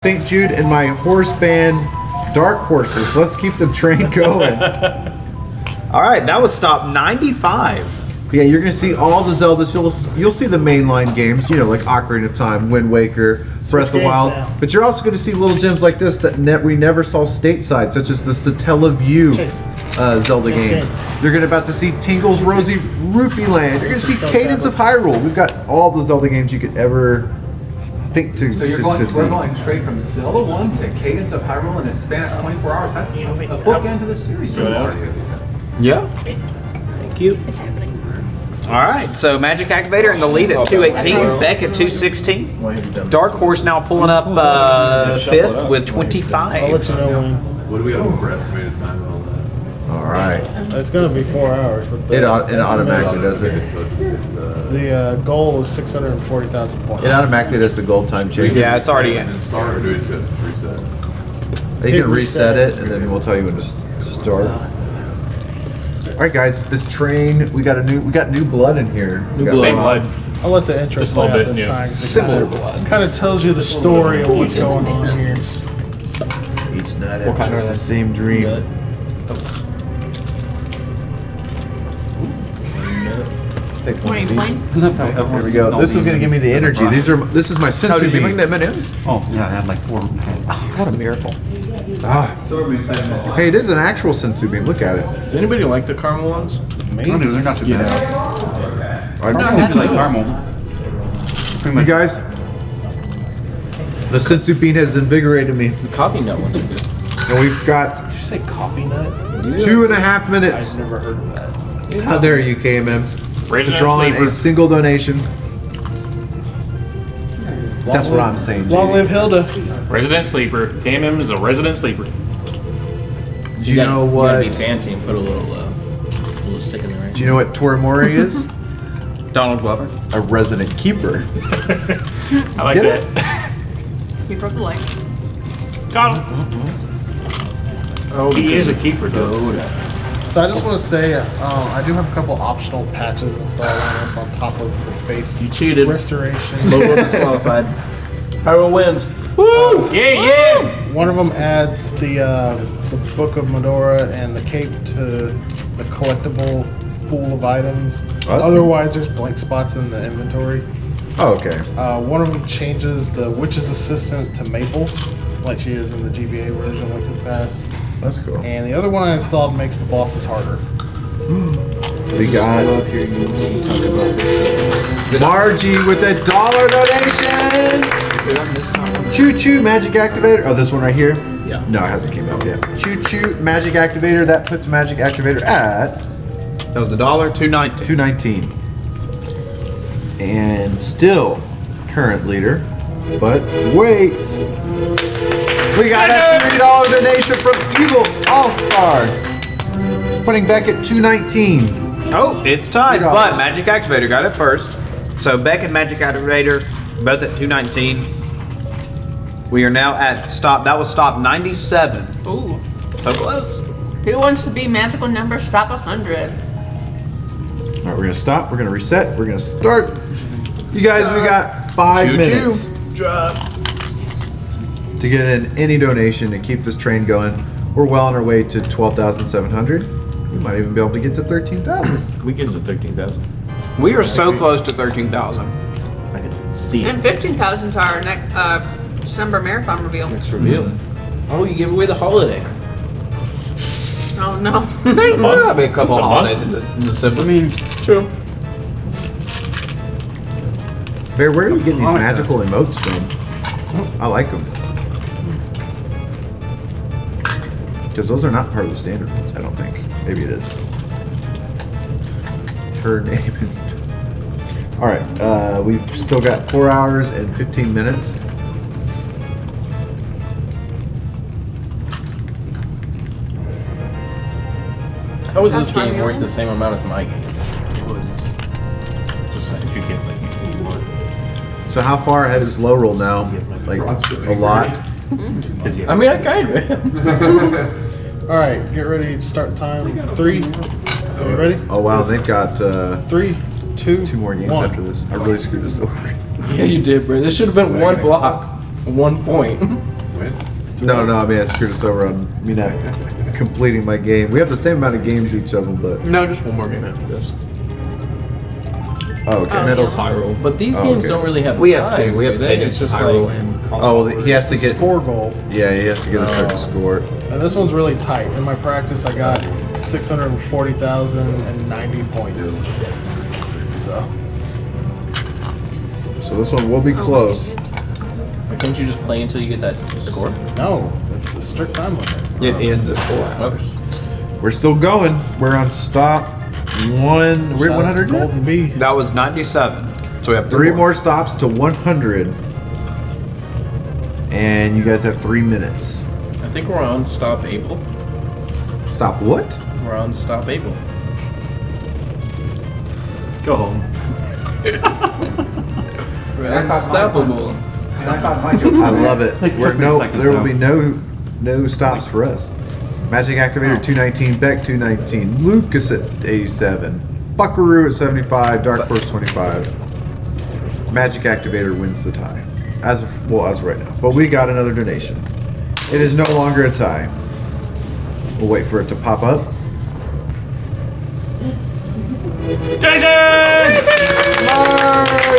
St. Jude and my horse band Dark Horses. Let's keep the train going. All right, that was stop 95. Yeah, you're gonna see all the Zeldas. You'll see the mainline games, you know, like Ocarina of Time, Wind Waker, Breath of the Wild. Yeah. But you're also gonna see little gems like this that we never saw stateside, such as the Satellaview Zelda games. You're gonna about to see Tingle's Rosy Rupee Land. You're gonna see Cadence of Hyrule. We've got all the Zelda games you could ever think to. So we're going straight from Zelda 1 to Cadence of Hyrule in a span of 24 hours. That's a bookend to the series. Yeah. Thank you. It's happening. All right, so Magic Activator in the lead at 218, Beck at 216. Dark Horse now pulling up fifth with 25. I'll let you know when. What do we have for estimated time on all that? All right. It's going to be 4 hours, but It automatically does it. So it's the goal is 640,000 points. It automatically does the gold time change. Yeah, it's already in. and start or do it just reset? You can reset it, and then we'll tell you when to start. All right, guys, this train we got new blood in here. Same blood. I'll let the intro Just a play little out bit, this yeah. time. Similar blood. Kind of tells you the story of what's going on here. Each night after the same dream. Take What are you playing? Here we go. This is gonna give me the energy. This is my sensu Oh, did you bring bean. the M&M's? Oh, yeah, I had like 4. What a miracle. Ah. Hey, it is an actual sensu bean. Look at it. Does anybody like the caramel ones? No, dude, they're not too bad. I I don't like caramel. Pretty You much. guys, the sensu bean has invigorated me, The coffee nut ones are good. and we've got Did you say coffee nut? 2.5 minutes. I've never heard of that. How dare you, KMM? To Resident draw in Sleeper. a single donation. That's what I'm saying, Long JD. live Hilda. Resident Sleeper. KMM is a resident sleeper. Do you know You what? gotta be fancy and put a little stick in there. Right? Do you know what Torimori is? Donald Glover. A resident keeper. I like Get that. Keep up the light. Got him. Oh, He is a keeper, though. So I just want to say, I do have a couple optional patches installed on this on top of the base. You cheated. Restoration. Logo disqualified. Hyrule wins. Woo! Yeah! One of them adds the Book of Medora and the cape to the collectible pool of items. Awesome. Otherwise, there's blank spots in the inventory. Oh, okay. One of them changes the Witch's Assistant to Maple, like she is in the GBA version, Link to the Past. That's cool. And the other one I installed makes the bosses harder. We got Margie with a $1 donation. Choo Choo Magic Activator. Oh, this one right here? Yeah. No, it hasn't came out yet. Choo Choo Magic Activator. That puts Magic Activator at That was $1.219. 219. And still current leader. But wait. We got a $3 donation from Evil All-Star. Putting Beck at 219. Oh, it's tied, $3. but Magic Activator got it first. So Beck and Magic Activator both at 219. We are now at stop. That was stop 97. Ooh. So close. Who wants to be magical number stop 100? All right, we're gonna stop. We're gonna reset. We're gonna start. You guys, we got 5 Choo-choo. minutes to get in any donation to keep this train going. We're well on our way to 12,700. We might even be able to get to 13,000. We get to 13,000. We are so close to 13,000. I can see it. And 15,000 to our next December marathon reveal. Next reveal. Oh, you give away the holiday. Oh no. There'll be a couple A holidays month? in December. I mean, True. Bear, where are you getting these I like magical emotes from? I like them. Because those are not part of the standard ones, I don't think. Maybe it is. Her name is... Alright, we've still got 4 hours and 15 minutes. How was That's this game fun, worth really? the same amount as my game? it was just like you get like anything you want. So how far ahead is Lorule now? Like, a lot? Because you I mean, I kind of am. All right, get ready to start time. 3. Are we ready? Oh wow, they've got 3, 2, 2 more games 1. after this. I really screwed this over. Yeah, you did, bro. This should have been one block, 1 point. win? No, I mean I screwed us over on me not completing my game. We have the same amount of games each of them, but No, just one more game after this. oh, okay. Middle's Hyrule. But these Oh, games okay. don't really have We have times, two. We have do they? Cadence It's just Hyrule like and Oh, he has to get. Score goal. Yeah, he has to get a certain score. This one's really tight. In my practice, I got 640,090 points. So this one will be close. Why can't you just play until you get that score? No, it's a strict time limit. It ends at 4 hours. We're still going. We're on stop one. We're at 100 yet? Golden Bee. That was 97. So we have 3 more stops to 100. And you guys have 3 minutes. I think we're on stop April. Stop what? We're on stop April. Go home. We're unstoppable. And I thought my joke. I love it. It took me a second, There will though. be no stops for us. Magic Activator 219, Beck 219, Lucas at 87, Buckaroo at 75, Dark Horse 25. Magic Activator wins the tie. As of right now. But we got another donation. It is no longer a tie. We'll wait for it to pop up.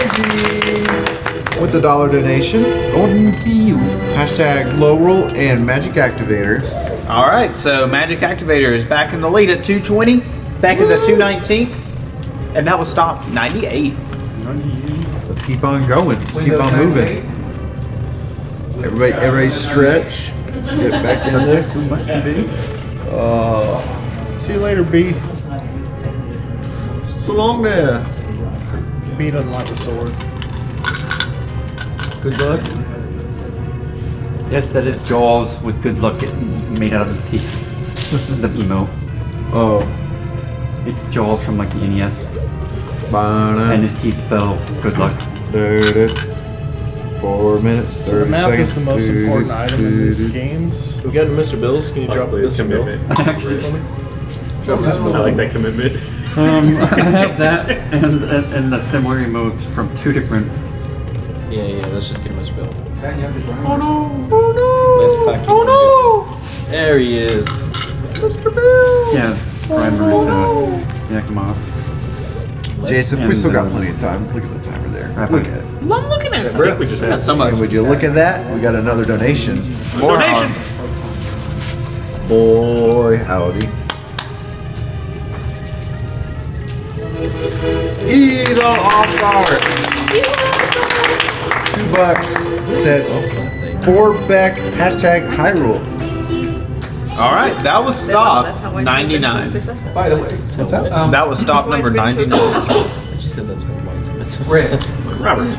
Margie with the $1 donation. Hashtag Lorule and Magic Activator. All right, so Magic Activator is back in the lead at 220. Beck is at 219. And that was stop 98. Let's keep on going. Let's keep on moving. Everybody stretch. Get back in this. See you later, B. So long there. B doesn't like the sword. Good luck. Yes, that is Jaws with good luck made out of the teeth. The emo. Oh. It's Jaws from like the NES. Bana. And his teeth spell good luck. 4 minutes, 30 So the map seconds. is the most important item in these games. We got Mr. Bills. Can you drop Luckily, it's Mr. Bill? commitment. Actually, for me? Drop Mr. Bill. I like that commitment. I have that and the similar emotes from 2 different. Yeah, let's just get Mr. Bill. That you have to grind. Let's talk. There he is. Yeah, primary to knock him off. Jason, we still got plenty of time. Look at the timer there. Look at it. I'm looking at it, I bro. think we just had That's so much. And would you look at that? We got another donation. Donation. Boy, howdy. Elon All-Star. $2 says for Beck, hashtag Hyrule. All right, that was stop That's how I 99. successful. By the way, What's that? That was stop number 99. She said that's what mine's. Red, Robert.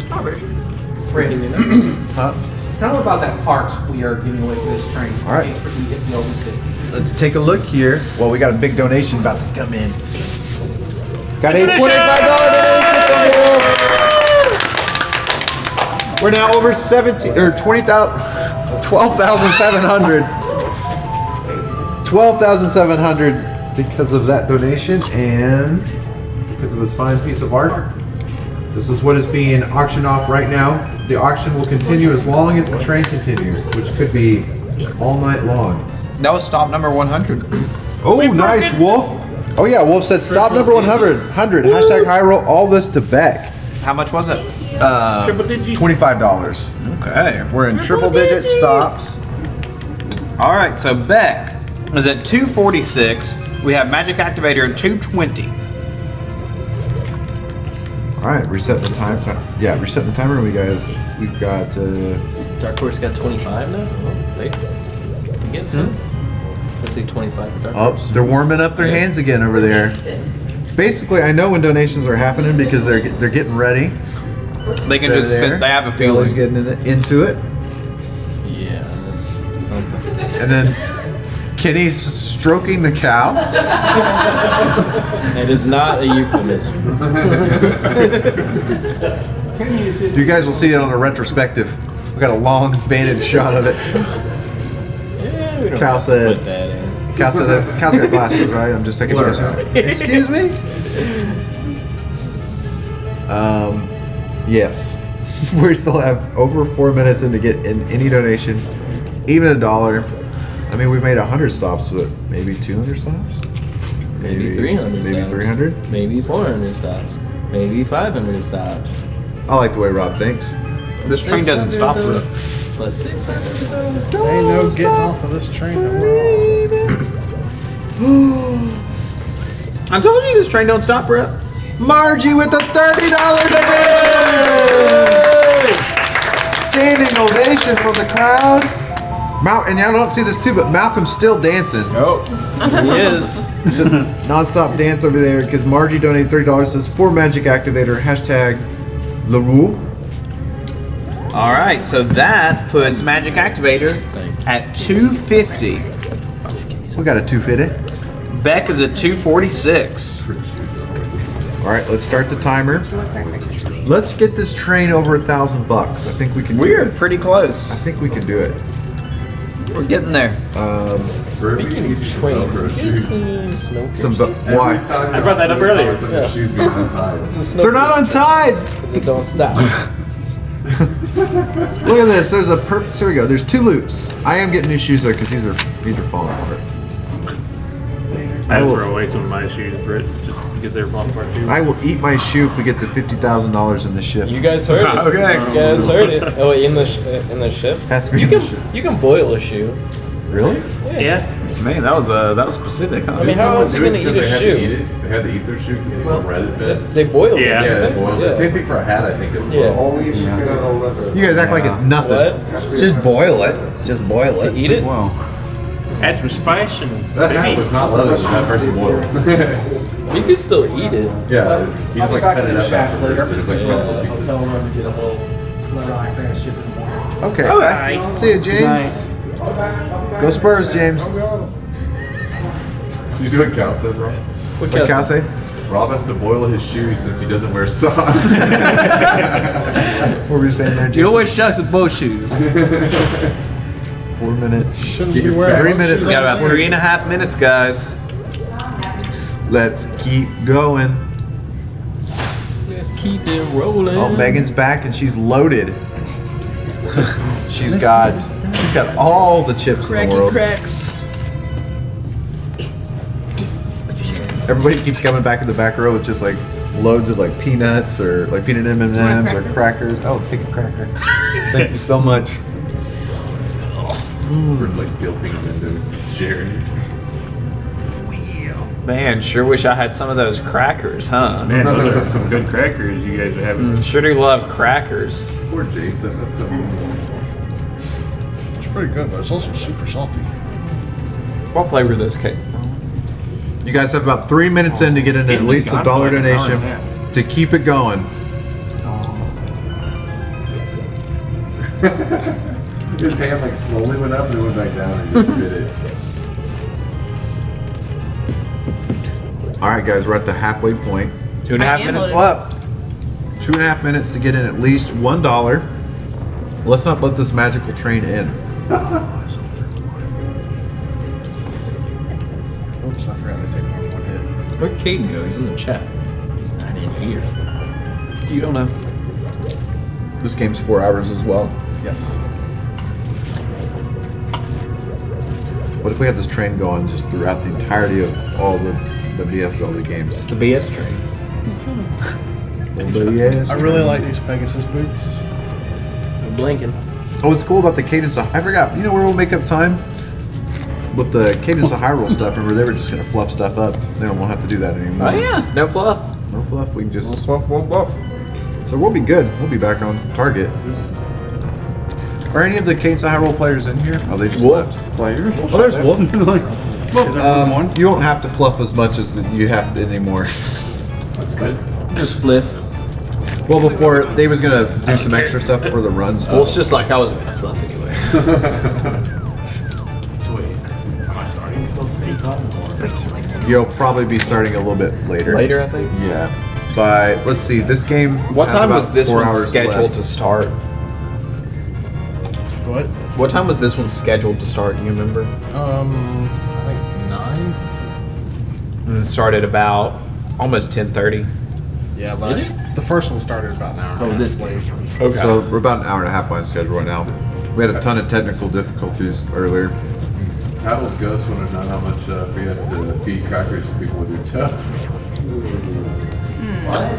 Robert. Red, Huh? tell them about that part we are giving away for this train. All right. In case we get the open stick. Let's take a look here. Well, we got a big donation about to come in. Got a $25 donation from Wolf. We're now over 12,700. 12,700 because of that donation and because of this fine piece of art. This is what is being auctioned off right now. The auction will continue as long as the train continues, which could be all night long. That was stop number 100. Oh, nice, Wolf. Oh yeah, Wolf said stop number 100. Hashtag Hyrule. All this to Beck. How much was it? $25. Okay. We're in triple digit stops. All right, so Beck is at 246. We have Magic Activator at 220. All right, reset the time. Yeah, reset the timer. We guys, we've got. Dark Horse got 25 now? Oh, they getting some. Let's say 25 for Dark Oh, Horse. they're warming up their hands again over there. Basically, I know when donations are happening because they're getting ready. They can So just there, sit. They have a Taylor's feeling. getting into it, Yeah, that's something. and then Kenny's stroking the cow. It is not a euphemism. You guys will see it on a retrospective. We got a long vantage shot of it. Yeah, we don't Cal have to said- put that in. Cal's got glasses, right? I'm just taking a guess. Excuse me? Yes. We still have over 4 minutes in to get in any donation, even $1. I mean, we've made 100 stops, but maybe 200 stops? Maybe 300 Maybe stops. 300? Maybe 400 stops. Maybe 500 stops. I like the way Rob thinks. This train doesn't stop for it. Plus 600. Ain't no getting off of this train at all. I told you this train don't stop, bro. Margie with a $30 donation! Standing ovation from the crowd. And y'all don't see this too, but Malcolm's still dancing. Oh, he is. It's a non-stop dance over there because Margie donated $30. Says for Magic Activator, hashtag Lorule. All right, so that puts Magic Activator at 250. We got a 250. Beck is at 246. All right, let's start the timer. Let's get this train over $1,000 bucks. I think we can. We're do it. pretty I close. think we can do it. We're getting there. Speaking of trains, have you seen Snow Why? I brought that up earlier. The shoes being untied. They're not untied. Because it don't stop. Look at this. There's a here we go. There's 2 loops. I am getting new shoes though because these are falling apart. I will throw away some of my shoes, Britt, just because they're falling apart too. I will eat my shoe if we get to $50,000 in the shift. You guys heard it. Okay. You guys heard it. Oh, wait, in the ship. Has to be You in the ship. can boil a shoe. Really? Yeah. Man, that was specific, huh? I mean, how else are you gonna eat a They had to eat shoe? it. They had to eat their shoe because it was on Reddit bed. They boil it. Yeah. Yeah, they don't boiled they? it. Same thing for a hat, I think, as well. Yeah. You guys act like it's nothing. What? Just boil it. Just boil To it. eat it? Add some spice and That hat was not leather, but that person boiled it. You can still eat it. Yeah, he just like cut it up Shack later. afterwards. It was like Yeah. pretzel pieces. Hotel room to get a little relax and shift in the morning. Okay. Okay. See you, James. Go Spurs, James. You see what Cal said, Rob? What Cal say? Rob has to boil his shoes since he doesn't wear socks. What were you saying there, You James? always shucks with both shoes. 4 minutes. Shouldn't be wearing 3 those minutes. shoes. We got about 3.5 minutes, guys. Let's keep going. Let's keep it rolling. Oh, Megan's back and she's loaded. she's got all the chips in the world. cracks. Everybody keeps coming back in the back row with just like loads of like peanuts or like peanut M&Ms or crackers. Oh, take a cracker. Thank you so much. It's like guilting him into sharing. Man, sure wish I had some of those crackers, huh? man, those are some good crackers you guys are having. Sure do love crackers. Poor Jason, that's so mean. It's pretty good, but it's also super salty. What flavor are those cake? You guys have about 3 minutes in to get in at least $1 donation to keep it going. His hand like slowly went up and it went back down and he just bit it. All right, guys, we're at the halfway point. 2.5 minutes loaded. left. 2.5 minutes to get in at least $1. Let's not let this magical train in. Oops, I forgot they take more than one hit. Where'd Caden go? He's in the chat. He's not in here. You don't know. This game's 4 hours as well. Yes. What if we had this train going just throughout the entirety of all the BS Zelda games? It's the BS train. BS I really like these Pegasus boots. I'm blinking. Oh, what's cool about the Cadence of... I forgot. You know where we'll make up time? With the Cadence of Hyrule stuff, remember they were just going to fluff stuff up. They won't have to do that anymore. Oh yeah, no fluff. No fluff. We can just... So we'll be good. We'll be back on target. Are any of the Cadence of Hyrule players in here? Oh, they just left. Players. Oh, there's Wolf. One. You won't have to fluff as much as you have to anymore. That's good. Just flip. Well, before they was gonna do some extra stuff for the run stuff. Well, it's just like I wasn't gonna fluff anyway. So wait, am I starting still at the same time? Or? You'll probably be starting a little bit later. Later, I think. Yeah. But let's see. This game. What has time about was this 4 one hours scheduled left. to start? What? What time was this one scheduled to start? Do you remember? I think 9. It started about almost 10:30. Yeah, but the first one started about an hour. Oh, this late. Okay. So we're about an hour and a half behind schedule right now. We had a ton of technical difficulties earlier. Paddles Ghost wanted to know how much for you guys to feed crackers to people with your toes.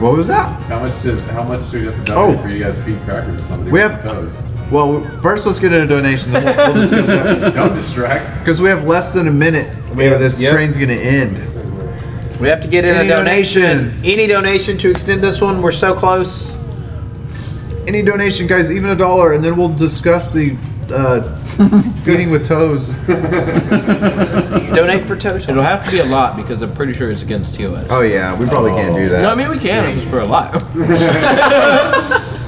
What was that? How much do you have to Oh. donate for you guys to feed crackers to somebody We with have- their toes? Well, first let's get into donations, then we'll discuss that. Don't distract. Because we have less than a minute where this train's going to end. We have to get in Any a donation. donation? Any donation to extend this one? We're so close. Any donation, guys, even $1, and then we'll discuss the feeding with toes. Donate for toes. It'll have to be a lot because I'm pretty sure it's against TOS. Oh yeah, we probably can't do that. No, I mean we can just for a lot.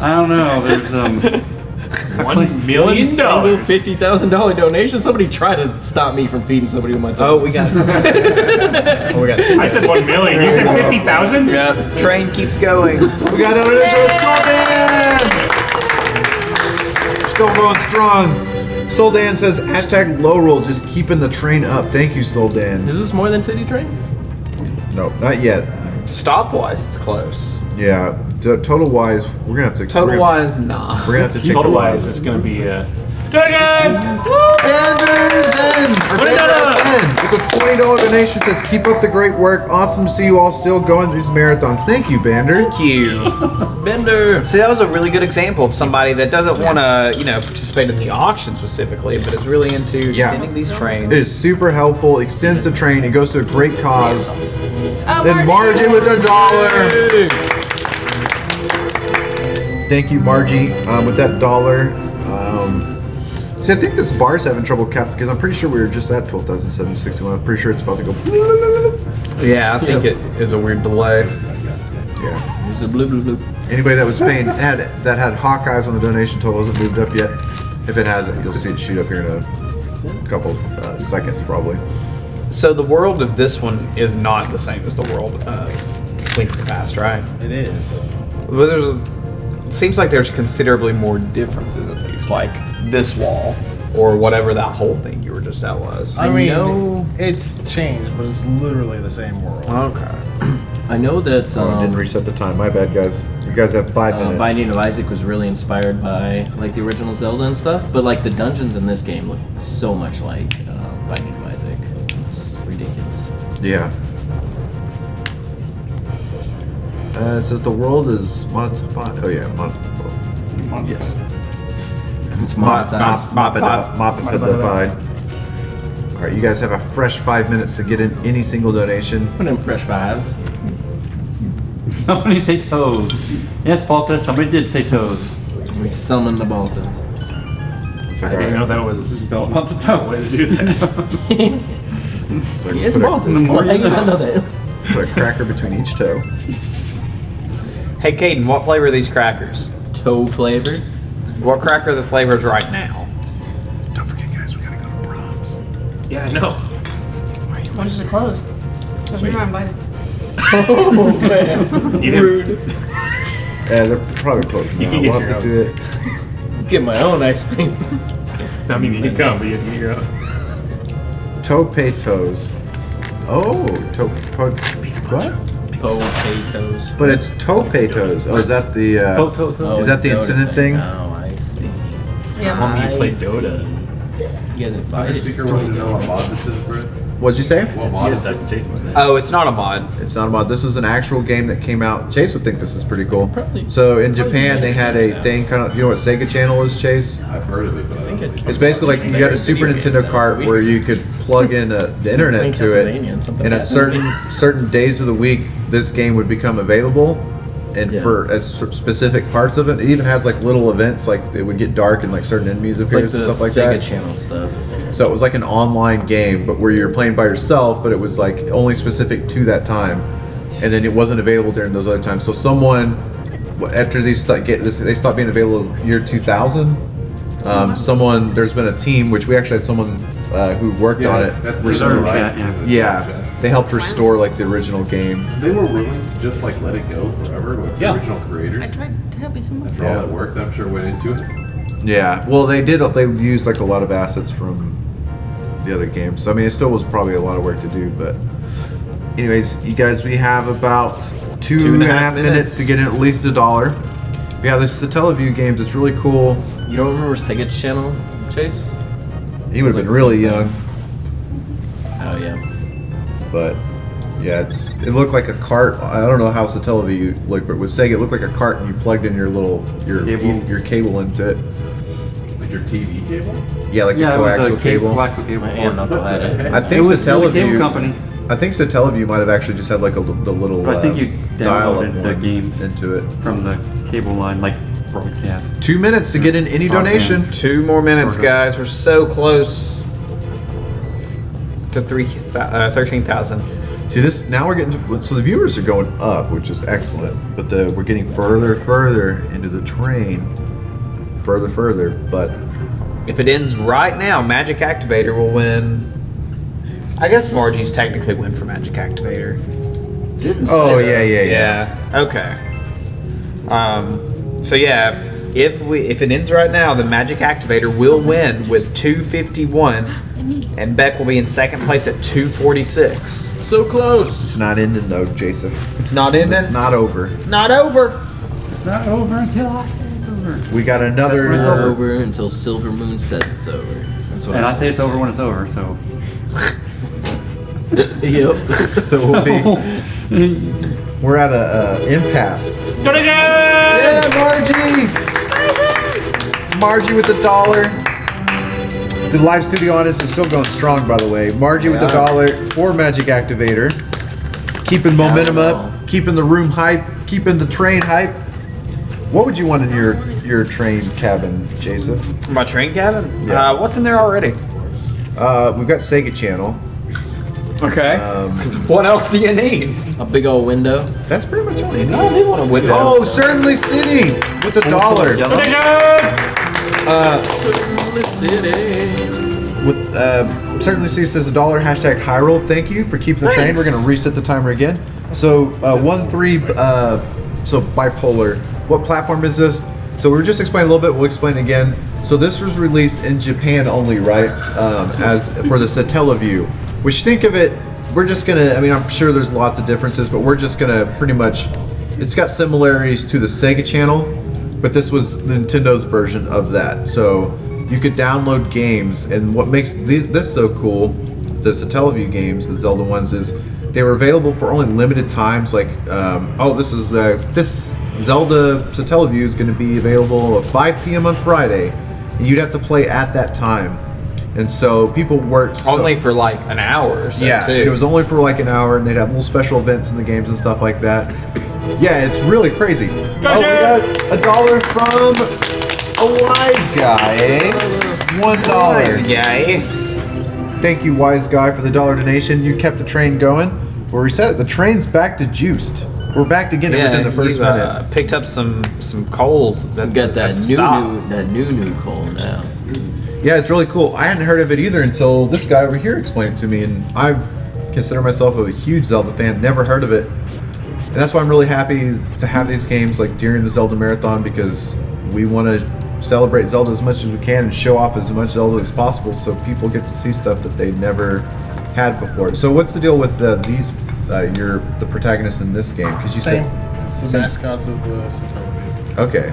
I don't know. There's $1 million. Single $50,000 donation. Somebody try to stop me from feeding somebody with my toes. Oh, we got it. Oh, we got two. I said 1 million. You said 50,000? Yeah, train keeps going. We got donation with Soldan! Still going strong. Soldan says, hashtag Lorule, just keeping the train up. Thank you, Soldan. Is this more than City Train? No, not yet. Stop-wise, it's close. Yeah, total wise, we're gonna have to. Total-wise, nah. We're gonna have to check the Otherwise, wise. it's going to be It's a $20 donation. Says keep up the great work. Awesome to see you all still going these marathons. Thank you, Bander. Thank you. Bender. See, that was a really good example of somebody that doesn't want to, participate in the auction specifically, but is really into extending these trains. It is super helpful. Extends the train. It goes to a great cause. Oh, Then Margie with $1. Thank you, Margie, with that $1. See, I think this bar's having trouble because I'm pretty sure we were just at 12,761. I'm pretty sure it's about to go. Yeah, I think it is a weird delay. Yeah. There's a blue, blue, blue. Anybody that was paying that had Hawkeyes on the donation total hasn't moved up yet. If it hasn't, you'll see it shoot up here in a couple seconds, probably. So the world of this one is not the same as the world of Link to the Past, right? It is. Well, it seems like there's considerably more differences, at least, like this wall or whatever that whole thing you were just at was. I mean, know- it's changed, but it's literally the same world. Okay. I know that Oh, I didn't reset the time. My bad, guys. You guys have 5 minutes. Binding of Isaac was really inspired by like the original Zelda and stuff, but like the dungeons in this game look so much like Binding of Isaac. It's ridiculous. Yeah. It says the world is modified. Oh yeah, yes. It's monetized. Modified. All right, you guys have a fresh 5 minutes to get in any single donation. Put in fresh fives. Somebody say toes. Yes, Balta, somebody did say toes. We summoned the Balta. It's I like, didn't know all that was Spell lots of toes. way to do that. right, It's put, Balta. the more How you you not know that? put a cracker between each toe. Hey, Caden, what flavor are these crackers? Toe flavored. What cracker are the flavors right now? Don't forget, guys, we gotta go to Brahms. Yeah, I know. When does it close? Because we're not invited. You didn't, Yeah, they're probably closed now. You can get We'll your have to own. do it. Get my own ice cream. I mean, you can come, but you have to get your own. Topetos. Oh, what? Potatoes. But it's topetos. Oh, is that the? Toe. Is that the incident thing? Oh, I see. Yeah. How you play I see. Dota? You guys Your invited. secret wanted to know what mod this is, Britt? What'd you say? What mod Yeah, is that's it? Jason with that. Oh, it's not a mod. It's not a mod. This was an actual game that came out. Chase would think this is pretty cool. Probably- So in probably Japan, they had a yeah. thing kind of. You know what Sega Channel is, Chase? I've heard of it, but I don't think It's basically like you got a Super Nintendo cart where you could plug in the internet In to it, Pennsylvania and something and at happened. certain days of the week, this game would become available. And Yeah. for specific parts of it, it even has like little events, like it would get dark and like certain enemies It's appear like and the stuff like Sega that. Channel stuff. So it was like an online game, but where you're playing by yourself, but it was like only specific to that time, and then it wasn't available during those other times. So someone, after they stopped being available year 2000. There's been a team, which we actually had someone who worked on it. That's restore- Reserve, right? chat, yeah. In the Yeah, chat. they helped restore like the original game. So they were willing to just like let it go forever with Yeah. the original creators. I tried to help you so much. After all that work that I'm sure went into it. Yeah, well, they did. They used like a lot of assets from the other games. So, I mean, it still was probably a lot of work to do. But, anyways, you guys, we have about two and a half minutes to get in at least $1. Yeah, this is Satellaview games. It's really cool. You don't remember Sega's channel, Chase? He would have been really young, Oh yeah. but yeah, it looked like a cart. I don't know how Satellaview looked, but with Sega, it looked like a cart, and you plugged in your cable into it. Like your TV cable? Yeah, like Yeah, a it was coaxial a cable. coaxial cable. My aunt and uncle had it. I It think was the cable Satellaview. company. I think Satellaview might have actually just had like the little. But I think you dial-up downloaded the one games into it. from the cable line, like broadcast. 2 minutes to get in any donation. 2 more minutes, guys. We're so close to 13,000. See this now we're getting to, so the viewers are going up, which is excellent. But we're getting further into the train, further. But If it ends right now, Magic Activator will win. I guess Margie's technically win for Magic Activator. Didn't say Oh, that. yeah. Okay. So yeah, if it ends right now, the Magic Activator will win with 251, and Beck will be in second place at 246. So close. it's not ending though, Jason. It's not ending. It's not over. It's not over. It's not over until I say it's over. We got It's another. over until Silver Moon says it's over. That's what And I say it's over when it's over, so. Yep. So we're at a impasse. Yeah, Margie with $1. The live studio audience is still going strong, by the way. Margie with $1 for Magic Activator, keeping momentum up, keeping the room hype, keeping the train hype. What would you want in your train cabin, Jason? My train cabin? Yeah. What's in there already? We've got Sega Channel. Okay. What else do you need? A big old window. That's pretty much all you need. I do want a window. Oh, Certainly City with $1. With Certainly City says $1. Hashtag Hyrule. Thank you for keeping the train. We're gonna reset the timer again. So 1-3. So bipolar. What platform is this? So we were just explaining a little bit. We'll explain again. So this was released in Japan only, right? As for the Satellaview. Which, think of it, we're just gonna, I mean, I'm sure there's lots of differences, but we're just gonna pretty much, it's got similarities to the Sega channel, but this was Nintendo's version of that. So you could download games, and what makes this so cool, the Satellaview games, the Zelda ones, is they were available for only limited times. Like, this Zelda Satellaview is gonna be available at 5 p.m. on Friday, and you'd have to play at that time. And so people worked Only for like an hour or so, yeah, too. and it was only for like an hour, and they'd have little special events in the games and stuff like that. Yeah, it's really crazy. Oh, we got $1 from a wise guy, eh? $1. Nice guy. Thank you, wise guy, for the $1 donation. You kept the train going. We'll reset it. The train's back to juiced. We're back to getting it within the first minute. Picked up some coals. I've got that new coal now. Yeah, it's really cool. I hadn't heard of it either until this guy over here explained it to me, and I consider myself a huge Zelda fan. Never heard of it, and that's why I'm really happy to have these games like during the Zelda Marathon, because we want to celebrate Zelda as much as we can and show off as much Zelda as possible, so people get to see stuff that they never had before. So what's the deal with these? You're the protagonist in this game because you Same. said It's the mascots of the Satellaview. okay.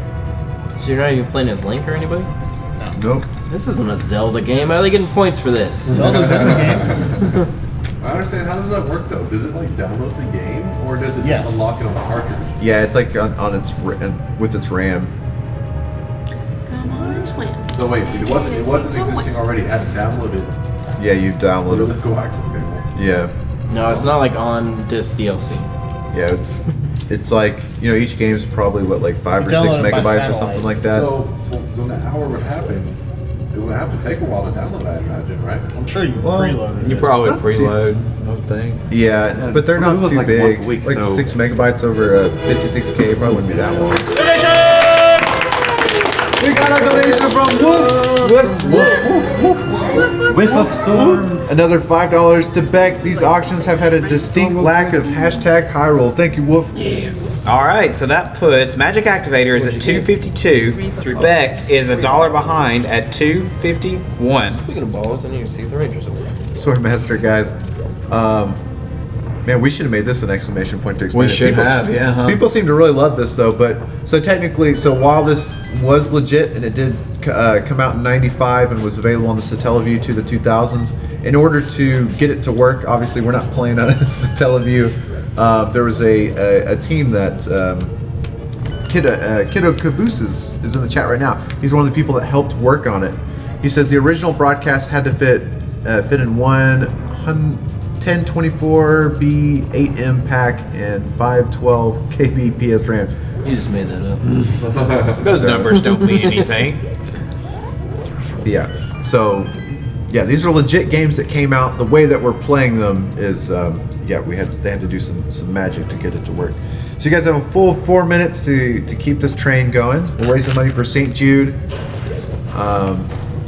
So you're not even playing as Link or anybody? Nope. This isn't a Zelda game. How are they getting points for this? Zelda's in the game. I understand. How does that work though? Does it like download the game, or does it Yes. just unlock it on the cartridge? Yeah, it's like on its with its RAM. Come on, swim. So wait, it wasn't existing already. It had to download it Yeah, you through download the it. coaxial cable. Yeah. No, it's not like on disc DLC. Yeah, it's like, each game's probably what, like 5 or 6 Download it by megabytes or satellite. something like that. So when that hour would happen, it would have to take a while to download, I imagine, right? I'm sure you preloaded You it. probably Not preload, I would think. Yeah, but they're it not was too like big. once a week, Like so- 6 megabytes over 56K probably wouldn't be that long. We got a donation from Woof. Whiff of storms. Another $5 to Beck. These auctions have had a distinct lack of hashtag Hyrule. Thank you, Woof. All right, so that puts Magic Activator is at 252. Beck is $1 behind at 251. Speaking of balls, I need to see if the Rangers are over. Swordmaster, guys. Man, we should have made this an exclamation point to explain We it. should People- have, yeah, huh? People seem to really love this though, but so technically, so while this was legit and it did come out in '95 and was available on the Satellaview to the 2000s, in order to get it to work, obviously we're not playing on a Satellaview. There was a team that Kiddo Caboose is in the chat right now. He's one of the people that helped work on it. He says the original broadcast had to fit in one 1024B 8M pack and 512 KB PS RAM. You just made that up. Those numbers don't mean anything. Yeah. So, yeah, these are legit games that came out. The way that we're playing them is, they had to do some magic to get it to work. So you guys have a full 4 minutes to keep this train going. We're raising money for St. Jude,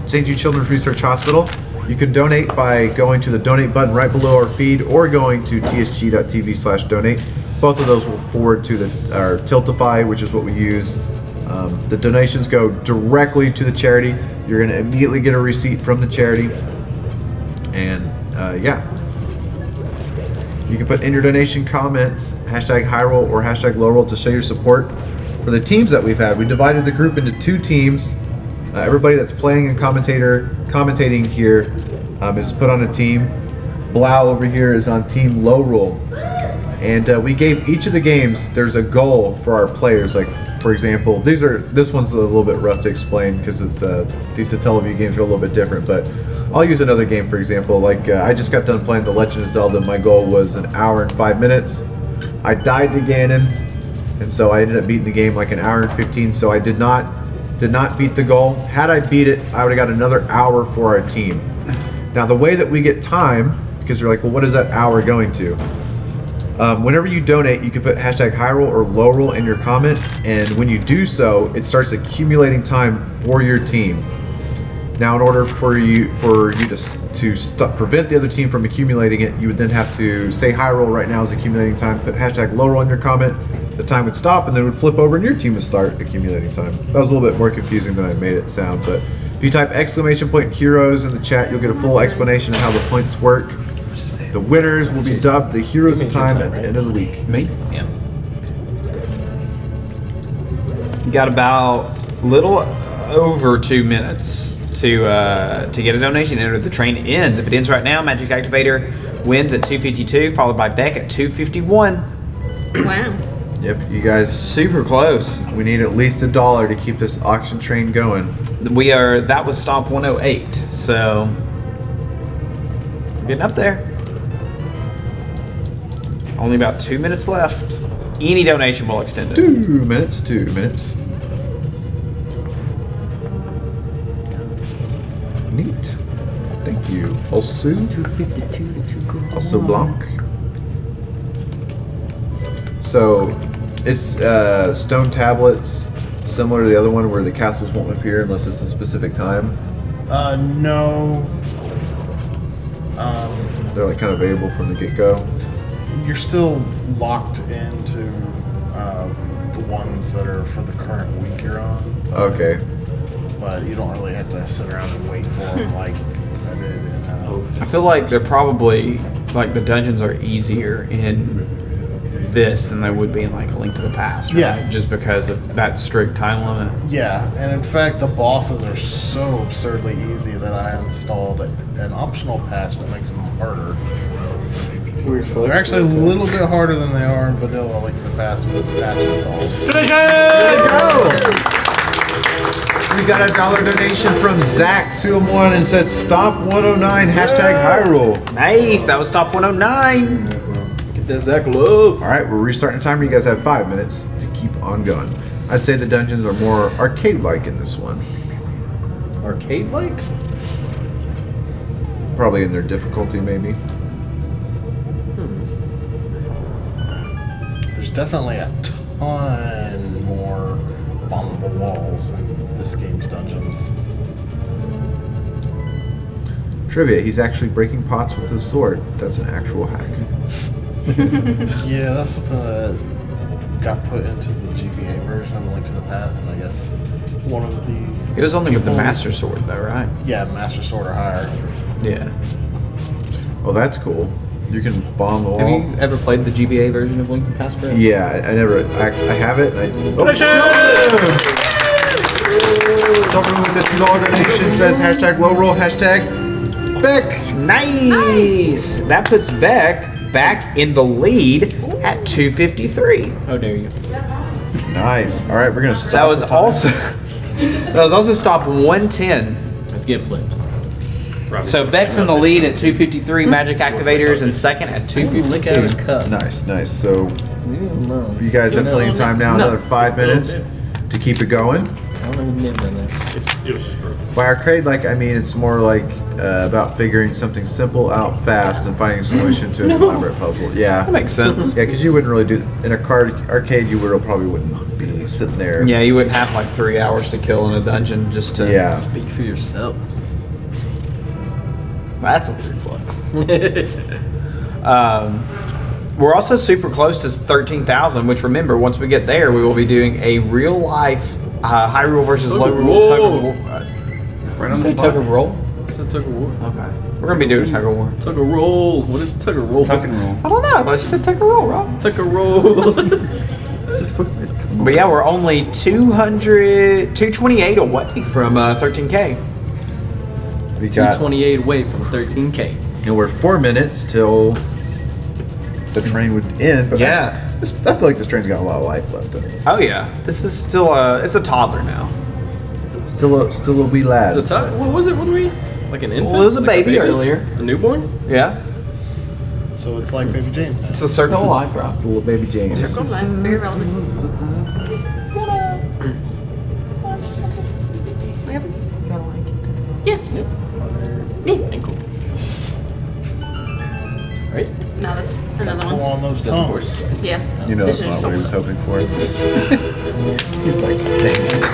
St. Jude Children's Research Hospital. You can donate by going to the donate button right below our feed or going to tsg.tv/donate. Both of those will forward to our Tiltify, which is what we use. The donations go directly to the charity. You're going to immediately get a receipt from the charity. And yeah. You can put in your donation comments, #Hyrule or #Lorule to show your support for the teams that we've had. We divided the group into 2 teams. Everybody that's playing and commentating here is put on a team. Blau over here is on Team Lorule. And we gave each of the games, there's a goal for our players. Like, for example, this one's a little bit rough to explain because it's these Satellaview games are a little bit different, but I'll use another game for example. Like I just got done playing The Legend of Zelda. My goal was 1 hour and 5 minutes. I died to Ganon, and so I ended up beating the game like 1 hour and 15. So I did not beat the goal. Had I beat it, I would have got another hour for our team. Now the way that we get time, because you're like, well, what is that hour going to? Whenever you donate, you can put #Hyrule or Lorule in your comment, and when you do so, it starts accumulating time for your team. Now, in order for you to prevent the other team from accumulating it, you would then have to say Hyrule right now is accumulating time, put #Lorule in your comment, the time would stop, and then it would flip over and your team would start accumulating time. That was a little bit more confusing than I made it sound, but if you type !heroes in the chat, you'll get a full explanation of how the points work. The winners will be dubbed the Heroes of Time at the end of the week. Me? Yeah. You got about little over 2 minutes to get a donation. Enter the train ends. If it ends right now, Magic Activator wins at 2:52, followed by Beck at 2:51. Wow. Yep, you guys, Super close. we need at least $1 to keep this auction train going. That was stop 108, so we're getting up there. Only about 2 minutes left. Any donation will extend it. 2 minutes, 2 minutes. Neat. Thank you. Also, 252 to 251. also Blanc. So, is stone tablets similar to the other one where the castles won't appear unless it's a specific time? No. They're like kind of available from the get-go. You're still locked into the ones that are for the current week you're on. Okay. But you don't really have to sit around and wait for them like I did in I feel like they're probably, like, the dungeons are easier in this than they would be in, like, A Link to the Past, right? Yeah. Just because of that strict time limit. Yeah, and in fact the bosses are so absurdly easy that I installed an optional patch that makes them harder. They're actually a little bit harder than they are in vanilla Link to the Past with this patch installed. There you go! We got a $1 donation from Zach201 and says stop 109 #Hyrule. Nice, that was stop 109. Get that Zach love. All right, we're restarting the timer. You guys have 5 minutes to keep on going. I'd say the dungeons are more arcade-like in this one. Arcade-like? Probably in their difficulty, maybe. There's definitely a ton more bombable walls in this game's dungeons. Trivia, he's actually breaking pots with his sword. That's an actual hack. Yeah, that's something that got put into the GBA version of Link to the Past, and I guess one of the... It was only with the people- Master Sword, though, right? Yeah, Master Sword or higher. Yeah. Well, that's cool. You can bomb the wall. Have you ever played the GBA version of Link to the Past, Brett? Yeah, I never. I have it. Someone with the $2 donation says hashtag low roll, hashtag Beck. Nice. That puts Beck back in the lead at 253. How dare you? Nice. All right, we're gonna stop. That was the time. also stop 110. Let's get flipped. So Beck's in the lead at 253. Magic Activators in second at 252. cup. Nice. So No. you guys have plenty of time now. No. Another 5 minutes to keep it going. I don't know who named that. It was just broken. By arcade, it's more like about figuring something simple out fast and finding a solution to an elaborate puzzle. Yeah. That makes sense. Yeah, because you wouldn't really do in a arcade. You probably wouldn't be sitting there. Yeah, you wouldn't have like 3 hours to kill in a dungeon just to. Yeah. Speak for yourself. That's a weird play. We're also super close to 13,000, which remember, once we get there, we will be doing a real life Hyrule versus Lorule tug of war. Right on the Say tug of roll? It's a tug of war. Okay. We're going to be doing tug of war. Tug of roll. What is tug of roll? Tuck and roll. I don't know. I thought you said tug of roll, Rob. Tug of roll. But yeah, we're only 228 away from 13K. We got 228 away from 13K. and we're 4 minutes till the train would end. But Yeah. I feel like this train's got a lot of life left in it. Oh yeah, this is still it's a toddler now. Still a wee lad. It's a tug. What was it? What were we? Like an infant? Well, it was a Like baby earlier. A newborn? Yeah, So it's like Baby James. it's the circle of life, Rob. Little baby James. Circle of life, very relevant. What happened? Yeah. Ankle. Right? No, that's another Pull one. on those tongues. Yeah. You know This that's is not what he was shoulder. hoping for. He's like, dang it.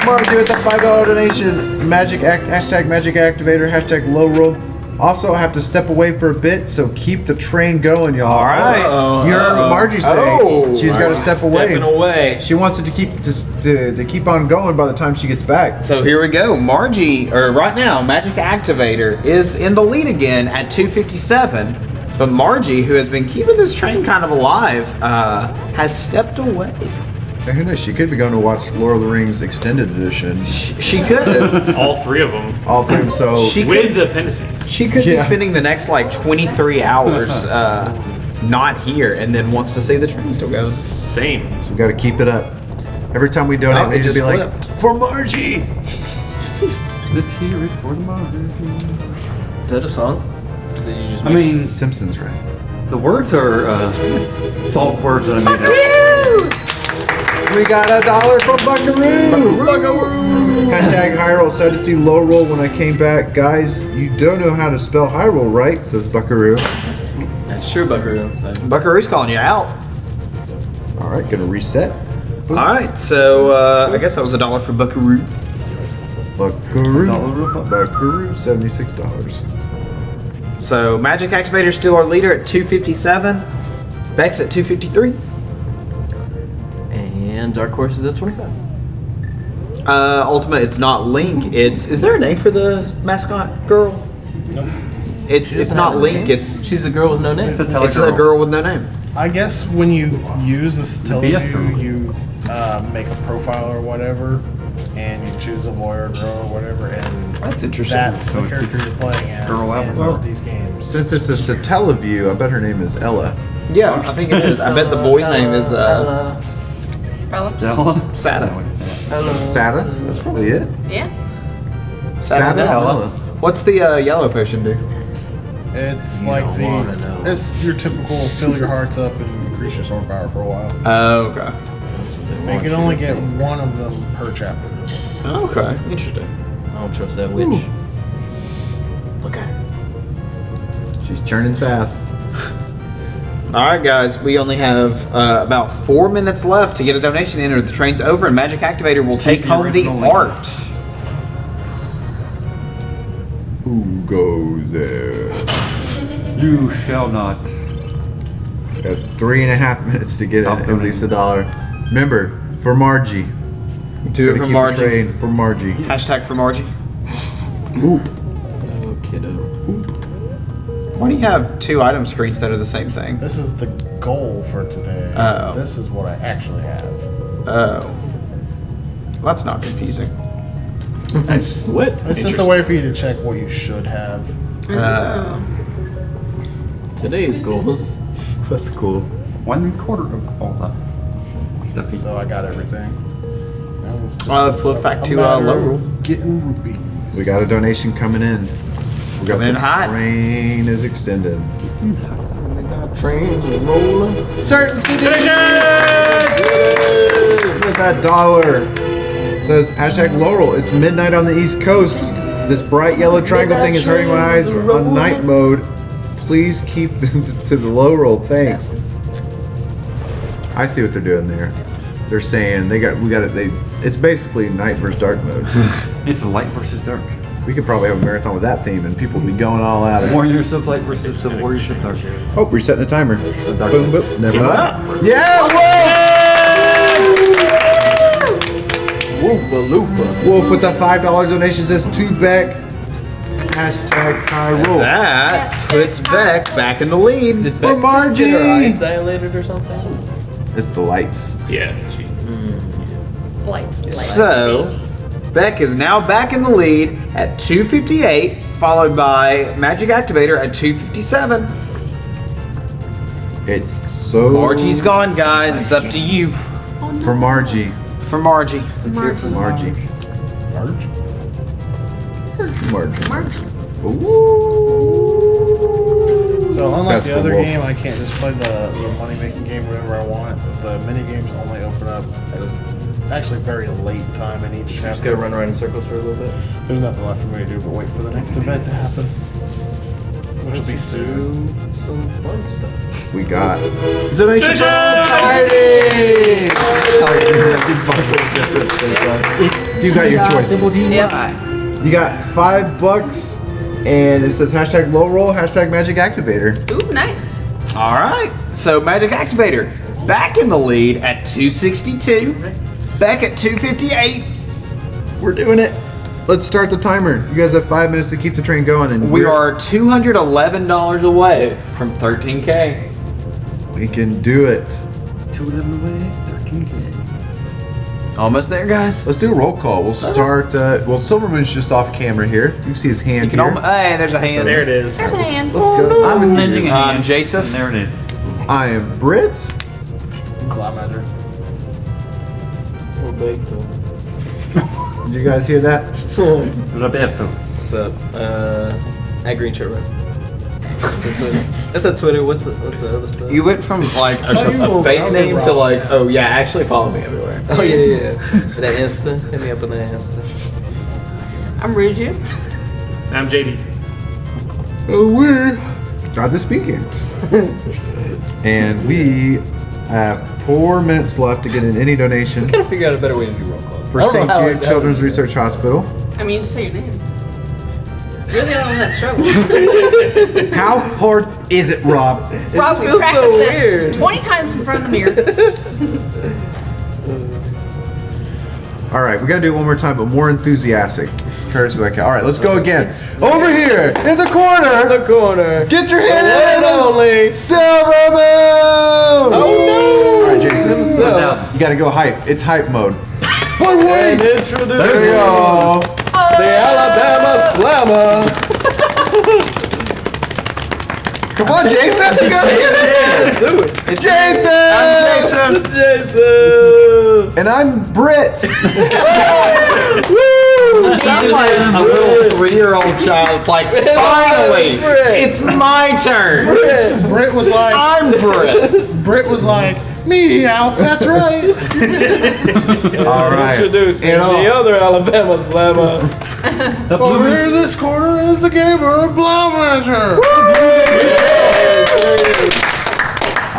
Margie with the $5 donation. Hashtag Magic Activator. Hashtag low roll. Also, I have to step away for a bit, so keep the train going, y'all. All right. You heard what Margie say. Oh, She's got to step away. Stepping away. She wants it to keep on going by the time she gets back. So here we go. Right now, Magic Activator is in the lead again at 257. But Margie, who has been keeping this train kind of alive, has stepped away. Now, who knows? She could be going to watch Lord of the Rings Extended Edition. She could. All three of them. All of them. So She With could, the appendices. she could be Yeah. spending the next like 23 hours not here and then wants to see the train still going. Same. we got to keep it up. Every time we donate, Oh, we it need to just be like, flipped. for Margie. Let's hear it for the Margie. Is that a song? Is it you just I mean, Simpsons, right? the words are salt words that I made up. We got $1 from Buckaroo. Hashtag Hyrule. Sad to see low roll when I came back. Guys, you don't know how to spell Hyrule, right? Says Buckaroo. That's true, Buckaroo. Buckaroo's calling you out. All right, gonna reset. All right, so I guess that was $1 for Buckaroo. Buckaroo. Buckaroo, $76. So Magic Activator's still our leader at 257. Beck's at 253. And Dark Horse is at 25. Ultimate, it's not Link. Is there a name for the mascot girl? Nope. It's not Link. She's a girl with no name. It's a It's a girl with no name. I guess when you use this BS teleview, girl. you make a profile or whatever, and you choose a lawyer, girl, or whatever, and That's interesting. that's So the it's character you're playing as girl in avatar. these games. Since it's a Satellaview, I bet her name is Ella. Yeah, I think it is. I bet the boy's name is Ella. Stella? Sada. Sada? That's probably it. Yeah. Sada and Ella. Ella. What's the yellow potion do? It's You like don't wanna know. it's your typical fill your hearts up and increase your sword power for a while. Oh, okay. You can only get one of them per chapter. Okay, interesting. I don't trust that witch. Okay. She's churning fast. All right, guys. We only have about 4 minutes left to get a donation in, or the train's over, and Magic Activator will take the home the original link. art. Who goes there? You shall not. Got 3.5 minutes to get Stop at least $1. Remember, for Margie. Do it Gotta for keep the Margie. train for Margie. Hashtag for Margie. Oop. kiddo. Why do you have 2 item screens that are the same thing? This is the goal for today. Oh. This is what I actually have. Oh. Well, that's not confusing. What? It's just a way for you to check what you should have. Today's goals. That's cool. 1/4 of all the stuff. So I got everything. Now it's just Flip back to matter of Lorule. Getting rupees. We got a donation coming in. We got Coming in the hot. train is extended. Trains are rolling. Certain conditions! Look at that dollar. It says hashtag Lorule. It's midnight on the East Coast. This bright yellow triangle thing is hurting my eyes on night mode. Please keep them to the Lorule. Thanks. I see what they're doing there. They're saying we got it. It's basically night versus dark mode. It's light versus dark. We could probably have a marathon with that theme, and people would be going all out of it. Warriors of light versus the warriors of dark. Oh, resetting the timer. Boom, boom. Never mind. Yeah, Wolf with the $5 donation says to Beck. Hashtag Hyrule. That puts Beck back in the lead. Did For Beck just get her Margie. eyes dilated or something? It's the lights. Yeah. Lights. So, Beck is now back in the lead at 258, followed by Magic Activator at 257. It's so. Margie's gone, guys. It's up to you. For Margie. For Margie. Let's hear it for Margie. Margie. So unlike That's the for other Wolf. game, I can't just play the money making game whenever I want. The mini games only open up at actually very late time in each Just chapter. gotta run around in circles for a little bit. There's nothing left for me to do but wait for the next event to happen, which will be soon. Some fun stuff. We got donation from Heidi. You got your choices. Yep. You got $5, and it says hashtag Lorule, hashtag Magic Activator. Ooh, nice. All right. So, Magic Activator back in the lead at 262. Back at 258. We're doing it. Let's start the timer. You guys have 5 minutes to keep the train going, and We are $211 away from 13K. we can do it. 211 away, 13K. Almost there, guys. Let's do a roll call. We'll start. Well, Silverman's just off camera here. You can see his hand You can here. hey, there's a hand. There it is. There's a hand. Let's go. Start I'm with you. lending a hand. Joseph. And there it is. I am Britt. Blaumagier. Did you guys hear that? Roberto. What's up? Green shirt, right? That's on Twitter. What's the other stuff? You went from like a fake name to like, oh yeah, actually follow me everywhere. Oh yeah. That Insta. Hit me up on that Insta. I'm Ruju. I'm JD. Oh, we're not the speaking. And we have 4 minutes left to get in any donation Gotta figure out a better way to do roll call. for I don't know St. how Jude I- Children's Research Hospital. I mean, just say your name. You're the only one that struggles. How hard is it, Rob? Rob, we feels so practiced this weird. 20 times in front of the mirror. All right, we gotta do it one more time, but more enthusiastic. Courtesy by Cal. All right, let's go again. Over here in the corner. The corner. Get your hand One in. and only. Silverman! Oh no! All right, Jason. Himself. You gotta go hype. It's hype mode. But And wait! introduce There we go. the Alabama Slammer. Come on, Jason. You gotta get it. Do it. Jason! I'm Jason. Jason. And I'm Britt. I'm like a little 3-year-old child. It's like, finally, it's my turn. Britt was like, I'm Britt. Britt was like, meow. That's right. All right. Introducing And the other Alabama Slammer. Over here in this corner is the gamer Blaumagier.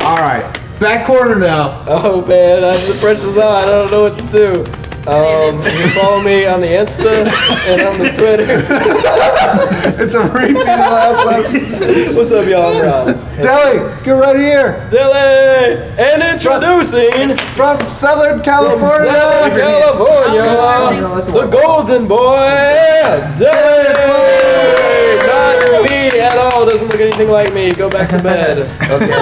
All right. Back corner now. Oh man, the pressure's on. I don't know what to do. You can follow me on the Insta and on the Twitter. It's a repeat of the last lesson. What's up, y'all? I'm Rob. Deli, get right here. Dilly! And introducing From Southern from California. Southern California, the Golden Boy, Dilly! doesn't look anything like me. Go back to bed. Okay.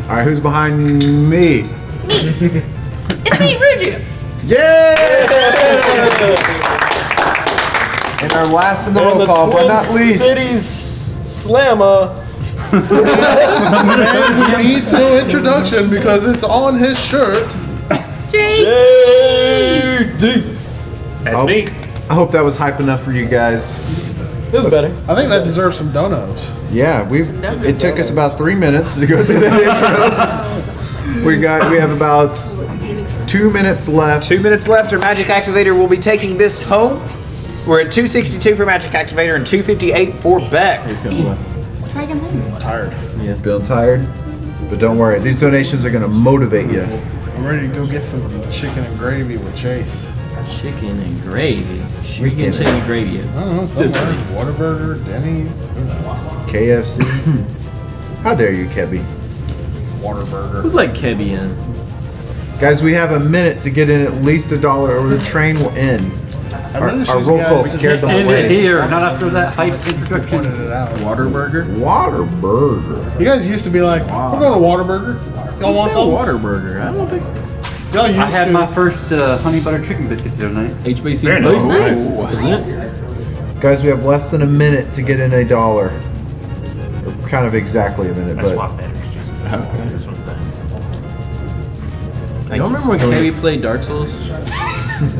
All right, who's behind me? It's me, Ruju. Yeah! And our last in the roll call, but not least. Cities Slammer. And we need no introduction because it's on his shirt. JD. That's me. I hope that was hype enough for you guys. It was better. I think that deserves some donos. Yeah, it took us about 3 minutes to go through that intro. We have about 2 minutes left. 2 minutes left, or Magic Activator will be taking this home. We're at 262 for Magic Activator and 258 for Beck. Try again then. Tired. Yeah. Feeling tired? But don't worry, these donations are going to motivate you. I'm ready to go get some chicken and gravy with Chase. Chicken and gravy. Chicken and gravy. I don't know, somewhere. Whataburger, Denny's, who knows? KFC. How dare you, Kebby? Whataburger. Who's like Kebby in? Guys, we have a minute to get in at least $1 or the train will end. Our roll call scared them End away. it here, not after that hype introduction. Pointed it out. Whataburger? Whataburger. You guys used to be like, we're going to Whataburger. Y'all want some? Whataburger. I don't think. Y'all used I had to. my first honey butter chicken biscuit the other night. HBC. Very nice. Guys, we have less than a minute to get in $1. Or kind of exactly a minute, I but swapped batteries. Okay. This one's done. You don't remember when Kebby played Dark Souls?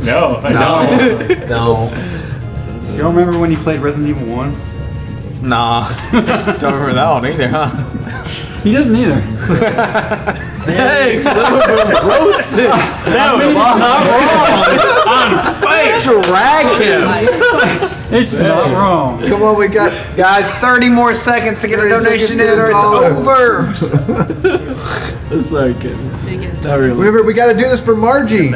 No, I don't. No. You don't remember when you played Resident Evil 1? Nah, don't remember that one either, huh? He doesn't either. Thanks, roasted. No, not wrong. On fire. Drag him. It's not wrong. come on, we got Guys, 30 more seconds to get a 30 seconds donation to in get or it's $1. over. Sorry, kid. Not really. Remember, we got to do this for Margie.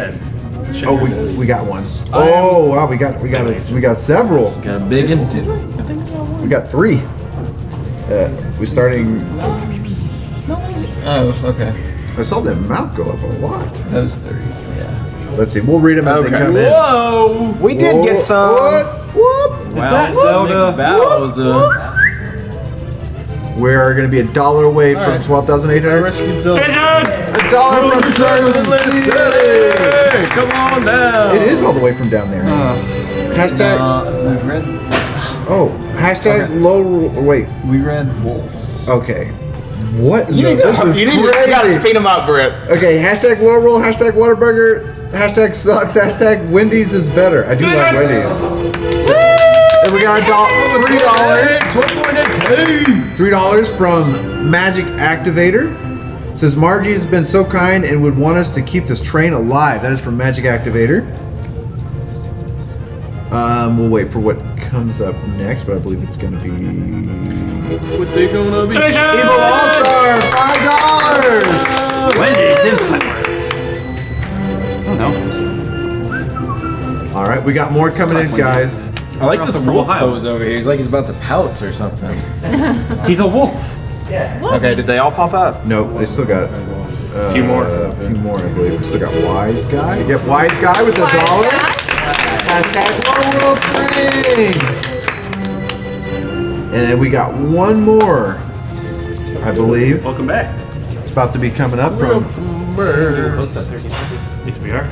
Oh, we got one. Oh wow, we got several. Got a big one. We got 3. We're starting. Oh, okay. I saw the amount go up a lot. That was 30. Yeah. Let's see. We'll read them as they come in. Whoa! We did get some. What? that Zelda? Bowser. We are going to be $1 away from Alright. 12,800. Rescue Zelda. $1 from Service City. Come on down. It is all the way from down there. Hashtag. We read. Oh, hashtag low. Wait. We read wolves. Okay. What? You need this to, is you need to, crazy. you gotta speed them up, Britt. Okay, hashtag Lorule, hashtag Whataburger, hashtag sucks, hashtag Wendy's is better. I do like Wendy's. And we got $3 from Magic Activator. Says Margie has been so kind and would want us to keep this train alive. That is from Magic Activator. We'll wait for what comes up next, but I believe it's going to be What's it gonna be? Evil All-Star, $5. Wendy, oh no. All right, we got more coming in, guys. I like this From wolf Ohio. pose over here. He's like he's about to pounce or something. He's a wolf. Okay, did they all pop up? Nope, they still got A few more. A few more, I believe. We still got Wise Guy. Yep, Wise Guy with $1. Hashtag Lorule Train. And then we got one more, I believe. Welcome back. It's about to be coming up from. Yes, we are.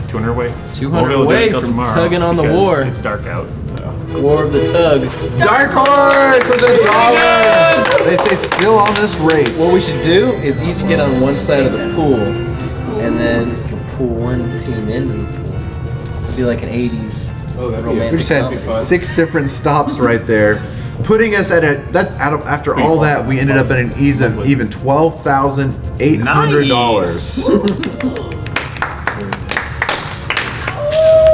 200 away. 200 Won't be able to do it away till from tomorrow tugging on the because war. It's dark out. So. War of the tug. Dark Horse with $1. They say still on this race. What we should do is each get on one side of the pool, and then you can pull one team into the pool. It'd be like an 80s romantic We just had comedy. 6 different stops right there, putting us at a. After all that, we ended up at an even $12,800.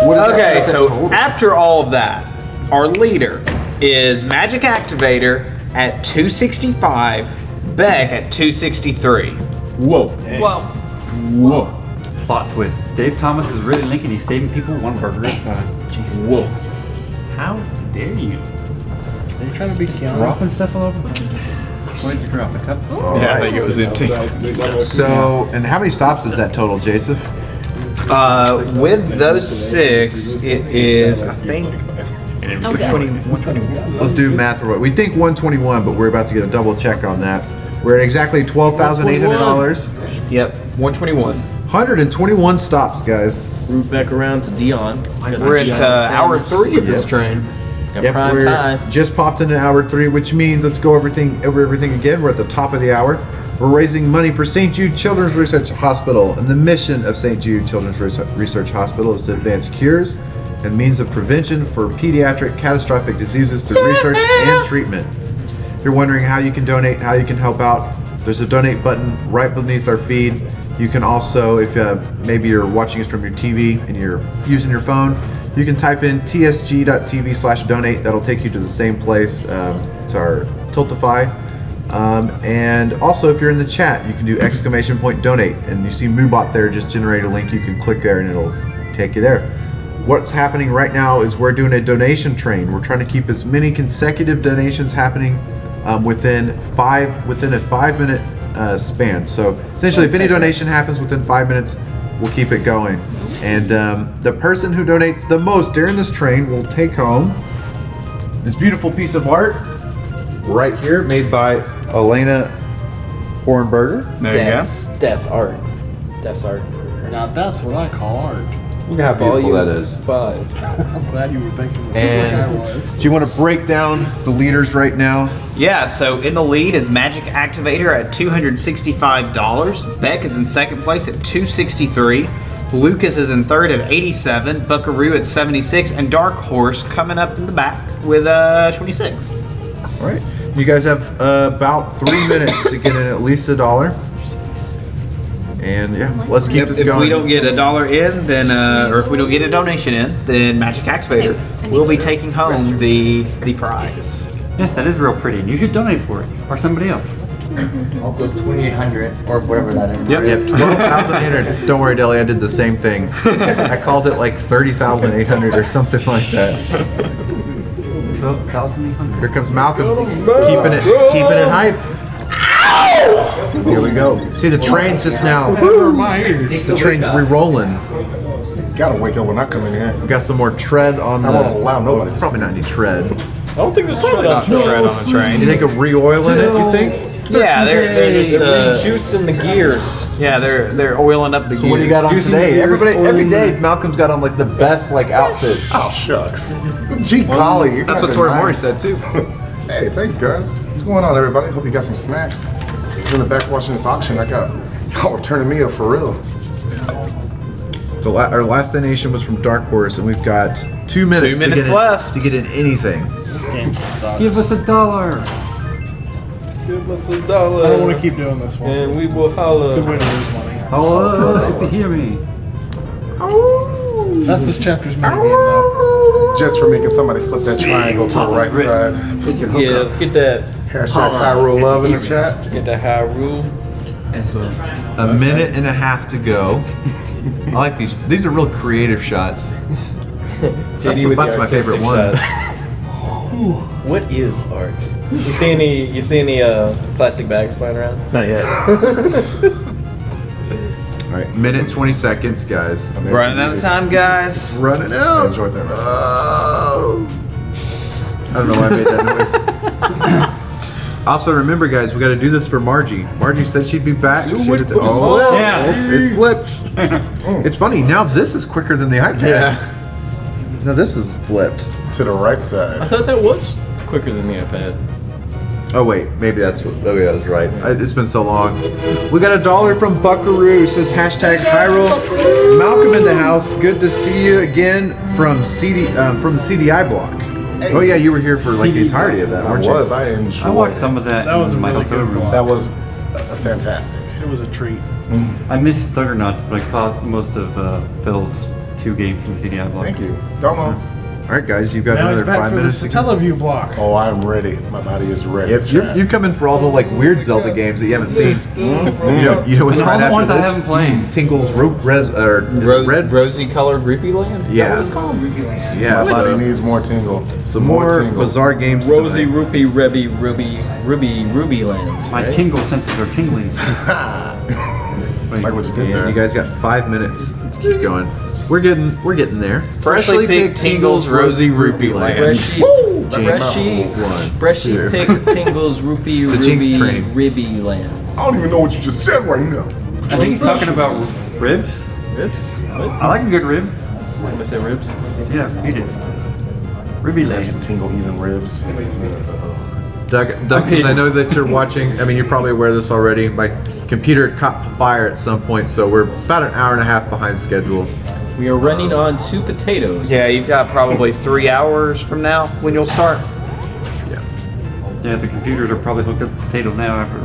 Okay, so after all of that, our leader is Magic Activator at 265, Beck at 263. Whoa. Whoa. Whoa. Plot twist. Dave Thomas is really linking. He's saving people one burger at a time. Jeez. Whoa. How dare you? Are you trying to be Keanu? Dropping stuff all over. Why did you drop a cup? Yeah, I think it was empty. So, and how many stops is that total, Joseph? With those 6, it is, I think, And Okay. 121. Let's do math. We think 121, but we're about to get a double check on that. We're at exactly $12,800. Yep, 121. 121 stops, guys. Root back around to Dion. We're at hour 3 of this train. Got Yep, prime we're time. just popped into hour 3, which means let's go over everything again. We're at the top of the hour. We're raising money for St. Jude Children's Research Hospital, and the mission of St. Jude Children's Research Hospital is to advance cures and means of prevention for pediatric catastrophic diseases through research and treatment. If you're wondering how you can donate, how you can help out, there's a donate button right beneath our feed. You can also, if maybe you're watching us from your TV and you're using your phone, you can type in tsg.tv/donate. That'll take you to the same place. It's our Tiltify. And also, if you're in the chat, you can do !donate, and you see Moobot there. Just generate a link. You can click there, and it'll take you there. What's happening right now is we're doing a donation train. We're trying to keep as many consecutive donations happening within a 5-minute span. So essentially, if any donation happens within 5 minutes, we'll keep it going. And the person who donates the most during this train will take home this beautiful piece of art right here, made by Elena Hornberger. There you go. That's art. That's art. Now that's what I call art. Look at how beautiful Volume that is. 5. I'm glad you were thinking the same way I And was. do you want to break down the leaders right now? Yeah, so in the lead is Magic Activator at $265. Beck is in second place at $263. Lucas is in third at $87. Buckaroo at $76. And Dark Horse coming up in the back with $26. All right. You guys have about 3 minutes to get in at least $1. And yeah, let's keep this If going. we don't get $1 in, then or if we don't get a donation in, then Magic Activator will be taking home the prize. Yes, that is real pretty. You should donate for it, or somebody else. Also 2,800 or whatever that is. Yep, 12,800. Don't worry, Deli. I did the same thing. I called it like 30,800 or something like that. 12,800. Here comes Malcolm, keeping it hype. Here we go. See, the train's just now. The train's re-rolling. Gotta wake up when I come in here. We got some more tread on the. I won't allow nobody. It's probably not any tread. I don't think there's Probably not tread on the train. You think of re-oil in it? You think? Yeah, they're just juicing the gears. yeah they're oiling up the So what do you got on today? Every day, Malcolm's got on like the best outfit. Oh shucks. Gee golly, you That's guys what are Tori Mori nice. said too. Hey, thanks guys. What's going on, everybody? Hope you got some snacks. I was in the back watching this auction. Y'all were turning me up for real. So our last donation was from Dark Horse, and we've got 2 minutes. 2 minutes left to get in anything. This game sucks. Give us $1. Give us $1. I don't want to keep doing this one. And we will holla. Good way to lose money. Oh, if you hear me. That's this chapter's minigame, though. Just for me, can somebody flip that triangle to the right side? Yeah, let's get that. Hashtag Hyrule love in the chat. Get that Hyrule. A minute and a half to go. I like these. These are real creative shots. That's JD with the my favorite ones. shots. What is art? You see any plastic bags flying around? Not yet. All right, minute 20 seconds, guys. running out of time, guys. Running I out. enjoyed that. I don't know why I made that noise. Also, remember, guys, we got to do this for Margie. Margie said she'd be back. She had to- oh, Yeah. it flipped. It's funny. Now this is quicker than the iPad. Yeah. No, this is flipped. To the right I side. thought that was quicker than the iPad. Oh wait, maybe that was right. It's been so long. We got $1 from Buckaroo. Says hashtag Hyrule. Malcolm in the house. Good to see you again from the CDI block. Hey. Oh yeah, you were here for like the entirety of that, I weren't was. you? I enjoyed I watched it. some of that. That was a in my really hotel good room. block. That was fantastic. It was a treat. I missed Thuggernauts, but I caught most of Phil's 2 games from the CDI block. Thank you. Domo. All right, guys, you've got Now he's another back 5 for minutes. the to go. Teleview block. Oh, I'm ready. My body is ready. Yep, you come in for all the like weird Zelda games that you haven't seen. You know what's And all right the after ones I this? haven't played. Tinkle's is it Red? Rosy colored Rupee Land? Is Yeah. that what it's called? Yeah, My body so needs more tingle. some more tingle. bizarre games. Rosy tonight. Rupee Ruby Ruby Lands. My right? tingle senses are tingling. Wait, Like what you did And there. you guys got 5 minutes to keep going. We're getting there. Freshly picked Tingle's Rosy Rupee Land. Freshly picked Tingle's Rupee It's a Jinx train. Ribby Land. I don't even know what you just said right now. I think he's talking about ribs. Ribs? What? I like a good rib. Somebody say ribs? Yeah, eat it. Ribby Imagine land. Tingle eating ribs. Doug, Okay. I know that you're watching. I mean, you're probably aware of this already. My computer caught fire at some point, so we're about an hour and a half behind schedule. We are running on 2 potatoes. Yeah, you've got probably 3 hours from now when you'll start. Yeah, the computers are probably hooked up to potatoes now after.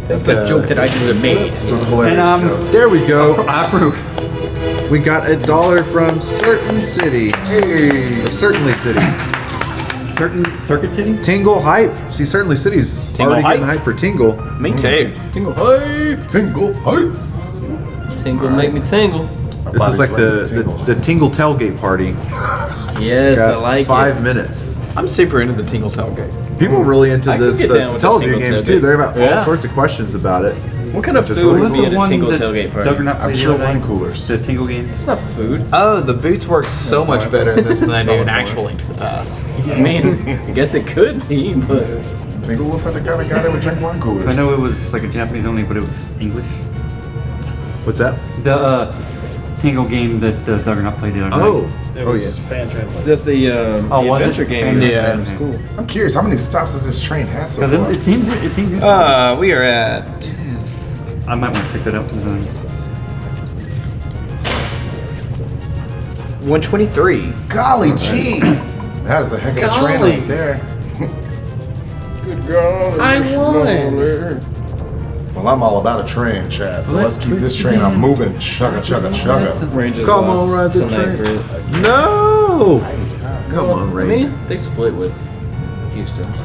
That's a joke that I just made. It was a hilarious And, show. There we go. I approve. We got $1 from Certain City. Hey. Or Certainly City. Certain Circuit City? Tingle hype. See, Certainly City's Tingle already getting hype? hype for Tingle. Me too. Tingle hype. Tingle hype. Tingle make me tingle. This is like the Tingle tailgate party. Yes, I Got like 5 minutes. I'm super into the Tingle tailgate. People are really into I can this get down with the television Tingle games tailgate. too. They're about all Yeah. sorts of questions about it. What kind of Which is food really would be at a one Tingle that tailgate party? Juggernaut I'm played sure the other wine day? coolers. The Tingle game. It's not food. Oh, the boots work so much better in this than they do in actual Link to the Past. I mean, I guess it could be, but Tingle looks like the guy that would drink wine coolers. I know it was like a Japanese only, but it was English. What's that? The Tingle game that Juggernaut played the other night. Oh, It oh was yeah. fan translation. is that the Oh, was it? adventure game? Yeah. It was cool. I'm curious, how many stops does this train have so Because far? it seems good. We are at I might want to check that out. 123. Golly gee! That is a heck of a train right there. I won. Well, I'm all about a train, Chad, so let's keep this train on moving. Chugga, chugga, chugga. Rangers Come on, lost ride the tonight, train. Brit. No! Come Well, on, I Ray. mean, they split with Houston, so.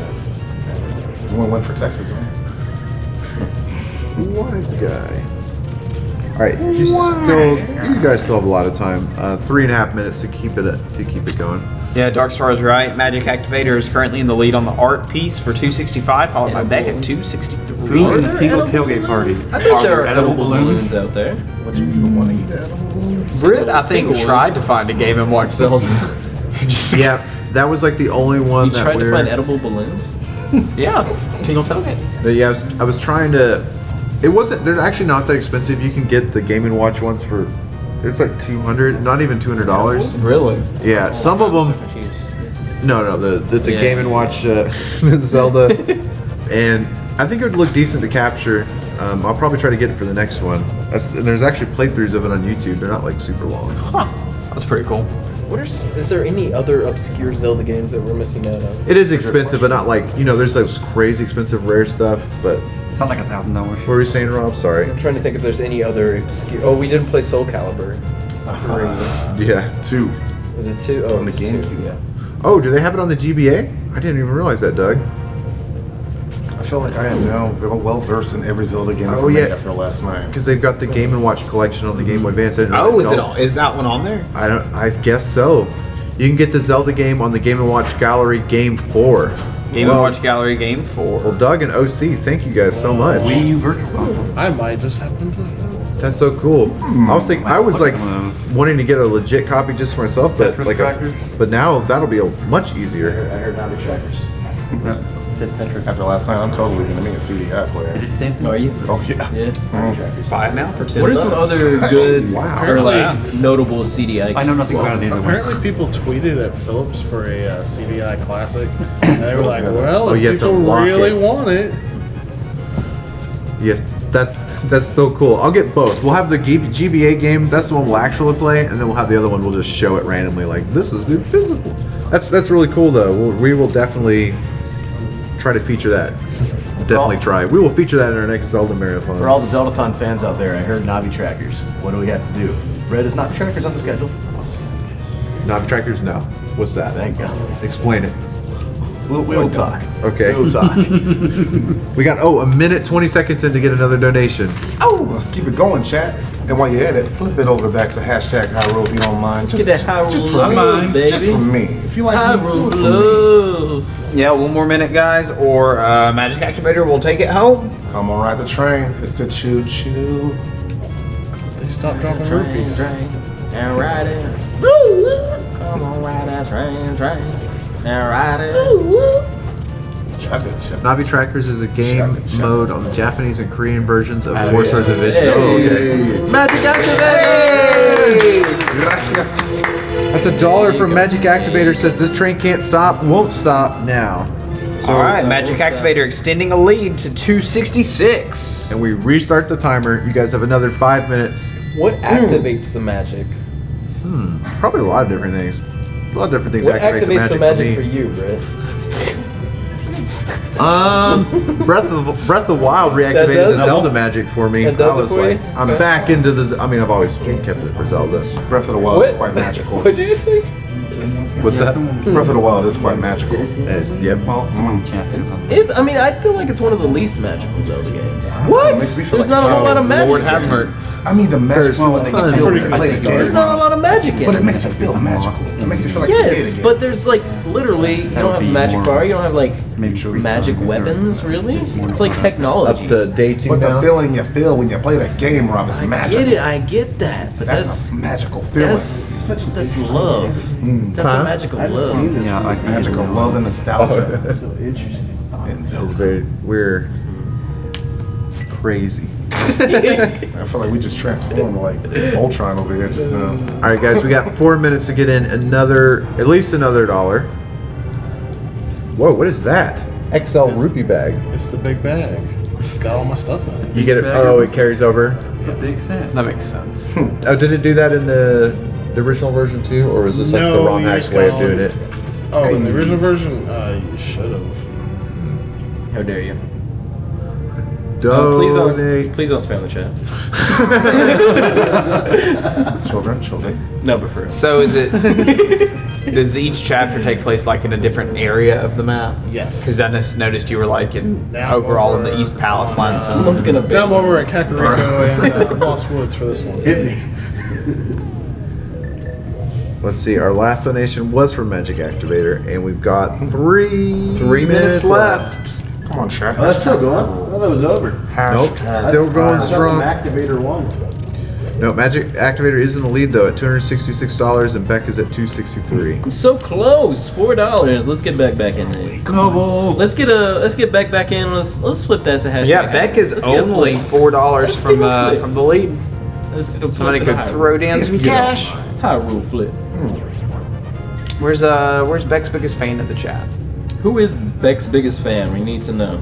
You want to win for Texas, huh? Wise guy. All right, you guys still have a lot of time. 3.5 minutes to keep it going. Yeah, Darkstar is right. Magic Activator is currently in the lead on the art piece for 265, followed by Beck at 263. Food and Tingle tailgate party. I bet there are edible balloons out there. Would you even want to eat edible? Britt, I think, tried to find a Game & Watch Zelda. Yeah, that was like the only one You that tried to we're. find edible balloons? Yeah, Tingle tailgate. Yeah, I was trying to. It wasn't. They're actually not that expensive. You can get the Game & Watch ones for. It's like $200, not even $200. Really? Yeah, some of them. No, it's a Yeah. Game & Watch Zelda, and I think it would look decent to capture. I'll probably try to get it for the next one. And there's actually playthroughs of it on YouTube. They're not like super long. Huh. That's pretty cool. Is there any other obscure Zelda games that we're missing out on? It is expensive, but not like there's those crazy expensive rare stuff. But It's not like $1,000. what were you saying, Rob? Sorry. I'm trying to think if there's any other obscure. Oh, we didn't play Soul Calibur. Yeah. 2. Was it 2? Oh, On the it's 2, GameCube. Yeah. Oh, do they have it on the GBA? I didn't even realize that, Doug. I feel like I am now well versed in every Zelda game Oh, made yeah. after last night. Because they've got the Game & Watch collection on the Game Boy Advance. I didn't Oh, realize is that one on there? I guess so. You can get the Zelda game on the Game & Watch Gallery Game 4. Game & Watch Gallery Game 4. Well, Doug and OC, thank you guys so much. Wii U Virtual Console. I might just happen to. That's so cool. I was like wanting to get a legit copy just for myself, but Tetris like, Crackers? but now that'll be much easier. I heard Navi Trackers. Said Tetris. After last night, I'm totally going to make a CDI player. Is it the same thing? Are you? Oh, yeah. Yeah. Buy it now for 10 What are some bucks. other good Wow. or like notable CDI games? I know nothing about it either. Apparently, people tweeted at Philips for a CDI Classic, and they were like, "Well, you if have to people lock really it. want it." Yes, that's so cool. I'll get both. We'll have the GBA game. That's the one we'll actually play, and then we'll have the other one. We'll just show it randomly. Like this is the physical. That's really cool though. We will definitely try to feature that. Definitely try. We will feature that in our next Zelda marathon. For all the Zeldathon fans out there, I heard Navi Trackers. What do we have to do? Red is Navi Trackers on the schedule. Navi Trackers? No. What's that? Thank God. Explain it. We will talk. Okay. We will talk. We got a minute 20 seconds in to get another donation. Oh, let's keep it going, chat. And while you're at it, flip it over back to hashtag Hyrule if you don't mind. Get that Hyrule just for love, me, baby. just for me. If you like me, do Hyrule it for me. love. Yeah, one more minute, guys, or Magic Activator will take it home. Come on, ride the train. It's the choo choo. They stopped dropping rupees. Now ride it. Come on, ride that train. Now ride it. Navi Trackers is a game mode on the Japanese and Korean versions of Four Stars Adventure. Hey. Oh, okay. Magic Activator! Gracias. That's $1 from Magic Activator. Says this train can't stop, won't stop now. All right, Magic Activator extending a lead to 266. And we restart the timer. You guys have another 5 minutes. What activates the magic? Probably a lot of different things. A lot of different things What activate activates the magic for me. you, Britt? Breath of the Wild reactivated does? the Zelda magic for me. That does I was it for like, you? I'm back into the. I mean, I've always kept it for Zelda. Breath of the Wild is quite magical. What did you say? What's that? Breath of the Wild is quite magical. Yep. Well, someone chanted something. I mean, I feel like it's one of the least magical Zelda games. What? Makes me feel There's like not a whole lot of magic. Lord in have it. mercy. I mean, the magic when they get you to play a There's game. not a lot of magic in But it. it makes you feel magical. It makes you feel like a kid Yes, again. but there's like literally you don't have magic bar, you don't have like magic weapons, really. It's like Up technology. to day 2 But the now. feeling you feel when you play the game, Rob, is magical. I get that, but That's a magical feeling. that's love. That's a magical love. Yeah, I see. Magical love and nostalgia. It's very we're crazy. I feel like we just transformed like Voltron over here just now. All right, guys, we got 4 minutes to get in at least another $1. Whoa, what is that? XL rupee bag. It's the big bag. It's got all my stuff in it. You get it. Oh, it carries over. It makes sense. That makes sense. Oh, did it do that in the original version too, or was this like the No, ROM you hack's just way of got doing all- it? Oh, in the original version, you should have. How dare you? Donate. Please don't spam the chat. Children. No, but for real. So is it? Does each chapter take place like in a different area of the map? Yes. Because I just noticed you were like in Now overall in the over, East Palace last time. Someone's gonna be. Now I'm over at Kakariko and Lost Woods for this one. Let's see. Our last donation was from Magic Activator, and we've got 3 minutes left. Come on, chat. Oh, that's still going. I thought that was over. Nope, still going strong. Activator won. No, Magic Activator is in the lead though at $266, and Beck is at $263. So close, $4. Let's get back in there. Let's get back in. Let's flip that to hashtag. Yeah, Beck is Let's get a only flip. $4 from the lead. Let's get a flip Somebody to could the throw down some cash. Hyrule flip. Where's Beck's biggest fan in the chat? Who is Beck's biggest fan? We need to know.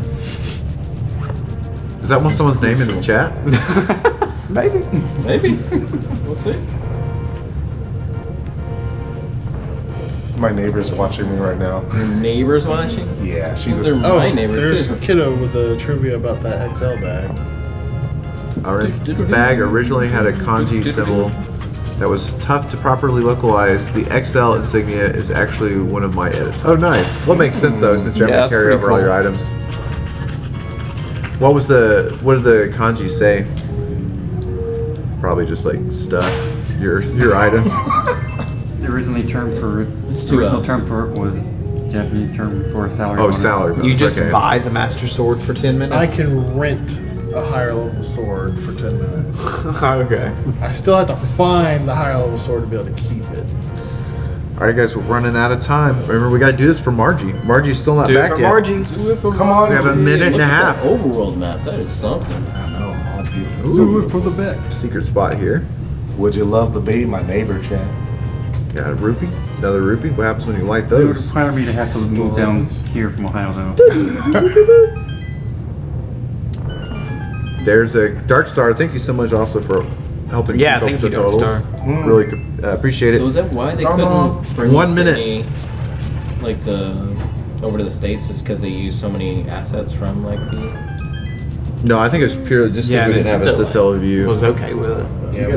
Is that one someone's name in the chat? Maybe. We'll see. My neighbor's watching me right now. Your neighbor's watching? Yeah, she's They're a, my neighbor There's too. a kiddo with the trivia about that XL bag. Our bag originally had a kanji symbol that was tough to properly localize. The XL insignia is actually one of my edits. Oh, nice. Well, it makes sense though, since you're Yeah, able to that's carry pretty over all cool. your items. What did the kanji say? Probably just like stuff your items. The original term for It's two original L's. term for it was Japanese term for salary. Oh, bonus. salary. You just Okay. buy the Master Sword for 10 minutes? I can rent a higher level sword for 10 minutes. Okay. I still have to find the higher level sword to be able to keep it. All right, guys, we're running out of time. Remember, we got to do this for Margie. Margie's still not Do it back for yet. Margie. Do it for Come on, We have a minute and a half. Overworld map. That is something. I know, all beautiful. Do it for the bet. Secret spot here. Would you love to be my neighbor, chat? Got a rupee. Another rupee. What happens when you light They would those? require me to have to move down here from Ohio though. There's a Dark Star. Thank you so much also for helping Yeah, keep thank up you, the Dark totals. Star. Really appreciate it. So is that why they Come on. couldn't bring 1 us minute. any, like to over to the States, just because they use so many assets from like the? No, I think it's purely just because we didn't have a Nintendo Satellaview. was okay with it.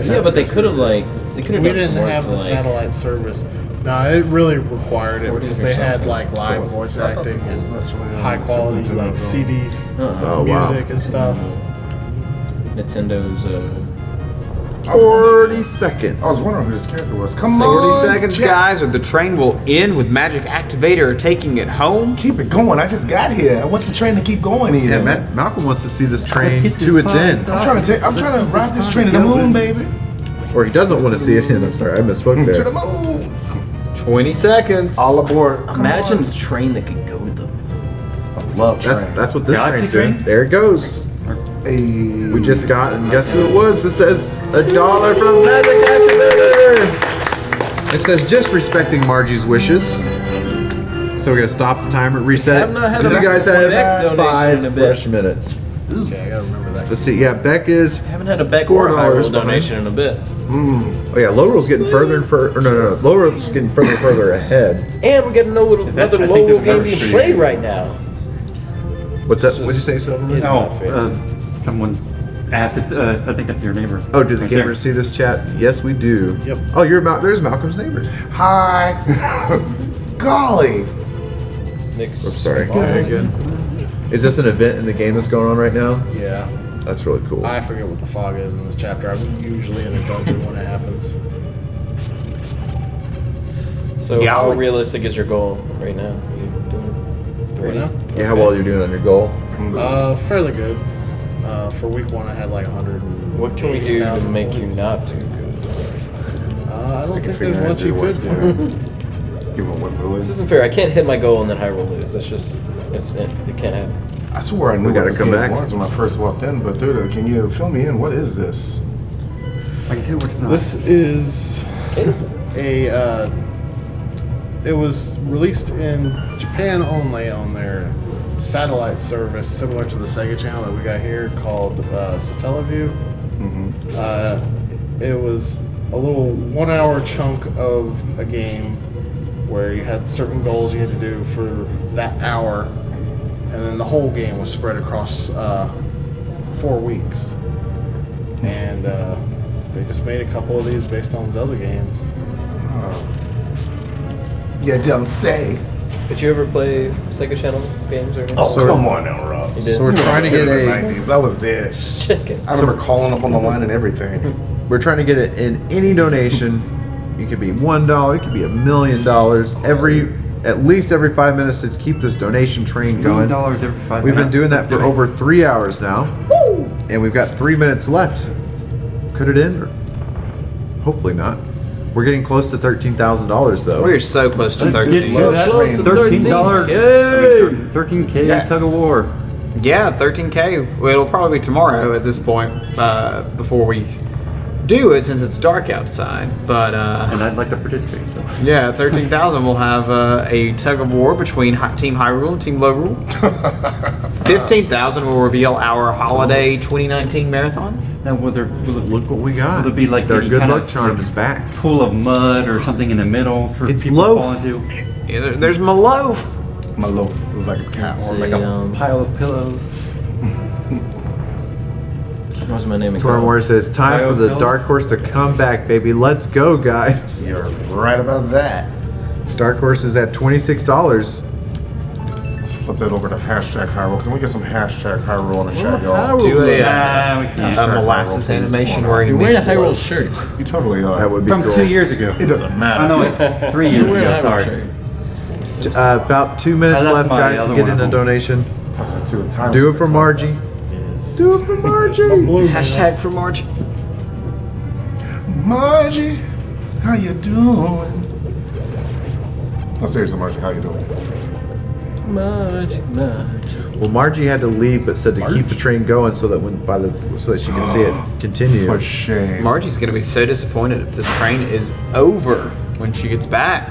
Yeah, but they could have We done didn't some work have to the like. satellite service. No, it really required it because they had like live So voice I thought acting this was and actually, high quality Super like Nintendo. CD Oh, wow. music and stuff. Nintendo's 40 seconds. I was wondering who this character was. Come 40 on, seconds, chat. guys, or the train will end with Magic Activator taking it home. Keep it going. I just got here. I want the train to keep going. Even. Yeah, Malcolm wants to see this train get to this its fun end. stuff. I'm trying to ride this train to the moon, baby. Or he doesn't want to see it in. I'm sorry, I misspoke To the there. moon. 20 seconds. All aboard. Come Imagine on. a train that could go to the moon. I love trains. That's what this Galaxy train's doing. train? There it goes. Hey. We just got, and guess who it was? It says $1 from Magic Activator. It says just respecting Margie's wishes. So we're gonna stop the timer, reset I've not it. had You a guys Beck have donation in 5 a bit. fresh minutes. Okay, I gotta remember that. Let's see. Yeah, Beck is. I haven't had a Beck or $4 Hyrule behind. donation in a bit. Oh yeah, Lorule's getting further and further. No. Lorule's getting further and further ahead. And we got another that- another I think Lorule that's game being for played you. right now. What's that? What'd you say, Silverman? It's Oh, not fair. someone asked if I think that's your neighbor. Oh, do the Right there. gamers see this chat? Yes, we do. Yep. Oh, there's Malcolm's neighbor. Hi. Golly. Nick's I'm sorry. Very good. Is this an event in the game that's going on right now? Yeah. That's really cool. I forget what the fog is in this chapter. I'm usually in a dungeon when it happens. So Yeah, how like- realistic is your goal right now? You doing Right now? Yeah, how well you're doing on your goal? Fairly good. For week 1, I had like 100. What can we do to make you not do good? I don't Stick a think finger there's much into you what- could do. Give him what Lily. This isn't fair. I can't hit my goal and then Hyrule lose. It can't happen. I swore I knew We gotta what this come game back. was when I first walked in, but dude, can you fill me in? What is this? I can tell you what's not. This is a. It was released in Japan only on their satellite service, similar to the Sega channel that we got here, called Satellaview. It was a little 1-hour chunk of a game where you had certain goals you had to do for that hour, and then the whole game was spread across 4 weeks. And they just made a couple of these based on Zelda games. You don't say. Did you ever play Sega Channel games or anything? Oh, come on now, Rob. You did? So we're trying to get in the a. 90s. I was there. Just checking. I remember calling up on the line and everything. We're trying to get it in any donation. It could be $1. It could be $1 million. At least every 5 minutes to keep this donation train going. $1 every 5 We've been minutes. doing that for over 3 hours now, and we've got 3 minutes left. Could it end? Hopefully not. We're getting close to $13,000 though. We're so close to Get 13. to that Train. $13. Yay! 13K Yes. tug of war. Yeah, 13K. Well, it'll probably be tomorrow at this point before we do it, since it's dark outside. But And I'd like to participate. So. yeah, 13,000. We'll have a tug of war between Team Hyrule and Team Lorule. 15,000 will reveal our holiday 2019 marathon. Now, will it Look what we got. Will it be like their any good kind luck of, charm like, is back. pool of mud or something in the middle for It's people low. to fall into? Yeah, there's Malof. My loaf was like a cat. Let's Or see, like a pile of pillows? What's my name again? Tormore says, time for the Biopills? Dark Horse to come back, baby. Let's go, guys. You're right about that. Dark Horse is at $26. Let's flip that over to hashtag Hyrule. Can we get some hashtag Hyrule on the chat, y'all? Do a, Nah, we can't. a molasses animation where he You're wearing a makes Hyrule loaf. shirt. You totally are. That would be From cool. 2 years ago. It doesn't matter. Oh, no, wait. 3 years You're wearing a ago, Hyrule sorry. shirt. About 2 minutes I left left, my guys, to other get one in at a home. donation. Talking to a time Do it is for a Margie. concept. Do it for Margie. Hashtag for March. Margie, how you doing? No, seriously, Margie, how you doing? Magic. Well, Margie had to leave, but said to keep the train going so that so that she can see it continue. For shame. Margie's gonna be so disappointed if this train is over when she gets back.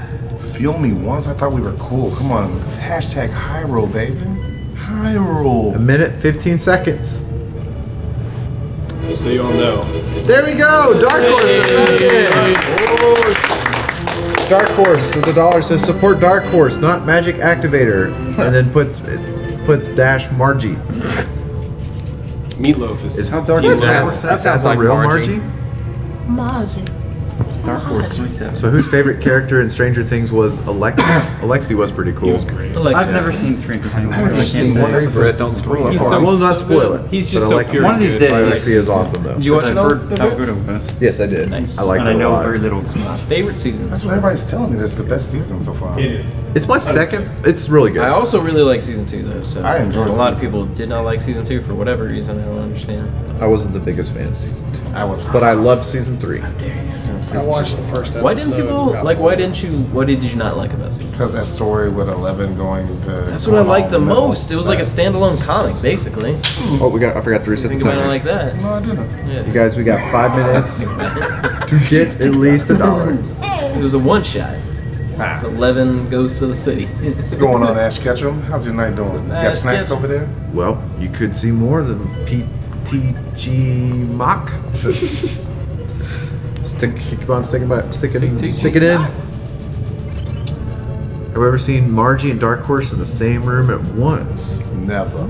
Feel me once. I thought we were cool. Come on. Hashtag Hyrule, baby. Hyrule. 1 minute, 15 seconds. So you'll know. There we go. Dark Horse is back in. Dark Horse. So the dollar says support Dark Horse, not Magic Activator, and then puts dash Margie. Meatloaf is. Is How dark is is that? that? That sounds a like real Margie. Margie. Dark Horse 27. So whose favorite character in Stranger Things was Alexi? Alexi was pretty cool. I've never seen Stranger Things. I've never seen one episode. Brett, don't spoil it. He's for I me. will not spoil it. He's just but so Alexi, pure. One of these days. Alexi is awesome though. Did you watch I've it all? heard how good it was. Yes, I did. Nice. I liked And it I a know lot. very little. My favorite season. That's what everybody's telling me. It's the best season so far. It is. It's my second. It's really good. I also really like season 2 though. So I enjoyed a lot of season- people did not like season 2 for whatever reason. I don't understand. I wasn't the biggest fan of season 2, I was. but I loved season 3. I watched the first episode. Why didn't people like? Why didn't you? What did you not like about season 2? Because that story with 11 going to. That's what I liked the most. It was like a standalone comic, basically. Oh, I forgot to reset the Think about it timer. like that. No, I didn't. Yeah. You guys, we got 5 minutes to get at least $1. It was a one shot. It's 11 goes to the city. What's going on, Ash Ketchum? How's your night doing? You got Ash snacks Ketchum. over there? Well, you could see more than PTG Mock. Keep on stick it in. Have we ever seen Margie and Dark Horse in the same room at once? Never.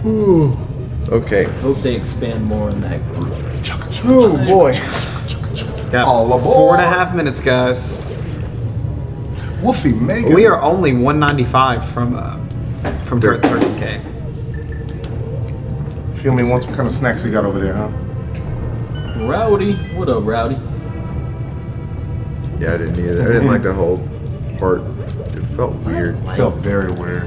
Ooh. Okay. Hope they expand more on that group. Oh boy. Got All aboard. 4.5 minutes, guys. Wolfie Megan. We are only 195 from 13K. Feel me? What kind of snacks you got over there, huh? Rowdy, what up, Rowdy? Yeah, I didn't either. I didn't like that whole part. It felt weird. Felt very weird.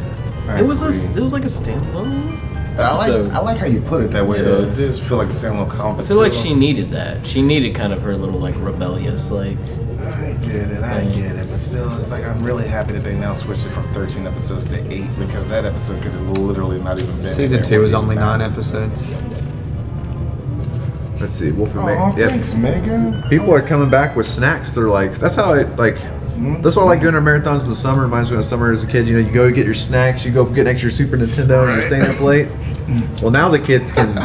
It was like a standalone. I like how you put it that way though. It does feel like a standalone comic. I feel like she needed that. She needed kind of her little like rebellious like. I get it, but still, it's like I'm really happy that they now switched it from 13 episodes to 8 because that episode could have literally not even been. Season 2 was only 9 episodes. Let's see, Wolfie Oh, Megan. thanks, Megan. People are coming back with snacks. They're like, that's how I like. That's why I like doing our marathons in the summer. Reminds me of summer as a kid. You know, you go get your snacks, you go get next to your Super Nintendo, and you're staying up late. Well, now the kids can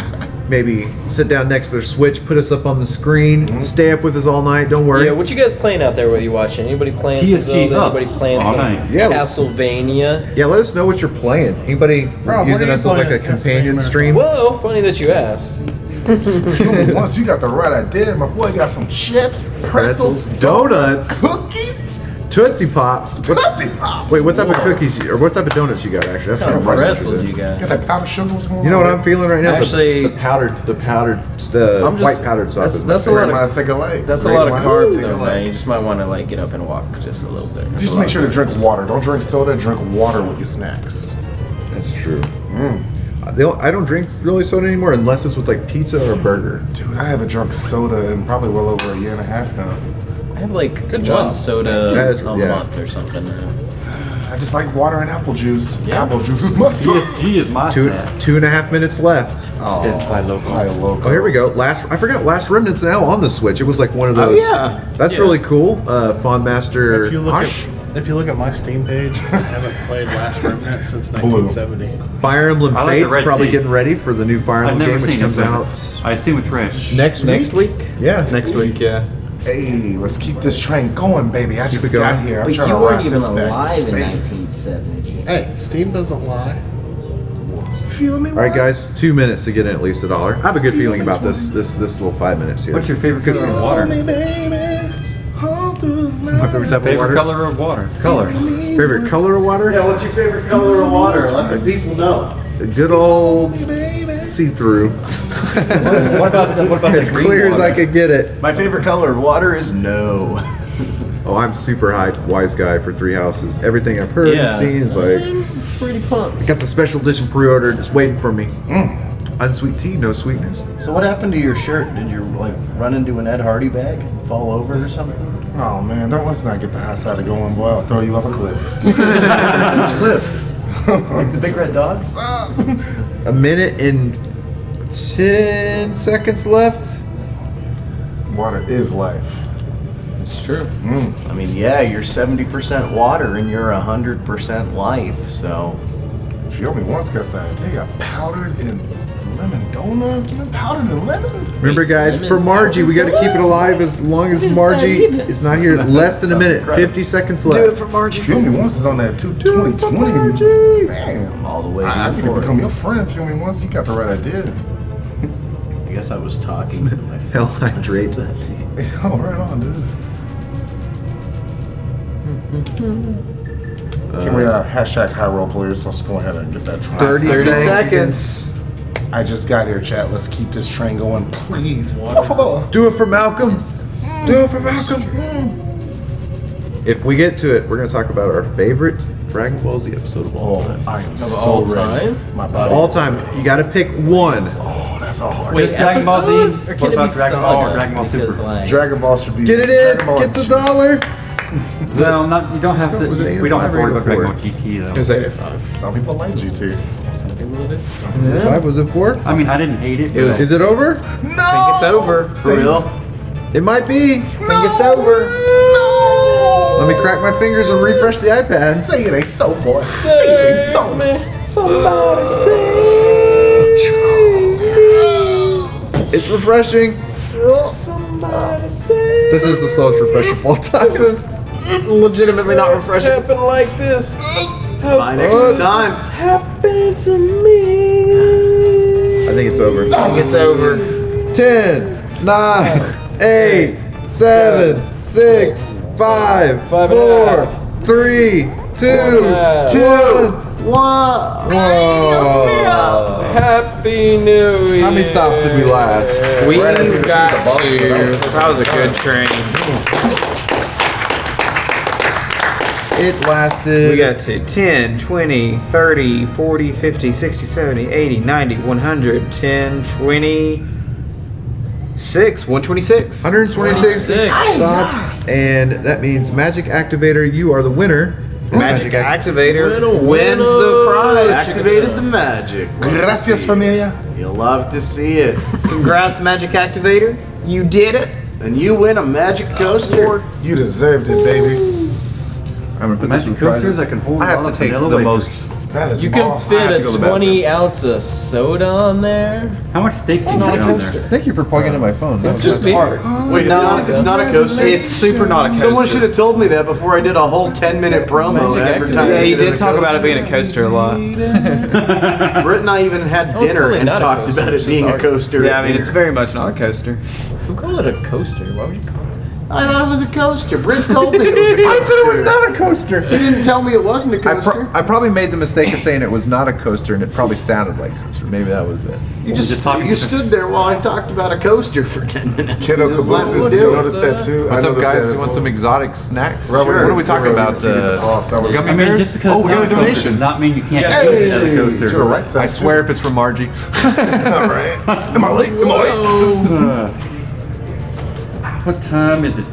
maybe sit down next to their Switch, put us up on the screen, stay up with us all night. Don't worry. Yeah, what you guys playing out there? What you watching? Anybody playing some TSG Zelda? up. Anybody playing All some night. Yeah. Castlevania? Yeah, let us know what you're playing. Anybody Rob, what using are you us as like a playing? companion Castlevania stream? Well, funny that you asked. Once you got the right idea, my boy got some chips, pretzels, donuts, cookies, Tootsie Pops. Tootsie Pops. Wait, what type of cookies or what type of donuts you got? Actually, that's What kind what of I'm pretzels you Got got? that powdered sugar? What's going on? You know what I'm feeling right now? Actually- the white powdered sauce. is my That's a favorite. lot of Take a light. that's a Great lot of minds carbs think though, alike. man. You just might want to like get up and walk just a little bit. That's Just a make lot sure to of drink water. Don't drink soda. Drink water with your snacks. That's true. I don't drink really soda anymore unless it's with like pizza or a burger. Dude, I haven't drunk soda in probably well over a year and a half now. I have like one job. soda That is- a yeah. month or something now. I just like water and apple juice. Yeah. Apple juice is my TSG is my snack. 2.5 minutes left. Says Buy Local. Hi, loco. Oh, here we go. I forgot Last Remnant's now on the Switch. It was like one of those. yeah. That's Yeah. really cool. Fondmaster If you look Osh. if you look at my Steam page, I haven't played Last Remnant since 1970. Fire Emblem I like the Fate's Red probably Sea. getting ready for the new Fire I've Emblem never game, which seen comes it, out but I assume it's fresh. next week. Yeah, Next week, yeah. Hey, let's keep this train going, baby. I just it going. got here. I'm But trying you to weren't rock even this back to alive in space. 1970. Hey, Steam doesn't lie. Feel me? All right, what? guys, 2 minutes to get in at least $1. I have a good feeling about this little 5 minutes here. What's your favorite color of water? Me, baby. All through My favorite type of Favorite water? color of water? Color. Favorite color of water? Yeah, what's your favorite color of water? Let the people know. A good old see-through. What about the As green clear as water? I could get it. My favorite color of water is no. Oh, I'm super hyped, wise guy for Three Houses. Everything I've heard and seen is like, Pretty pumped. got the special edition pre-order just waiting for me. Unsweet tea, no sweeteners. So what happened to your shirt? Did you like run into an Ed Hardy bag and fall over or something? Oh man, let's not get the high side of going, boy. I'll throw you off a cliff. Cliff. Like the big red dog? Stop. A minute and 10 seconds left. Water is life. It's true. I mean, yeah, you're 70% water and you're 100% life, so. Feel me once, guys. They got powdered in Lemon donuts, man. Powdered and lemon. Remember, guys, for Margie, we got to keep it alive as long as Margie is not here. Less than a minute. 50 seconds left. Do it for Margie. Feel Me Once is on that 2020. Man, All the way. I need to become your friend. Feel Me Once. You got the right idea. I guess I was talking to my Hell hydrate. Oh, right on, dude. Can we hashtag Hyrule players? Let's go ahead and get that train. 30 seconds. I just got here, chat. Let's keep this train going, please. Por favor. Do it for Malcolm. Do it for Malcolm. If we get to it, we're going to talk about our favorite Dragon Ball Z episode of all time. I am Of so all ready. time? My body. All time. You got to pick one. Oh, that's a hard. Wait, Just Dragon Ball Z? episode? Or What can it about be Dragon Ball or Saga? Dragon Ball Because, Super? like, Dragon Ball should be. Get it Dragon in. Ball Get the dollar. Well, not you don't have to. Was it We don't have to worry about 805 or Dragon Ball GT though. It was 85. Some people like GT. Five, was it 4? I mean, I didn't hate it. It was- Is it over? No. I think it's over. For real? It might be. I think it's over. Let me crack my fingers and refresh the iPad. Say it ain't so, boys. Say it ain't so. Somebody It's refreshing. Somebody say. This is the slowest refresh of all time. This is legitimately not refreshing. Happened like this. Bye next time. Happened to me. I think it's over. I think it's over. 10, 9, 8, 7, 6, 5, 4, 3, 2, 1. Happy New Year. How many stops did we last? We got to. That was a good train. It lasted. We got to 10, 20, 30, 40, 50, 60, 70, 80, 90, 100, 10, 26, 126. 126 stops, and that means Magic Activator, you are the winner. Magic Activator wins the prize. Activated the magic. Gracias, familia. You'll love to see it. Congrats, Magic Activator. You did it. And you win a magic coaster. You deserved it, baby. I'm gonna put Magic this in prizes. coasters that can hold I have a to lot of take vanilla the wafers. most. That is You can awesome. fit have to go to a the 20 ounce of soda on there. How much steak can you Not fit a on coaster. there? Thank you for plugging in my phone. That was Just just hard. Wait, it's not a coaster. It's super not a coaster. Someone should have told me that before I did a whole 10-minute promo advertising. Yeah, you it as did a talk about it coaster. being a coaster a lot. Britt and I even had Oh, it's dinner really and not a talked coaster, about it's it being just a art. coaster. Yeah, at I mean, it's dinner. very much not a coaster. Who called it a coaster? Why would you call it that? I thought it was a coaster. Britt told me it was a coaster. I said it was not a coaster. He didn't tell me it wasn't a coaster. I probably made the mistake of saying it was not a coaster, and it probably sounded like a coaster. Maybe that was it. You just just talking you to- stood there while I talked about a coaster for 10 minutes. Kiddo Just let me Cabooses, do you it. noticed that too? What's I up, noticed guys? that You as want some well. exotic snacks? Robert, What are we talking Zero, about? you defeated the boss. That was- Gummy I mean, bears? just because Oh, we got a it's not coaster donation. does not mean you can't Hey, use it as a coaster. to the right side. I swear if it's from Margie. All right. Am I late? Am I late? What time is it?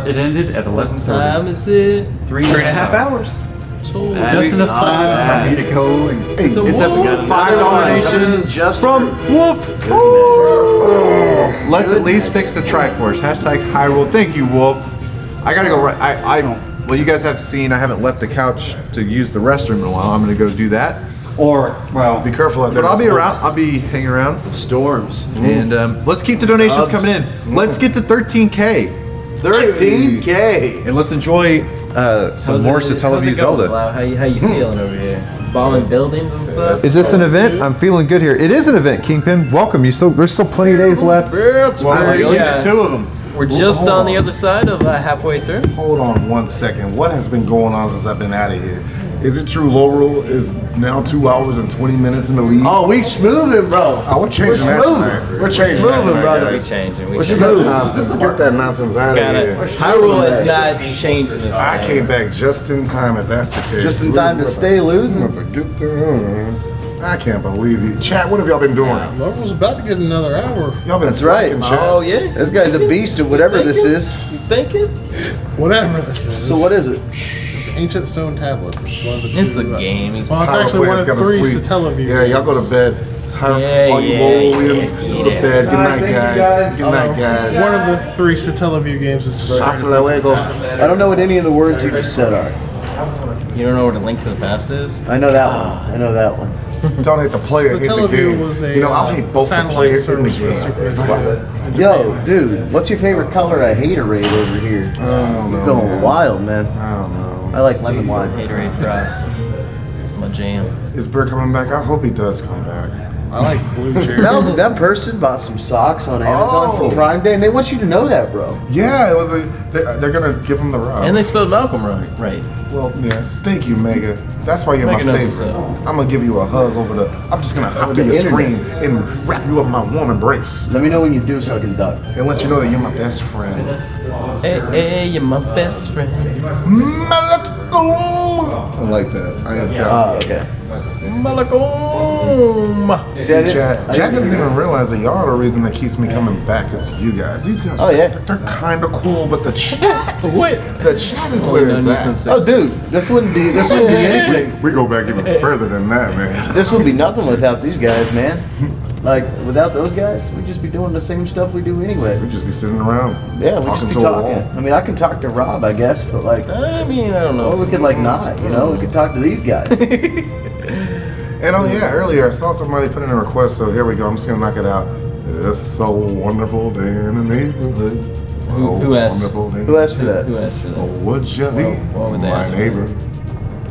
It ended at 11:30. Time is it? 3.5 hours. Just enough time for me to go and. Hey, It's a $5 donation Just from Wolf. Oh, let's at least fix the Triforce. Hashtag Hyrule. Thank you, Wolf. I gotta go right. Well, you guys have seen I haven't left the couch to use the restroom in a while. I'm gonna go do that. Or, well, Be careful out there. But I'll be there's around. wolves. I'll be hanging around. Storms. And let's keep the donations coming in. Let's get to 13K. 13K. And let's enjoy some more Satellaview Zelda. How you feeling over here? Bombing buildings and stuff? Is this an event? I'm feeling good here. It is an event, Kingpin. Welcome. There's still plenty of days left. At least 2 of them. We're just Hold on the on. other side of halfway through. Hold on 1 second. What has been going on since I've been out of here? Is it true Lorule is now 2 hours and 20 minutes in the lead? Oh, we moving, bro. Oh, we're changing that tonight. We're changing that moving, tonight, brother. We guys. changing. We Get changing. that nonsense. Get that nonsense out of Got it. here. Hyrule is not changing this. I thing. came back just in time if that's the case. Just in time to stay losing. Get the, I can't believe you. Chat, what have y'all been doing? Lovel's about to get another hour. Y'all been That's right. slacking, chat. Oh yeah. This guy's a beast at whatever this You is. thinking? Whatever this is. So what is it? It's ancient stone tablets. It's one of the two. It's a game. It's Well, it's Power actually one players of gotta 3 sleep. Satellaview. Yeah, y'all go to bed. All you Loruleans, go to bed. Good night, guys. Good night, guys. One of the 3 Satellaview games is just Hasta luego. I don't know what any of the words you just said are. You don't know what a link to the past is? I know that one. I know that one. Don't hate the player, hate the Satellaview game. was a, You know, I'll hate both the satellite players and the service for game. Super Yo, dude, what's your favorite color of Haterade over here? I don't know, You're going man. wild, man. I don't know. I like lemon lime. Haterade Frost. It's my jam. Is Bert coming back? I hope he does come back. I like blue cherry. No, that person bought some socks on Amazon for Prime Day, and they want you to know that, bro. Yeah, it was a. They're gonna give him the rub. And they spelled Malcolm right. Well, yes. Thank you, Mega. That's why you're Mega my knows favorite. what's I'm gonna give you a hug over the. I'm just gonna hop Over to the your screen internet. and wrap you up in my warm embrace Let me know when you do so I can duck. and let you know that you're my best friend. Hey, you're my best friend. I like that. I am Oh, okay. Malcolm. See, Jack doesn't even realize that y'all are the reason that keeps me coming back is you guys. These guys, Oh, yeah. they're kind of cool, but the chat, What? the chat is where it's at. Oh, dude, this wouldn't be anything. We go back even further than that, man. This would be nothing without these guys, man. Like, without those guys, we'd just be doing the same stuff we do anyway. We'd just be sitting around, Yeah, we'd just be talking to a talking. wall. I mean, I can talk to Rob, I guess, but like, I mean, I don't know. or we could like not, you know? We could talk to these guys. And oh yeah, earlier I saw somebody put in a request, so here we go. I'm just gonna knock it out. It's so wonderful day in the neighborhood. Who asked? Wonderful day. Who asked for that? Who asked for Oh, that? would you be why would they my ask for neighbor?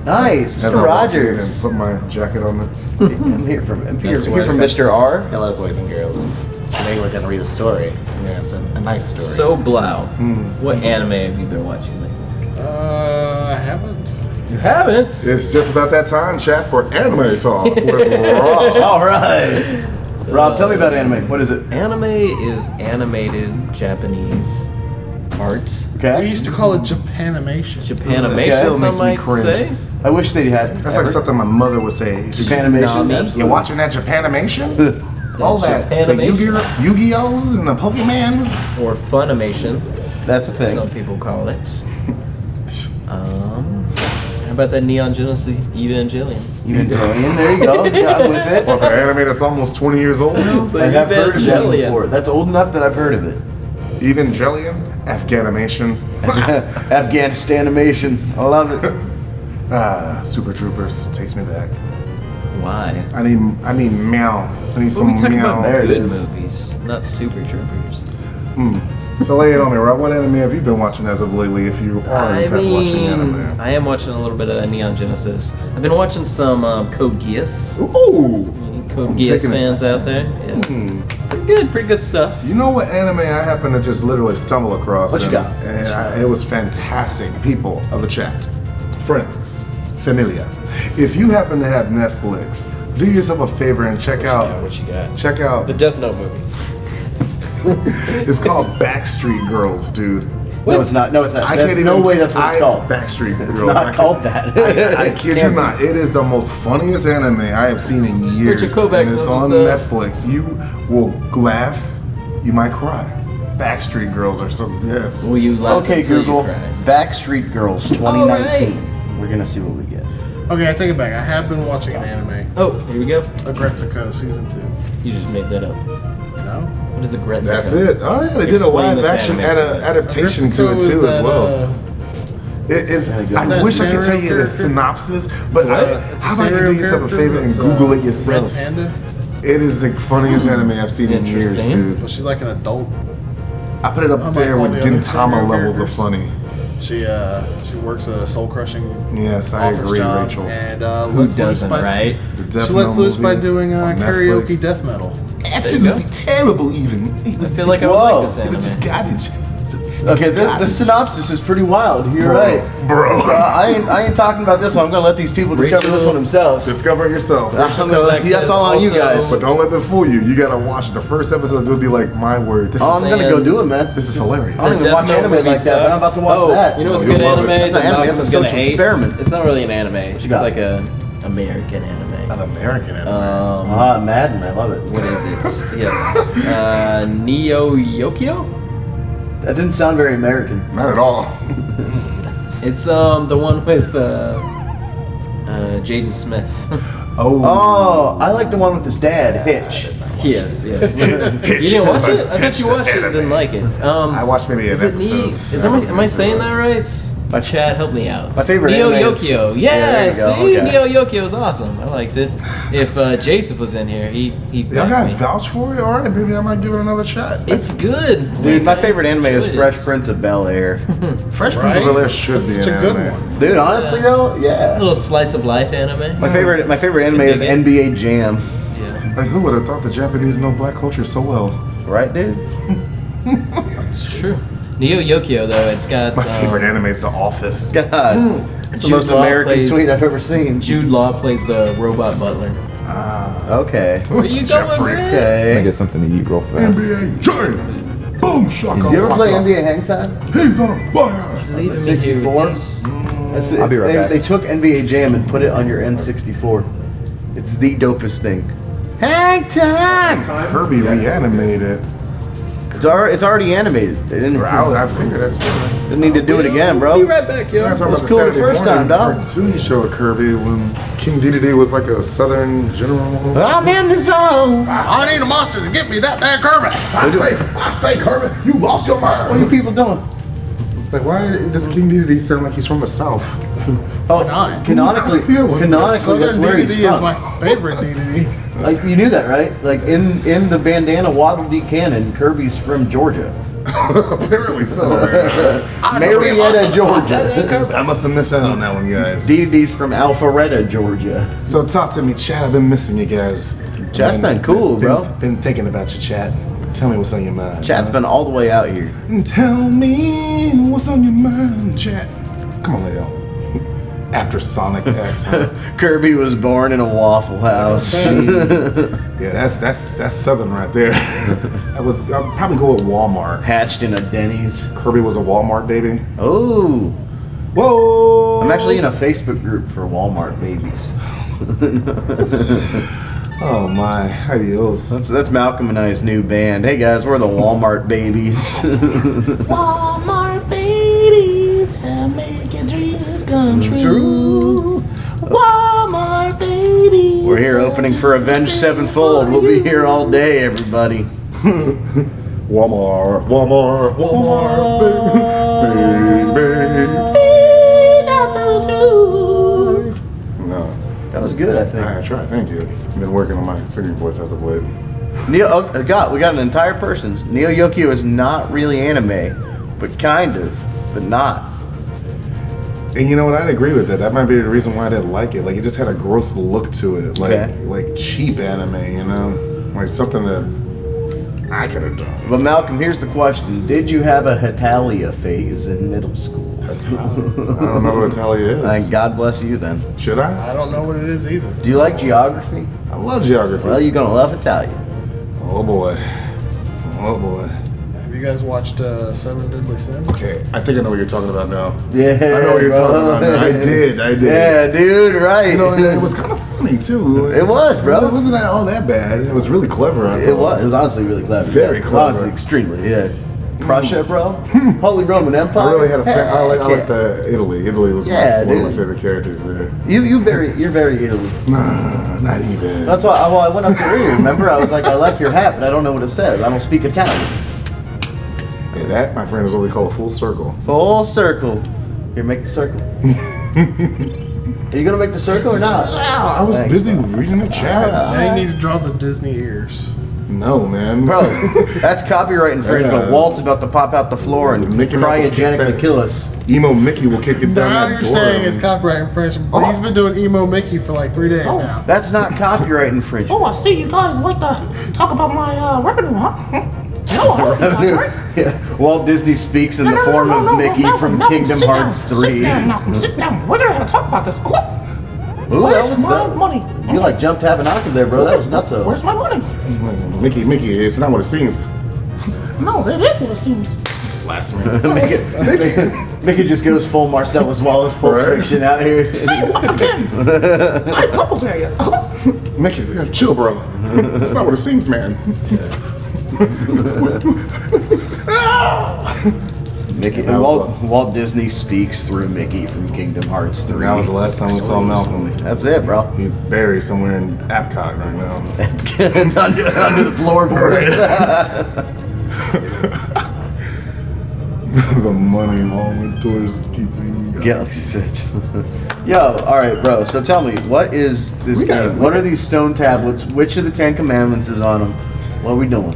Nice, As I Mr. walk in Rogers. and put my jacket on the. I'm here from Mr. R. Hello, boys and girls. Today we're gonna read a story. Yes, a nice story. So Blau, what anime have you been watching lately? I haven't. You haven't? It's just about that time, chat, for anime talk with Rob. All right. Rob, tell me about anime. What is it? Anime is animated Japanese art. We Okay. used to call it Japanimation. Japanimation, Still some makes me might cringe. say. I wish they had. That's like something my mother would say. Japanimation. Nami. You watching that Japanimation? All that, the Japanimation. Yu-Gi-Ohs and the Pokemans. Or Funimation, That's a thing. some people call it. How about that Neon Genesis Evangelion? Evangelion. There you go. Got with it. What, the anime that's almost 20 years old now? I have heard of that Evangelion. before. That's old enough that I've heard of it. Evangelion? Afghanimation. Afghanistanimation. I love it. Super Troopers takes me back. Why? I need meow. I need Well, some we talking meow. about There it good is. movies, not Super Troopers. So lay it on me, Rob. What anime have you been watching as of lately? If you are in fact watching anime. I am watching a little bit of that Neon Genesis. I've been watching some Code Geass. Ooh. Code I'm Geass taking it. fans out there. Yeah. Pretty good stuff. You know what anime I happened to just literally stumble across? What you got? And it was fantastic. People of the chat, friends, familia. If you happen to have Netflix, do yourself a favor and check out. What you got? Check out. The Death Note movie. It's called Backstreet Girls, dude. No, it's not. No, it's not. I There's can't no even. way that's what it's called. Backstreet Girls. It's not I can't- called that. I kid you not. It is the most funniest anime I have seen in years. Richard Kovacs And it's knows on what's up. Netflix. You will laugh. You might cry. Backstreet Girls are so yes. Will you laugh Okay, until Google. you cry? Backstreet Girls 2019. We're gonna see what we get. Okay, I take it back. I have been watching an anime. Oh, here we go. Agretsuko season 2. You just made that up. No? What is a Gretsuko? That's it. Oh yeah, they did a Explain live this action anime to us. adaptation to it Agretsuko is too as that, well. It is. that I wish I could tell you the serial synopsis, but It's a how about you do serial yourself a character favor and that's, Google it Red yourself? Panda. It is the funniest anime I've seen in years, Interesting. dude. Well, she's like an adult. I put it up Unlike there all with the other Gintama female levels of characters. funny. She works a soul crushing Yes, I office agree, job Rachel. and Who lets loose doesn't, by right? The Death she lets Note loose by movie doing on karaoke Netflix. death metal. Absolutely terrible, even. It was, I feel like I would Whoa. like this it was just anime. garbage. Okay, the synopsis is pretty wild. You're right. Bro. So I ain't talking about this one. I'm gonna let these people discover this one themselves. Discover it yourself. That's all on you guys. But don't let them fool you. You gotta watch the first episode. It'll be like, my word. This Oh, is I'm gonna go do it, man. This is hilarious. I don't even watch anime like that, but I'm about to watch that. You know what's a You'll good love anime? it. That's not that anime, Malcolm's that's a gonna social hate? experiment. It's not really an anime. It's got? like a American anime. An American anime. Madden, I love it. What is it? Yes. Neo Yokio? That didn't sound very American. Not at all. It's the one with Jaden Smith. Oh, I like the one with his dad, Hitch. Yes. You didn't watch it? I thought you watched it and didn't like it. I watched maybe an is it episode. Am I saying that right? My Chad, help me out. My favorite Neo anime is- Yokio. Yeah, Yeah, there you go, see? okay. Neo Yokio is awesome. I liked it. If Jason was in here, he'd Y'all back guys me. vouch for it? Alright, maybe I might give it another shot. It's good. Dude, my favorite anime is Enjoyed it. Fresh Prince of Bel-Air. Fresh Prince of Bel-Air should be Such an a good anime. one. Dude, honestly though, A yeah. little slice of life anime. My favorite anime is dig it. NBA Jam. Yeah. Like, who would have thought the Japanese know black culture so well? Right, dude? It's true. Neo Yokio though, it's got My favorite anime is The Office. God. It's the Jude most Law American plays- tweet I've ever seen. Jude Law plays the robot butler. Okay. Where you going, Jeffrey. man? Let me Okay. get something to eat real fast. NBA Jam! Boom, shaka. Oh, You ever play waka. NBA Hang Time? He's on fire! Leaving me here 64? with these. I'll be right back. They took NBA Jam and put it on your N64. It's the dopest thing. Hang Time! Kirby reanimated. It's already animated. They didn't I figured that's good. didn't need to do it again, Be bro. right back, yo. I'm talking was about cool the Saturday first time, morning dog. cartoon show of Kirby when King Dedede was like a southern general. I'm in the zone. I need a monster to get me that damn Kirby. I say, Kirby, you lost your mind. What are you people doing? Like, why does King Dedede sound like he's from the South? Oh, not? canonically, Yeah, what's that's Southern where he's DDD is from. my favorite DDD. Like you knew that, right? Like in the bandana Waddle Dee canon, Kirby's from Georgia. Apparently so. Marietta, Georgia. I must have missed out on that one, guys. DDD's from Alpharetta, Georgia. So talk to me, Chad. I've been missing you guys. Chat's been cool, bro. Been thinking about you, Chad. Tell me what's on your mind. Chat's been all the way out here. Tell me what's on your mind, Chad. Come on, Leo. After Sonic X, huh? Kirby was born in a Waffle House. Jeez. Yeah, that's Southern right there. I'd probably go with Walmart. Hatched in a Denny's. Kirby was a Walmart baby. Oh. Whoa. I'm actually in a Facebook group for Walmart babies. Oh my, adios. That's Malcolm and I's new band. Hey guys, we're the Walmart babies. Walmart babies and making dreams come true. Walmart babies. We're here opening for Avenged Sevenfold. We'll be here all day, everybody. Walmart, baby. No. That was good, I think. I tried, thank you. I've been working on my singing voice as of late. We got an entire person. Neo Yokio is not really anime, but kind of, but not. And you know what? I'd agree with that. That might be the reason why I didn't like it. Like, it just had a gross look to it. Like cheap anime, you know? Like something that I could have done. But Malcolm, here's the question. Did you have a Hetalia phase in middle school? I don't know what Hetalia is. God bless you then. Should I? I don't know what it is either. Do you like geography? I love geography. Well, you're going to love Hetalia. Oh boy. Oh boy. Have you guys watched Seven Deadly Sins? Okay, I think I know what you're talking about now. Yeah, I know what you're talking about now. I did. Yeah, dude, right. You know, it was kind of funny too. It was, bro. It wasn't all that bad. It was really clever. I It thought. was honestly really clever. Very Yeah, clever. Honestly, extremely, yeah. Prussia, bro. Holy Roman Empire. I really had a fan. I like Heck the Italy. Italy was one of my favorite characters there. You're very Italy. Nah, not even. That's why I went up to read. Remember, I was like, I like your hat, but I don't know what it says. I don't speak Italian. Yeah, that, my friend, is what we call a full circle. Full circle. Here, make the circle. Are you gonna make the circle or not? I was Thanks, busy bro. reading the chat. Now you need to draw the Disney ears. No, man. Bro, that's copyright infringement. Yeah. Walt's about to pop out the floor and Mickey Mouse will kick cryogenically that- kill us. Emo Mickey will kick it down Now that you're door. saying it's copyright infringement, but he's been doing emo Mickey for like 3 days So- now. That's not copyright infringement. So I see you guys like to talk about my revenue, huh? No, I heard you guys, right? Yeah. Walt Disney speaks in the form of Mickey from Malcolm, Kingdom sit Hearts down, 3. Sit down, Malcolm, sit down. We're gonna have to talk about this. Ooh, Where's that was my that. money? You like jumped half an octave there, bro. That was nuts. Where's my money? Mickey, it's not what it seems. No, it is what it seems. Slash me. Mickey just goes full Marcellus Wallace Pulp Fiction out here. Say what again? I double dare you. Mickey, chill, bro. It's not what it seems, man. Mickey, That was Walt Disney speaks through Mickey from Kingdom Hearts 3. That was the last time we saw Malcolm. That's it, bro. He's buried somewhere in Epcot right now. under the floorboards. The money all went towards keeping Galaxy's Edge. Yo, all right, bro. So tell me, what is this game? What are these stone tablets? Which of the 10 Commandments is on them? What are we doing?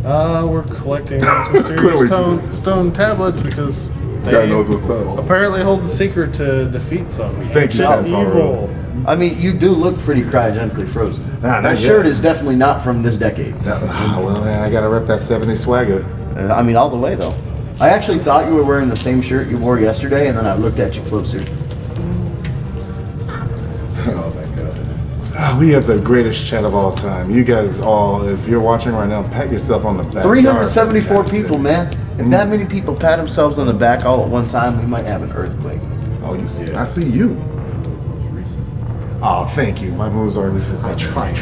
We're collecting these mysterious stone tablets because this guy knows what's up. Apparently hold the secret to defeat some Thank you, ancient evil. I mean, you do look pretty cryogenically frozen. That shirt is definitely not from this decade. Well, man, I gotta rep that 70s swagger. I mean, all the way though. I actually thought you were wearing the same shirt you wore yesterday, and then I looked at you closer. We have the greatest chat of all time. You guys all, if you're watching right now, pat yourself on the back. 374 people, man. If that many people pat themselves on the back all at one time, we might have an earthquake. Oh, you see it. I see you. Oh, thank you. My moves are. I try.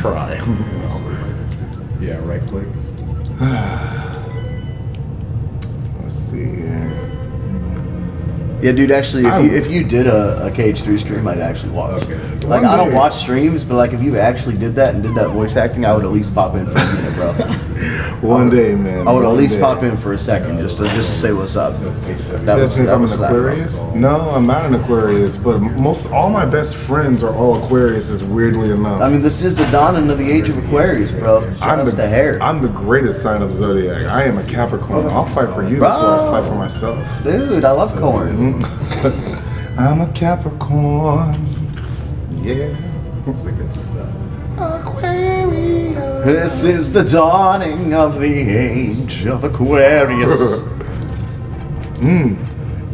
Yeah, right click. Let's see here. Yeah, dude. Actually, if you did a KH3 stream, I'd actually watch. Okay. Like, I don't watch streams, but like if you actually did that and did that voice acting, I would at least pop in for a minute, bro. One day, man. I would at least pop in for a second just to say what's up. That was I'm an slap, Aquarius? bro. No, I'm not an Aquarius, but all my best friends are all Aquariuses, weirdly enough. I mean, this is the dawning of the age of Aquarius, bro. Shout out to hair. I'm the greatest sign of zodiac. I am a Capricorn. I'll fight for you before I fight for myself. Dude, I love corn. I'm a Capricorn. Yeah. Aquarius. This is the dawning of the age of Aquarius.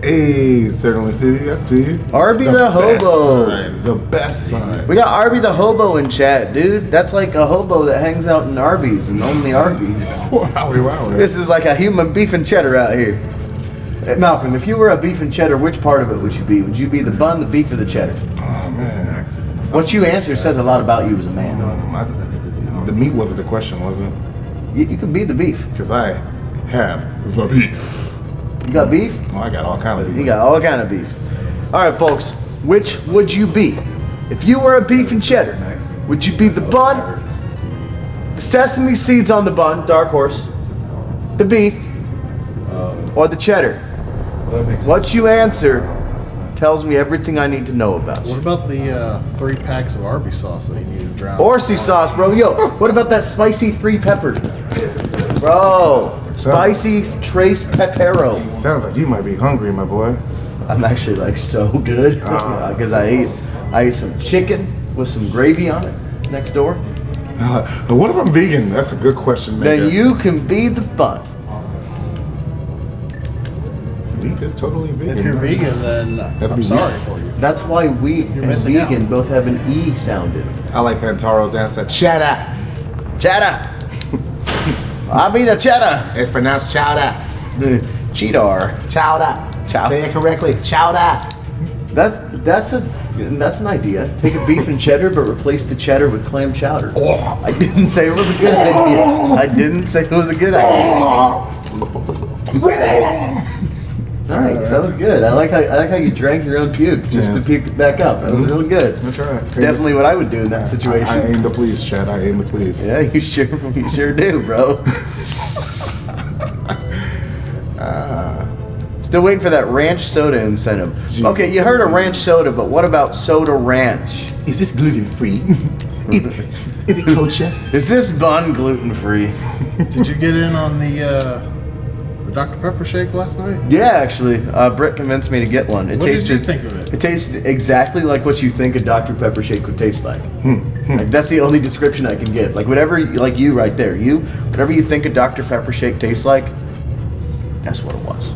Hey, certainly see. I see. Arby the hobo. The best sign. We got Arby the hobo in chat, dude. That's like a hobo that hangs out in Arby's and only Arby's. Wow. This is like a human beef and cheddar out here. Hey, Malcolm, if you were a beef and cheddar, which part of it would you be? Would you be the bun, the beef, or the cheddar? Oh, man. What you answer says a lot about you as a man. The meat wasn't the question, was it? You could be the beef. Because I have the beef. You got beef? Oh, I got all kind of beef. You got all kind of beef. All right, folks. Which would you be? If you were a beef and cheddar, would you be the bun, the sesame seeds on the bun, dark horse, the beef, or the cheddar? What you answer tells me everything I need to know about you. What about the 3 packs of Arby sauce that you need to drown? Horsey sauce, bro. Yo, what about that spicy 3-pepper? Bro, spicy Trace Pepero. Sounds like you might be hungry, my boy. I'm actually like so good because I ate some chicken with some gravy on it next door. What if I'm vegan? That's a good question, man. Then you can be the bun. Meat is totally vegan. If you're vegan, then I'm sorry for you. That's why wheat and vegan both have an E sound in it. I like Pantaro's answer. Cheddar. Cheddar. I'll be the cheddar. It's pronounced chowder. Cheddar. Chowder. Say it correctly. Chowder. That's an idea. Take a beef and cheddar, but replace the cheddar with clam chowder. I didn't say it was a good idea. I didn't say it was a good idea. Nice, that was good. I like how you drank your own puke just to puke it back up. That was really good. That's right. It's definitely what I would do in that situation. I aim to please, Chad. I aim to please. Yeah, you sure do, bro. Still waiting for that ranch soda incentive. Jeez. Okay, you heard of ranch soda, but what about soda ranch? Is this gluten free? Is it kosher? Is this bun gluten free? Did you get in on the Dr. Pepper shake last night? Yeah, actually, Britt convinced me to get one. What did you think of it? It tasted exactly like what you think a Dr. Pepper shake would taste like. Like that's the only description I can give. Like whatever, like you right there, whatever you think a Dr. Pepper shake tastes like, that's what it was.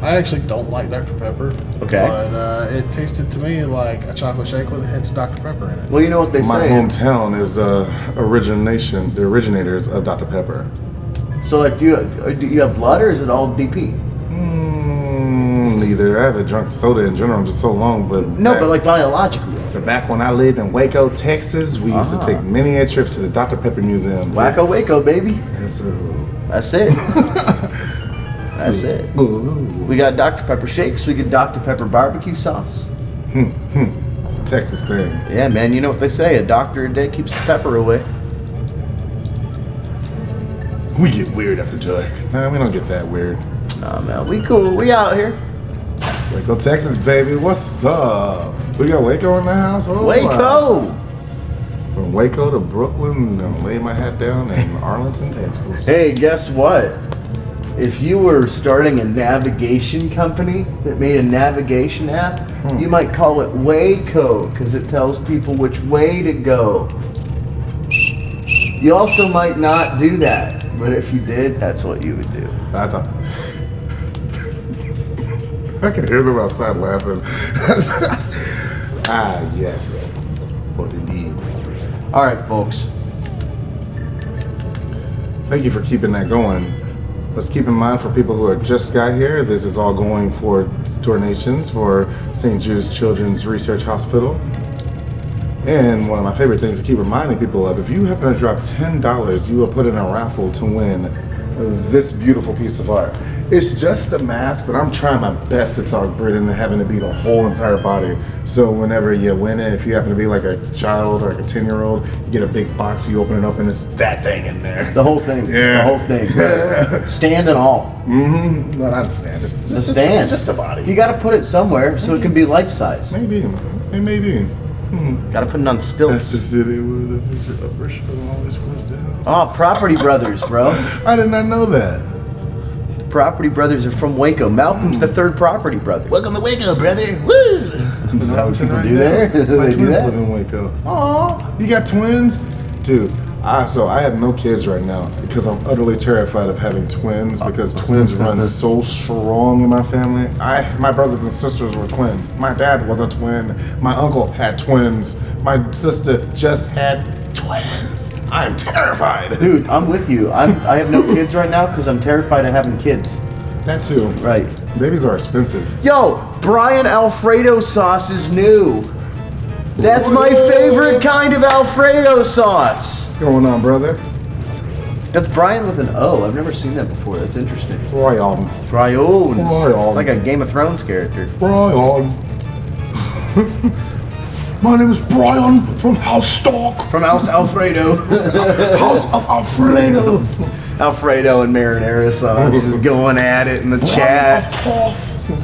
I actually don't like Dr. Pepper. Okay. But it tasted to me like a chocolate shake with a hint of Dr. Pepper in it. Well, you know what they My say. hometown is the originators of Dr. Pepper. So, like, do you have blood or is it all DP? Neither. I haven't drunk soda in general in just so long, but but like biologically. Back when I lived in Waco, Texas, we used to take many trips to the Dr. Pepper Museum. Wacko Waco, baby. That's it. That's it. We got Dr. Pepper shakes. We get Dr. Pepper barbecue sauce. It's a Texas thing. Yeah, man. You know what they say? A doctor a day keeps the pepper away. We get weird after dark. Nah, we don't get that weird. Nah, man, we cool. We out here. Waco, Texas, baby. What's up? We got Waco in the house. Oh, Waco. wow. From Waco to Brooklyn, and lay my hat down in Arlington, Texas. Hey, guess what? If you were starting a navigation company that made a navigation app, you might call it Waco because it tells people which way to go. You also might not do that, but if you did, that's what you would do. I thought. I can hear them outside laughing. Ah, yes. What indeed. All right, folks. Thank you for keeping that going. Let's keep in mind for people who have just got here, this is all going for donations for St. Jude's Children's Research Hospital. And one of my favorite things to keep reminding people of, if you happen to drop $10, you will put in a raffle to win this beautiful piece of art. It's just a mask, but I'm trying my best to talk Brit into having to be the whole entire body. So whenever you win it, if you happen to be like a child or like a 10-year-old, you get a big box, you open it up, and it's that thing in there. The whole thing. Yeah. The whole thing. Yeah. Stand and all. Mm-hmm. No, not stand. Just stand. Just a body. You got to put it somewhere so it can be life size. Maybe. It may be. Got to put it on stilts. That's the city where the upper show always was the house. Oh, Property Brothers, bro. I did not know that. Property Brothers are from Waco. Malcolm's the third Property Brother. Welcome to Waco, brother. Woo! Is that what people do there? My They do twins that? live in Waco. Aw, you got twins? Dude, so I have no kids right now because I'm utterly terrified of having twins because twins run so strong in my family. My brothers and sisters were twins. My dad was a twin. My uncle had twins. My sister just had twins. I'm terrified. Dude, I'm with you. I have no kids right now because I'm terrified of having kids. That too. Right. Babies are expensive. Yo, Brian Alfredo sauce is new. That's my favorite kind of Alfredo sauce. What's going on, brother? That's Brian with an O. I've never seen that before. That's interesting. Brian. Brian. Brian. It's like a Game of Thrones character. Brian. My name is Brian from House Stark. From House Alfredo. House of Alfredo. Alfredo and marinara sauce just going at it in the chat.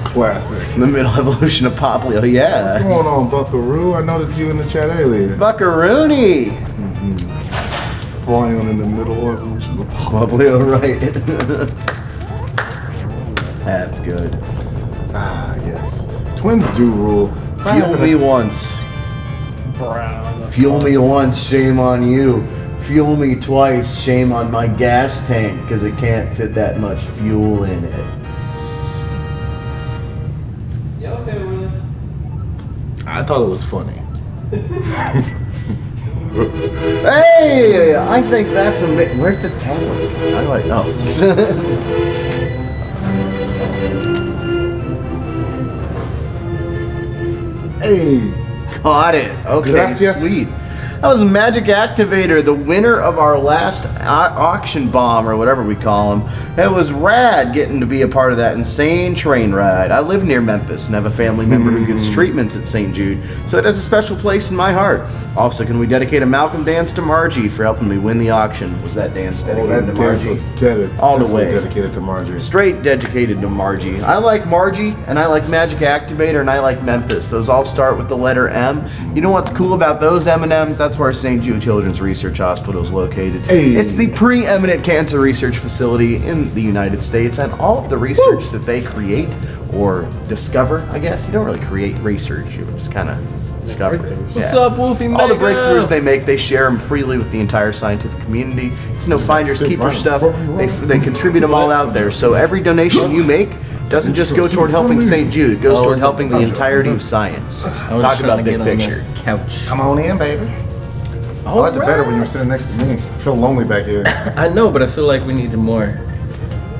Classic. The middle evolution of Poplio, yeah. What's going on, Buckaroo? I noticed you in the chat earlier. Buckaroony. Brian in the middle evolution of Poplio, right. That's good. Ah, yes. Twins do rule. Fuel me once. Fuel me once, shame on you. Fuel me twice, shame on my gas tank, because it can't fit that much fuel in it. Yeah, okay, really. I thought it was funny. Hey, I think that's a bit. Where's the tablet? How do I know? Hey. Got it. Okay, Gracias. sweet. That was Magic Activator, the winner of our last auction bomb, or whatever we call him. It was rad getting to be a part of that insane train ride. I live near Memphis and have a family member who gets treatments at St. Jude, so it has a special place in my heart. Also, can we dedicate a Malcolm dance to Margie for helping me win the auction? Was that dance dedicated that to Margie? dance was all the way dedicated to Margie. Straight dedicated to Margie. I like Margie, and I like Magic Activator, and I like Memphis. Those all start with the letter M. You know what's cool about those M&Ms? That's where St. Jude Children's Research Hospital is located. Hey. It's the preeminent cancer research facility in the United States, and all of the research that they create or discover, I guess. You don't really create research, you just kind of discover it. What's up, Wolfie All the Mega? breakthroughs they make, they share them freely with the entire scientific community. It's no finders keepers stuff. They contribute them all out there. So every donation you make doesn't just go toward helping St. Jude. It goes toward helping the entirety of science. Talk about big picture. Couch. Come on in, baby. I liked it better when you were sitting next to me. I feel lonely back here. I know, but I feel like we needed more.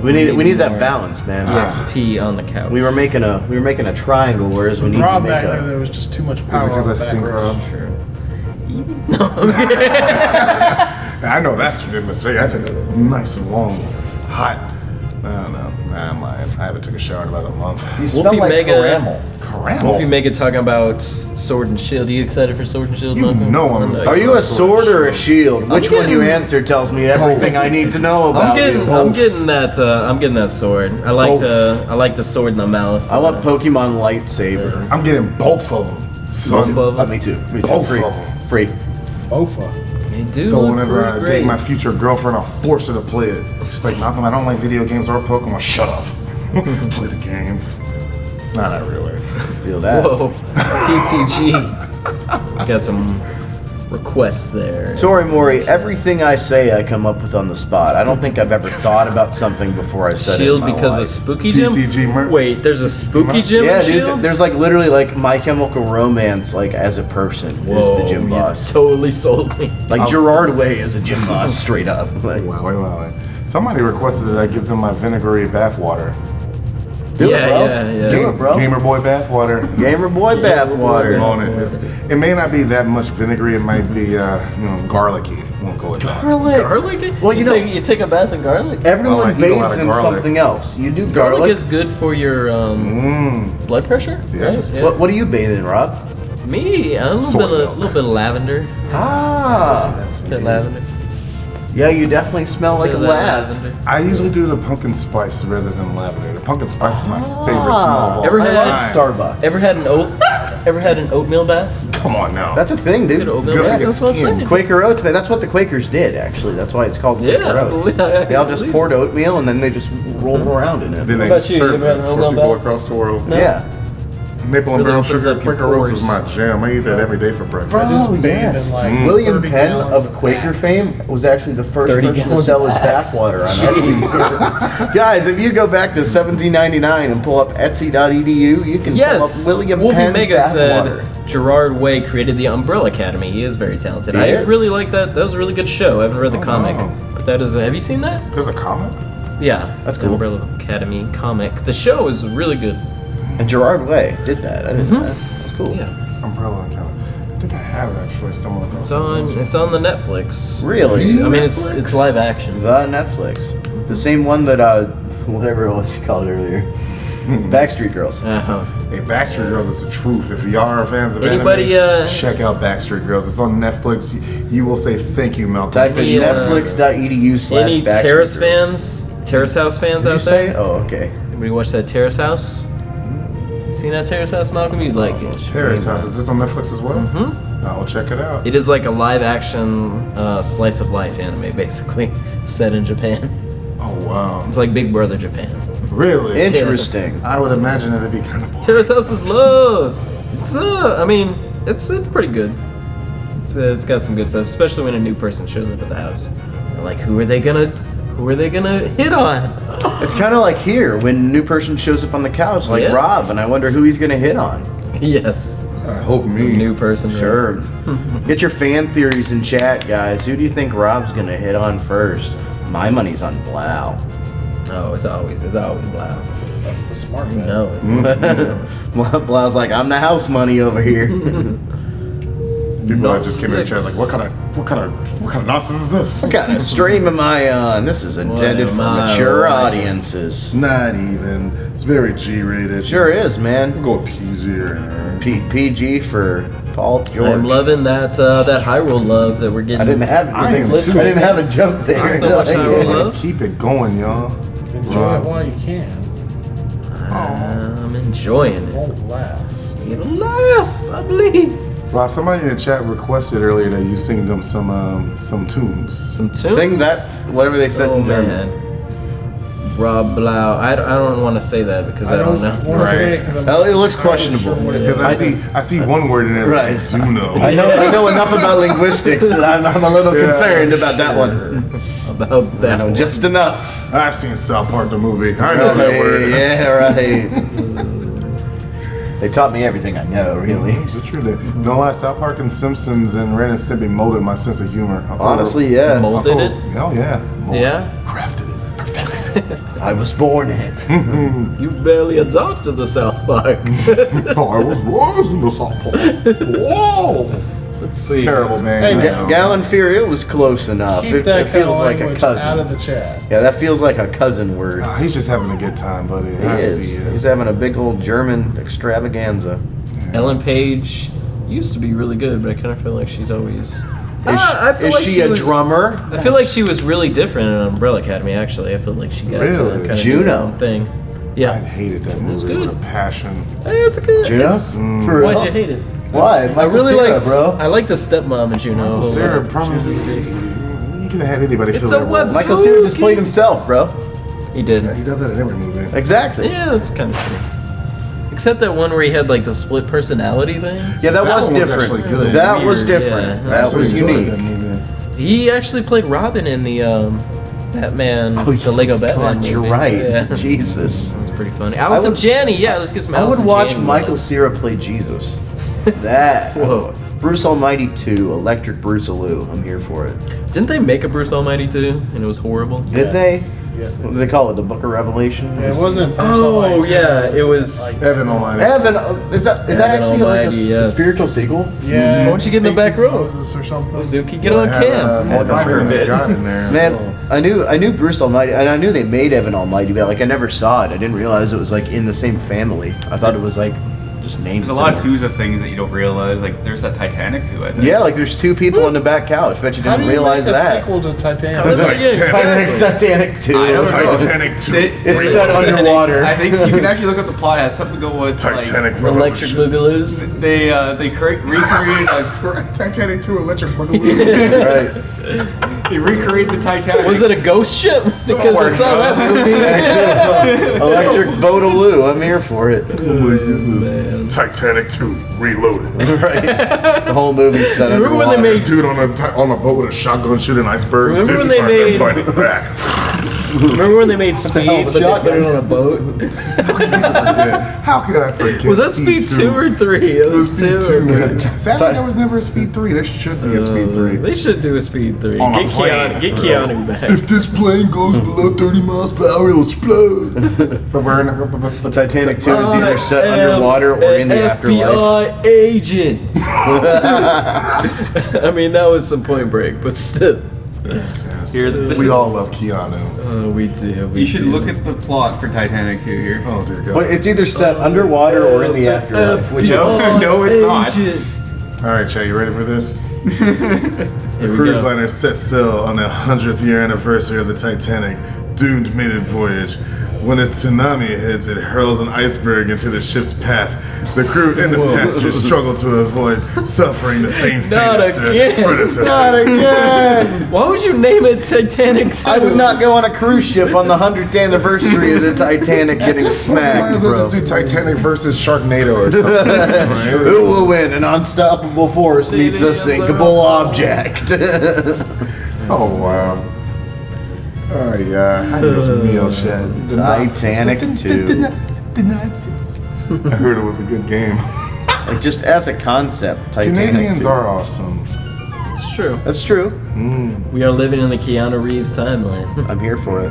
We need that balance, man. EXP on the couch. We were making a triangle, whereas we need to Rob make back there, a. there was just too much power. Is it because I on the stink, back Rob? row. I know that's a mistake. I took a nice, long, hot. I don't know. I'm lying. I haven't took a shower in about a month. You smell like caramel. grandma. What if you make it talking about Sword and Shield? Are you excited for Sword and Shield? You Malcolm? know I'm excited. Are you a sword or a shield? Which one you answer tells me everything I need to know about you. I'm getting that sword. I like the sword in the mouth. I want Pokemon lightsaber. I'm getting both of them. Son. Both of them? Me too. Me too. Both Free. of them. Free. Bofa. They do So look whenever I pretty date great. my future girlfriend, I'll force her to play it. She's like, Malcolm, I don't like video games or Pokemon. Shut up. Play the game. Nah, not really. Feel that. Whoa, PTG. Got some requests there. Tori Mori, everything I say I come up with on the spot. I don't think I've ever thought about something before I said Shield it in my because life. of Spooky Gym? PTG. Wait, there's a Spooky Gym Yeah, in dude. Shield? There's like literally like My Chemical Romance, like as a person, is the gym boss. Totally sold me. Like Gerard Way is a gym boss, straight up. Like, Wow. Somebody requested that I give them my vinegary bathwater. Do it, bro. Do it, bro. Gamer Boy bathwater. Gamer Boy bathwater. On it. It may not be that much vinegary. It might be, garlicky. Won't go with that. Garlic? Well, you take a bath in garlic? Everyone Well, I eat a lot bathes of in garlic. something else. You do Garlic garlic. is good for your blood pressure? Yes. Yeah. What do you bathe in, Rob? Me? A little bit of lavender. Ah. Bit of lavender. Yeah, you definitely smell like a Bit of lav. lavender. I usually do the pumpkin spice rather than lavender. The pumpkin spice is my favorite smell of all Ever time. had Starbucks? Ever had an oatmeal bath? Come on now. That's a thing, dude. Good It's oatmeal good for bath. your That's what I'm skin. saying. Quaker Oats, man. That's what the Quakers did, actually. That's why it's called Quaker Yeah, Oats. I They all just believe poured oatmeal and then they just rolled around in it. Then What they about you? serve You ever had it an for oatmeal people bath? across the world. No. Yeah. Maple and Really brown opens sugar. up your Quaker Oats is pores. my jam. I eat that every day for breakfast. Oh, yes. like William 30 Penn gallons of Quaker baths. fame was actually the first 30 person to gallons sell his baths. bathwater on Etsy. Guys, if you go back to 1799 and pull up Etsy.edu, you can pull Yes, up William Wolfie Penn's Mega bathwater. said Gerard Way created the Umbrella Academy. He is very talented. He I is. really like that. That was a really good show. I haven't read the Oh, comic, wow. but that is. Have you seen that? There's a comic? Yeah, That's the cool. Umbrella Academy comic. The show is really good. And Gerard Way did that. I didn't know that. That's cool. Yeah, Umbrella Academy. I think I have actually stumbled across it's on the Netflix. Really? I mean, it's live action. The Netflix. The same one that, whatever it was you called it earlier. Backstreet Girls. Uh-huh. Hey, Backstreet Girls is the truth. If you are fans of Anybody, anime, check out Backstreet Girls. It's on Netflix. You will say thank you, Malcolm. Type in Any, netflix.edu/Backstreet Any Girls. Terrace fans? Terrace House fans Did you out say? there? Oh, okay. Anybody watch that Terrace House? Seen that Terrace House, Malcolm? You'd like it. Terrace House. Is this on Netflix as well? Mm-hmm. I'll check it out. It is like a live action slice of life anime, basically, set in Japan. Oh, wow. It's like Big Brother Japan. Really? Interesting. I would imagine it'd be kind of boring. Terrace House is love. It's I mean, it's pretty good. It's got some good stuff, especially when a new person shows up at the house. They're like, who are they gonna hit on? It's kind of like here when a new person shows up on the couch, like Yeah. Rob, and I wonder who he's gonna hit on. Yes. I hope me. New person. Sure. Get your fan theories in chat, guys. Who do you think Rob's gonna hit on first? My money's on Blau. Oh, it's always Blau. That's the smart bet. No. Blau's like, I'm the house money over here. People that just came in the chat like, what kind of nonsense is this? What kind of stream am I on? This is intended for mature audiences. Not even. It's very G-rated. Sure is, man. We'll go PG or PG for Paul George. I'm loving that Hyrule love that we're getting. I didn't have a joke there. So much Hyrule love. Keep it going, y'all. Enjoy it while you can. I'm enjoying It it. won't last. It'll last, I believe. Rob, somebody in the chat requested earlier that you sing them some tunes. Some tunes? Sing that, whatever they said Oh in there. man. Rob Blau. I don't want to say that because I don't know. want to say it because It looks questionable. Because I see one word in there that I do know. I know enough about linguistics that I'm a little concerned about that one. About that one. Just enough. I've seen South Park the movie. I know that word. Yeah, right. They taught me everything I know, really. It's the truth. No lie, South Park and Simpsons and Ren and Stimpy molded my sense of humor. Honestly, yeah. Molded it? Hell yeah. Yeah? Crafted it. I was born in it. You barely adopted the South Park. I was in the South Park. Whoa. Let's see. Terrible name. Hey, I know. Galanferia was close enough. Keep It that kind of feels like a language cousin. out of the chat. Yeah, that feels like a cousin word. Oh, he's just having a good time, buddy. He I is. see it. He's having a big old German extravaganza. Ellen Page used to be really good, but I kind of feel like she's always. I feel Is like she a was- drummer? I feel like she was really different in Umbrella Academy. Actually, I feel like she got to Really? kind of Juno. do her own thing. I Yeah, hated that movie with a passion. hey, it's a good. Juno? it's- For Why'd real? you hate it? Why? I Michael really Cera, like, bro. I like the stepmom in Juno. Michael Cera probably. You could have had anybody It's fill a that role. West- Michael Cera just played himself, bro. He did. Yeah, he does that in every movie. Exactly. Yeah, that's kind of true. Except that one where he had like the split personality thing. Yeah, that, That was one was different. actually good. That was Weird, different. yeah. That I was enjoyed unique. That movie. He actually played Robin in the Batman, Oh, the Lego Batman. God, you're movie. right. Yeah. Jesus. That's pretty funny. Allison would- Janney, yeah, let's get some I would Allison watch Janney Michael love. Cera play Jesus. That. Whoa. Bruce Almighty 2, Electric Bruce-aloo. I'm here for it. Didn't they make a Bruce Almighty too? And it was horrible. Did they? Yes, What do they call it? The Book of Revelation? It wasn't. Oh yeah, it was. Evan Almighty. Evan, is that Evan actually like a, Almighty, a yes. spiritual sequel? Yeah. Why don't you get in the thinks back it's row? Moses or something. Suzuki, get on cam. Morgan Freeman has got in there. as Man, well. I knew Bruce Almighty, and I knew they made Evan Almighty, but like I never saw it. I didn't realize it was like in the same family. I thought it was like just named. There's a lot of similar. twos of things that you don't realize. Like there's that Titanic too, I think. Yeah, like there's two people on the back couch. Bet you How do didn't you realize make a that. sequel to Titanic? Titanic 2. I don't know. Titanic 2. It's set underwater. I think you can actually look up the plot. It has something to go with Titanic Electric Revolution. Boogaloo's. They recreated Titanic 2 Electric Boogaloo. Right. they recreated the Titanic. Was it a ghost ship? Because I saw that movie. Electric Boataloo. I'm here for it. Titanic 2 Reloaded. Right. The whole movie's set Remember when underwater. they made- Dude on a boat with a shotgun shooting icebergs. Remember This when time they they're made- fighting back. Remember when they made a hell Speed, of a but they shotgun. put it on a boat? How could I forget? Was that Speed 2 or 3? It was 2. Speed 2. Sadly, there was never a Speed 3. There should be a Speed 3. They should do a Speed 3. On a Get plane. Keanu, get Keanu back. If this plane goes below 30 miles per hour, it'll explode. But we're in The Titanic 2 is either set underwater or in the afterlife. FBI agent. I mean, that was some Point Break, but still. Yes, yes. Here, this We is- all love Keanu. Oh, we do. You should look at the plot for Titanic 2 here. Oh, dear God. But it's either set underwater or in the afterlife. Which is No, it's not. All right, Chad, you ready for this? Here The we cruise go. liner set sail on the 100th year anniversary of the Titanic doomed maiden voyage. When a tsunami hits, it hurls an iceberg into the ship's path. The crew and the passengers struggle to avoid suffering the same fate Not as their again. predecessors. Not again! Why would you name it Titanic 2? I would not go on a cruise ship on the 100th anniversary of the Titanic getting Might smacked, as well bro. just do Titanic versus Sharknado or something. Right? Who will win? An unstoppable force meets a sinkable object. Oh, wow. Oh, yeah. How is meal shed? Titanic 2. The Nazis. I heard it was a good game. Like, just as a concept, Titanic Canadians 2. are awesome. It's true. That's true. We are living in the Keanu Reeves timeline. I'm here for it.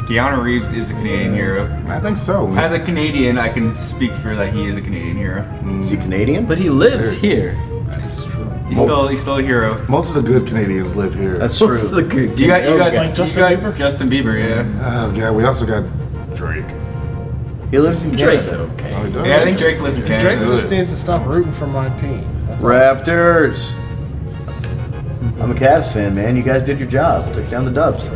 Keanu Reeves is a Canadian hero. I think so. As a Canadian, I can speak for that he is a Canadian hero. Is he Canadian? But he lives here. That's true. He's still a hero. Most of the good Canadians live here. That's What's true. the good? You got Like Justin Bieber? Justin Bieber, yeah. Oh, God. We also got Drake. He lives in Drake's Canada. okay. Oh, he does? Yeah, I think Drake lives in Canada. Drake just needs to stop rooting for my team. That's all. Raptors. I'm a Cavs fan, man. You guys did your job. Took down the Dubs.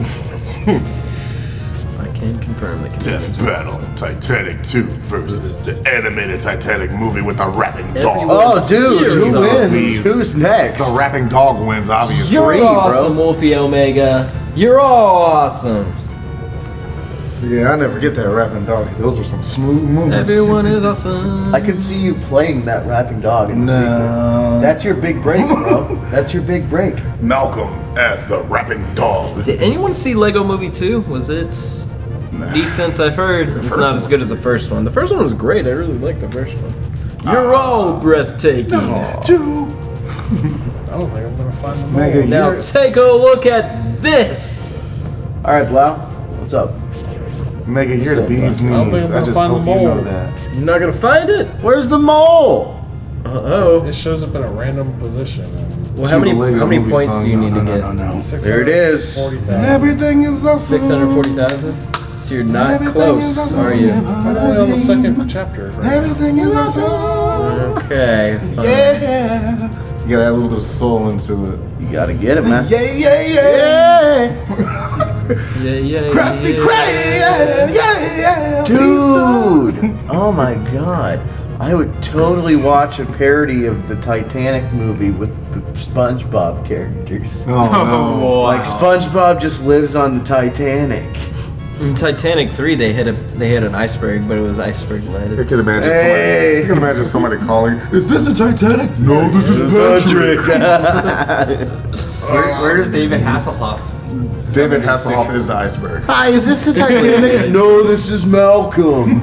I can confirm the Death Battle Titanic 2 versus the animated Titanic movie with the rapping dog. Everyone Oh, dude, here who is wins? awesome. Who's next? The rapping dog wins, obviously. You're Three, bro. awesome, Wolfie Omega. You're all awesome. Yeah, I never get that rapping dog. Those are some smooth moves. Everyone is awesome. I could see you playing that rapping dog in the sequel. No. That's your big break, bro. That's your big break. Malcolm as the rapping dog. Did anyone see Lego Movie 2? Was it decent? I've heard it's first not one as good as the first one. The first one was great. I really liked the first one. You're all breathtaking. Two. I don't think I'm gonna find the Mega, mole. Now you're- take a look at this. All right, Blau. What's up? Mega, you're the bee's I don't think knees. I'm I gonna just find hope the you mole. know that. You're not gonna find it. Where's the mole? Uh-oh. It shows up in a random position. Well, how many points do you need to get? There it is. Everything is awesome. 640,000? So you're not Everything close, is awesome. are you? I'm only on the second chapter. Right? Everything is awesome. Okay. Fine. Yeah. You gotta add a little bit of soul into it. You gotta get it, man. Yeah, yeah, yeah. Yeah. Krusty Krab, yeah. Dude! Oh my god. I would totally watch a parody of the Titanic movie with the SpongeBob characters. Oh, no. Like SpongeBob just lives on the Titanic. In Titanic 3, they hit an iceberg, but it was iceberg lighted. I can imagine somebody. You can imagine somebody calling. Is this a Titanic? No, this is Patrick. Where does David Hasselhoff? David Hasselhoff is the iceberg. Hi, is this the Titanic? No, this is Malcolm.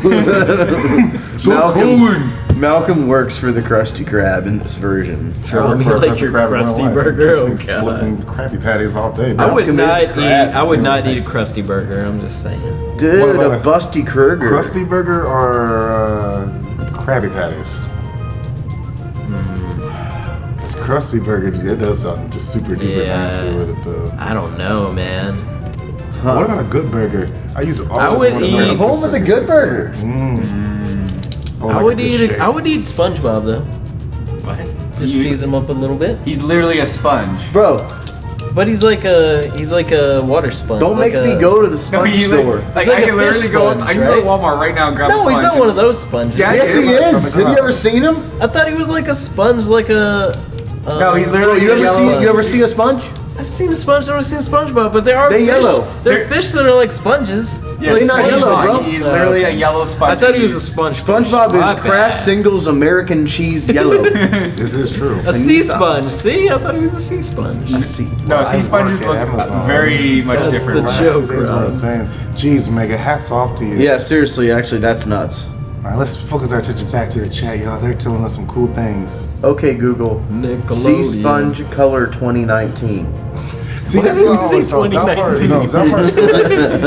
Malcolm works for the Krusty Krab in this version. Draw me like your Krusty Burger. Oh god. Flipping Krabby Patties all day. I would not eat. crab. I would not eat a Krusty Burger. I'm just saying. Dude, What about a Busty Kruger. Krusty Burger or Krabby Patties? This Krusty Burger, it does something just super duper nasty with it though. I don't know, man. What about a good burger? I would eat home of the good burger. I would eat SpongeBob though. What? Just season him up a little bit. He's literally a sponge. Bro. But he's like a water sponge. Don't make me go to the sponge store. Like, He's I like can a literally fish go. sponge, I can go to right? Walmart right now and grab a No, sponge. he's not one of those sponges. Yes, he is. Have you ever seen him? I thought he was like a sponge, like a. No, he's literally. You ever see a sponge? I've seen a sponge. I've never seen a SpongeBob, but there are They fish. yellow. They're fish that are like sponges. Yeah, like he's not SpongeBob. yellow, bro. He's literally a yellow sponge. I thought he was a sponge. SpongeBob My is Kraft Singles American Cheese Yellow. This is true. A sea sponge. See, I thought he was a sea sponge. A sea. No, sea sponges look very much That's different. the joke, That's what I'm Rob. saying. Jeez, Mega, hats off to you. Yeah, seriously, actually, that's nuts. All right, let's focus our attention back to the chat, y'all. They're telling us some cool things. Okay, Google. Sea Sponge Color 2019. See, that's what I always saw. South Park correct.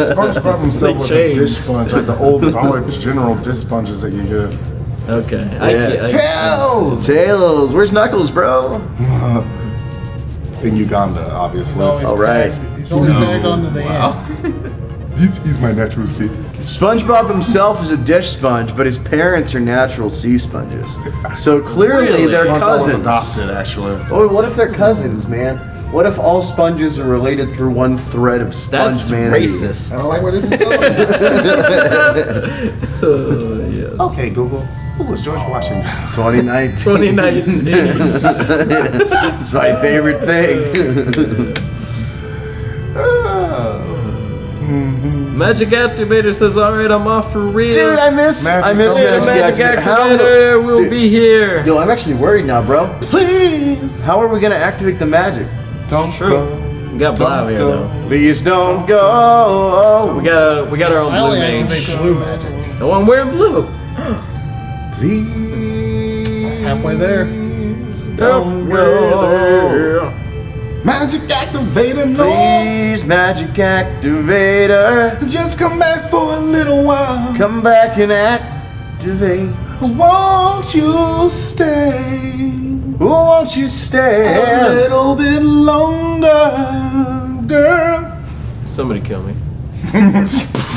SpongeBob himself was a dish sponge, like the old Dollar General dish sponges that you get. Okay. Tails! Where's Knuckles, bro? In Uganda, obviously. No, he's tagged. He's always tagged onto the end. He's my natural state. SpongeBob himself is a dish sponge, but his parents are natural sea sponges. So clearly they're SpongeBob was cousins. adopted, actually. Oh, what if they're cousins, man? What if all sponges are related through one thread of sponge That's manity? racist. I don't like where this is going. Yes. Okay, Google. Who was George Washington? 2019. 2019. It's my favorite thing. Magic Activator says, "Alright, I'm off for real." Dude, I miss Magic Magic Activator will be here. Yo, I'm actually worried now, bro. Please. How are we gonna activate the magic? Don't go. We got Blau here though. Please don't go. We got our own I blue only mage. activate blue magic. Oh, I'm wearing blue. Please. Halfway there. Don't go. Magic Activator, no. Please, Magic Activator. Just come back for a little while. Come back and activate. Won't you stay? Won't you stay? A little bit longer, girl. Somebody kill me.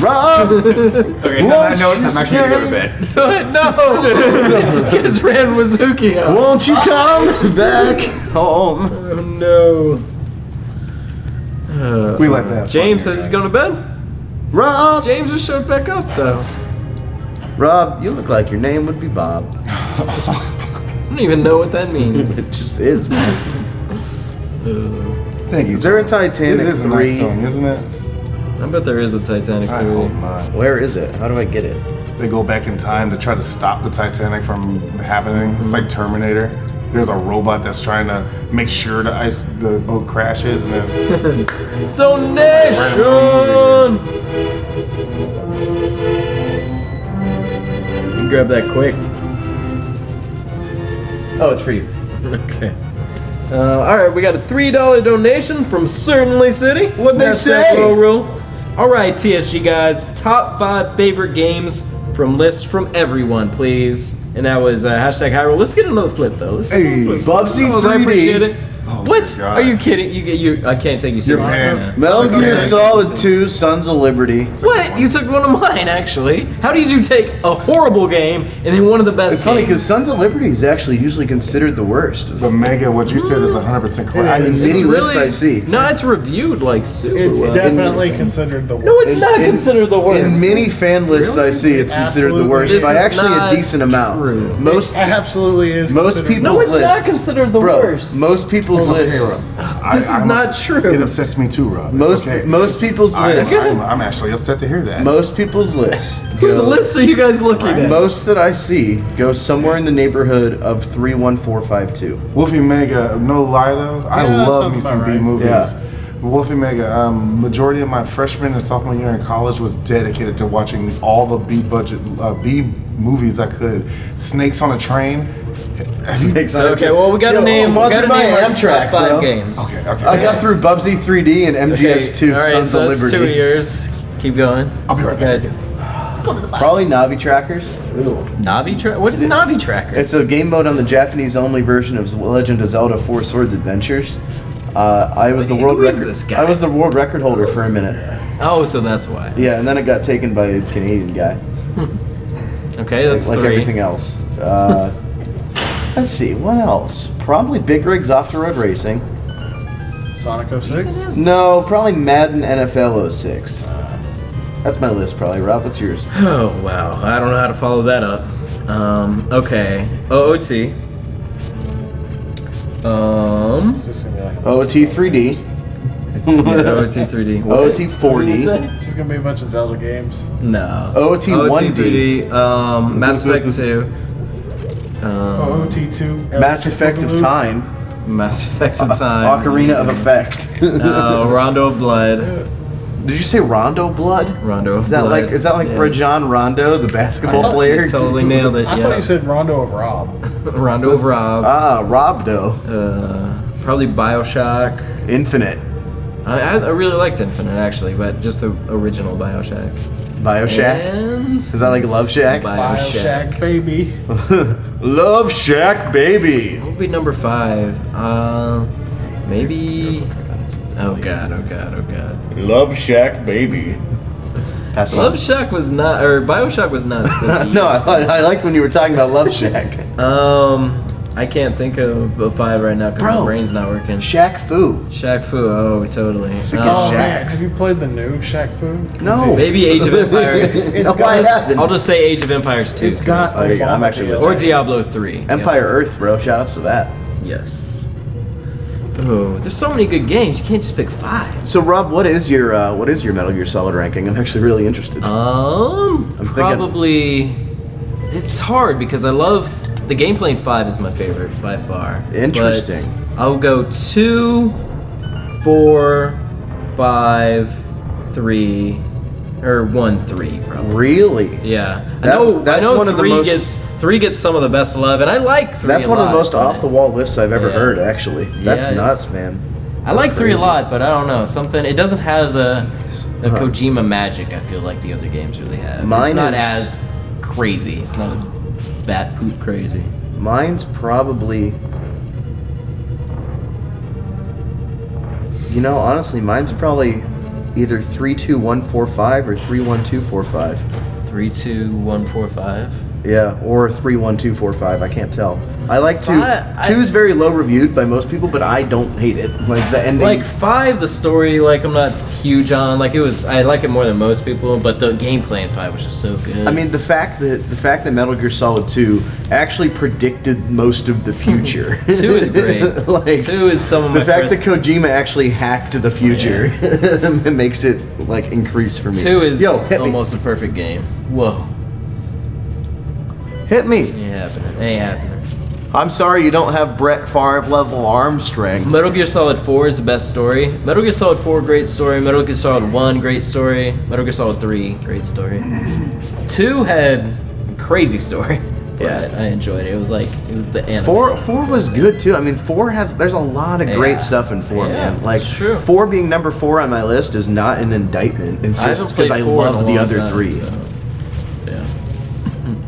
Rob. Okay, on that note, I'm actually gonna go to bed. No, because Ran was hooking up. Won't you come back home? Oh no. We like that. James says he's going to bed. Rob. James just showed back up though. Rob, you look like your name would be Bob. I don't even know what that means. It just is, man. Thank you. Is there a Titanic It is a 3? nice song, isn't it? I bet there is a Titanic 3. I hope not. Where is it? How do I get it? They go back in time to try to stop the Titanic from happening. It's like Terminator. There's a robot that's trying to make sure the boat crashes, and then Donation! You grab that quick. Oh, it's for you. Okay. Alright, we got a $3 donation from Certainly City. What'd they say? Lorule. Alright, TSG guys, top 5 favorite games from lists from everyone, please. And that was hashtag Hyrule. Let's get another flip though. Let's get another flip. Bubsy I 3D. appreciate it. Oh What? my God. Are you kidding? You I can't take you You're seriously. banned. Metal Gear Solid 2, Sons of Liberty. What? You took one of mine, actually. How did you take a horrible game and then one of the best It's funny games? because Sons of Liberty is actually usually considered the worst. But Mega, what you said is 100% correct. In many lists I see. No, it's reviewed like super It's well. definitely considered the worst. No, it's not considered the worst. In many fan lists I see, it's considered the worst This by is actually a not decent amount. true. Most It absolutely is. most considered people's No, it's lists. not considered the Bro, worst. most people's Okay, lists. Rob. This is not true. It upsets me too, Rob. It's Most okay. most people's lists. I'm actually upset to hear that. Most people's lists. Whose go- list are you guys looking at? Most that I see go somewhere in the neighborhood of 31452. Wolfie Mega, no lie though, I Yeah, that love sounds me some about B right. movies. Yeah. Wolfie Mega, majority of my freshman and sophomore year in college was dedicated to watching all the B budget B movies I could. Snakes on a Train. Okay, well, we got to name. Sponsored we gotta by name our Amtrak, top 5 bro. games. Okay. I got through Bubsy 3D and MGS2 All right, Sons so of that's Liberty. 2 years. Keep going. I'll be right back. Probably Navi Trackers. Navi Tracker? What is Navi Tracker? It's a game mode on the Japanese only version of Legend of Zelda 4 Swords Adventures. I was the world Who is record. this guy? I was the world record holder for a minute. Oh, so that's why. Yeah, and then it got taken by a Canadian guy. Okay, that's like 3. everything else. Let's see, what else? Probably Big Rigs Off the Road Racing. Sonic 06? No, probably Madden NFL 06. That's my list, probably. Rob, what's yours? Oh, wow. I don't know how to follow that up. Okay. OOT. It's just gonna be like OOT 3D. Yeah, OOT 3D. What? OOT 4D. it's just gonna be a bunch of Zelda games. No. OOT 1D. 3D. Mass Effect 2. OOT 2. Mass Effect of Time. Mass Effect of Time. Ocarina of Effect. Rondo of Blood. Did you say Rondo Blood? Rondo of Is that Blood. like yes. Rajon Rondo, the basketball player? Totally nailed it. I yeah. thought you said Rondo of Rob. Rondo of Rob. Ah, Robdo. Probably Bioshock. Infinite. I really liked Infinite actually, but just the original Bioshock. Bioshock? And Is that like Love Shack? Bioshock, baby. Love Shack, baby. What would be number 5? Maybe. Oh god. Love Shack, baby. Pass it on. Love Shack was not, or Bioshock was not. No, I liked when you were talking about Love Shack. I can't think of a 5 right now because Bro, my brain's not working. Shaq Fu. Shaq Fu, oh, totally. Speaking of Oh, man, Shaqs. have you played the new Shaq Fu? No. Maybe Age of Empires. No, I haven't. I'll just say Age of Empires 2. It's got Oh, there you go. I'm actually with Or you. Diablo 3. Empire Earth, bro. Shoutouts to that. Yes. Oh, there's so many good games. You can't just pick 5. So, Rob, what is your Metal Gear Solid ranking? I'm actually really interested. Probably. It's hard because I love the gameplay in 5 is my favorite by far. Interesting. But I'll go 2, 4, 5, 3, or 1, 3 probably. Really? Yeah. That's I know one of the 3 most. 3 gets some of the best love, and I like 3. That's a one of the lot, most but- off the wall lists I've ever Yeah. heard. Actually, that's Yeah, nuts, man. I like 3 a crazy. lot, but I don't know. Something it doesn't have the Kojima magic. I feel like the other games really have. Mine it's not is- as crazy. It's not as bat poop crazy. Mine's probably. You know, honestly, mine's probably either 32145 or 31245. 32145. Yeah, or 31245. I can't tell. I like 2. I- 2 is very low reviewed by most people, but I don't hate it. Like the ending. Like 5, the story, like I'm not huge on. Like it was, I like it more than most people, but the gameplay in 5 was just so good. I mean, the fact that Metal Gear Solid 2 actually predicted most of the future. 2 is great. Like 2 is some of my the fact that first- Kojima actually hacked the future makes it like increase for me. 2 is hit me. almost a perfect game. Whoa. Hit me. Ain't happening. Ain't happening. I'm sorry you don't have Brett Favre level arm strength. Metal Gear Solid 4 is the best story. Metal Gear Solid 4, great story. Metal Gear Solid 1, great story. Metal Gear Solid 3, great story. 2 had a crazy story. But I enjoyed it. It was the end. 4 was good too. I mean, 4 there's a lot of great stuff in 4, man. Like it's true. 4 being number 4 on my list is not an indictment. It's I just haven't because played I 4 in a love the long other time, 3. so, yeah.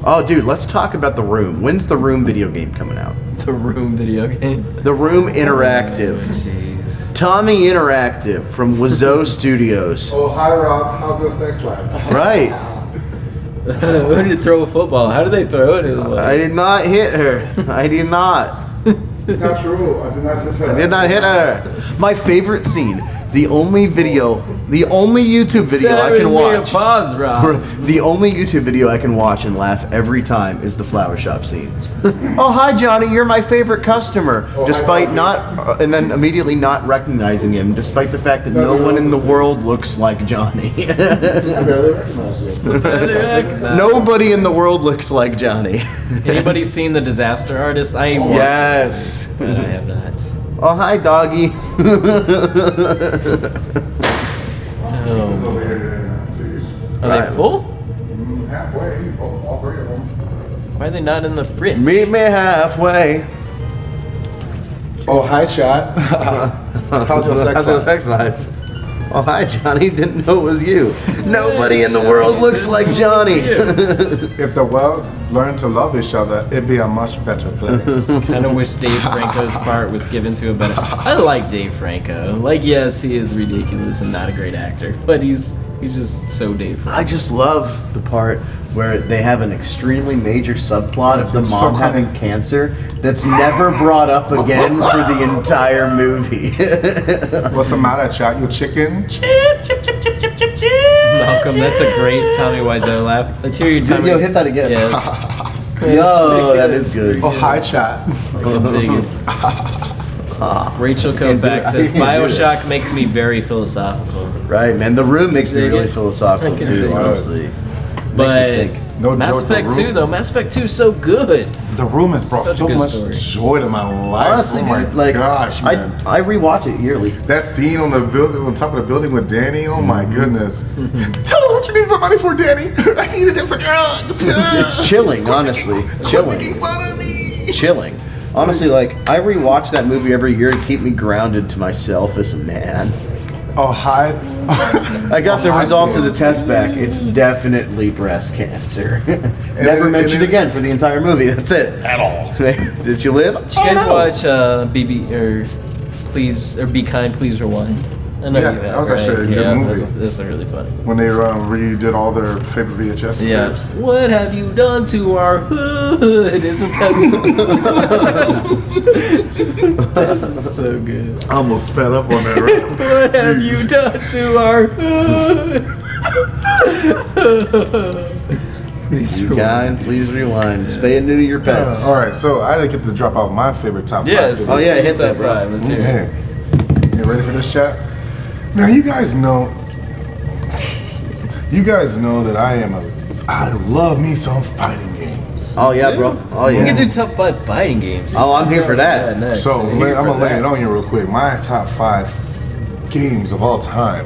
Oh, dude, let's talk about The Room. When's The Room video game coming out? The Room video game? The Room Interactive. Jeez. Tommy Interactive from Wazo Studios. Oh, hi, Rob. How's your sex life? Right. Who did you throw a football? How did they throw it? It was like, I did not hit her. I did not. It's not true. I did not hit her. I did not hit her. My favorite scene. The only YouTube video I can watch. Pause, Rob. The only YouTube video I can watch and laugh every time is the flower shop scene. Oh, hi, Johnny. You're my favorite customer. Despite not, and then immediately not recognizing him, despite the fact that no one in the world looks like Johnny. I barely recognize you. Nobody in the world looks like Johnny. Anybody seen The Disaster Artist? Yes. But I have not. Oh, hi, doggy. Are they full? Halfway. All three of them. Why are they not in the fridge? Meet me halfway. Oh, hi, Shot. How's your sex life? Oh, hi, Johnny. Didn't know it was you. Nobody in the world looks like Johnny. If the world learned to love each other, it'd be a much better place. Kind of wish Dave Franco's part was given to a better. I like Dave Franco. Like, yes, he is ridiculous and not a great actor, but he's just so Dave Franco. I just love the part where they have an extremely major subplot of the mom having cancer that's never brought up again for the entire movie. What's the matter, Chat? You chicken? Malcolm, that's a great Tommy Wiseau laugh. Let's hear your Tommy. Yo, hit that again. Yes. Yo, that is good. Oh, hi, Chat. I can dig it. Rachel Kovacs says Bioshock makes me very philosophical. Right, man. The Room makes me really philosophical too, honestly. But Mass Effect 2 though, Mass Effect 2 is so good. The Room has brought so much joy to my life. Honestly, oh my gosh, man. I rewatch it yearly. That scene on the building, on top of the building with Danny. Oh my goodness! Tell us what you needed the money for, Danny. I needed it for drugs. It's chilling, honestly. Chilling. Honestly, like I rewatch that movie every year to keep me grounded to myself as a man. Oh, hi. I got the results of the test back. It's definitely breast cancer. Never mentioned again for the entire movie. That's it. At all. Did you live? Did you guys watch Be Kind, Please Rewind? I know you have, that was actually a good movie. That's really funny. When they redid all their favorite VHS tapes. What have you done to our hood? Isn't that that's so good. I almost sped up on that, right? What have you done to our hood? Please rewind. Please rewind. Spay and neuter your pets. All right, so I didn't get to drop out my favorite top 5. Yes. Oh yeah, hit that, bro. Let's hear it. You ready for this, chat? Now you guys know that I love me some fighting games. Oh yeah, bro. Oh yeah. We can do top 5 fighting games. Oh, I'm here for that. So I'm gonna lay it on you real quick. My top 5 games of all time,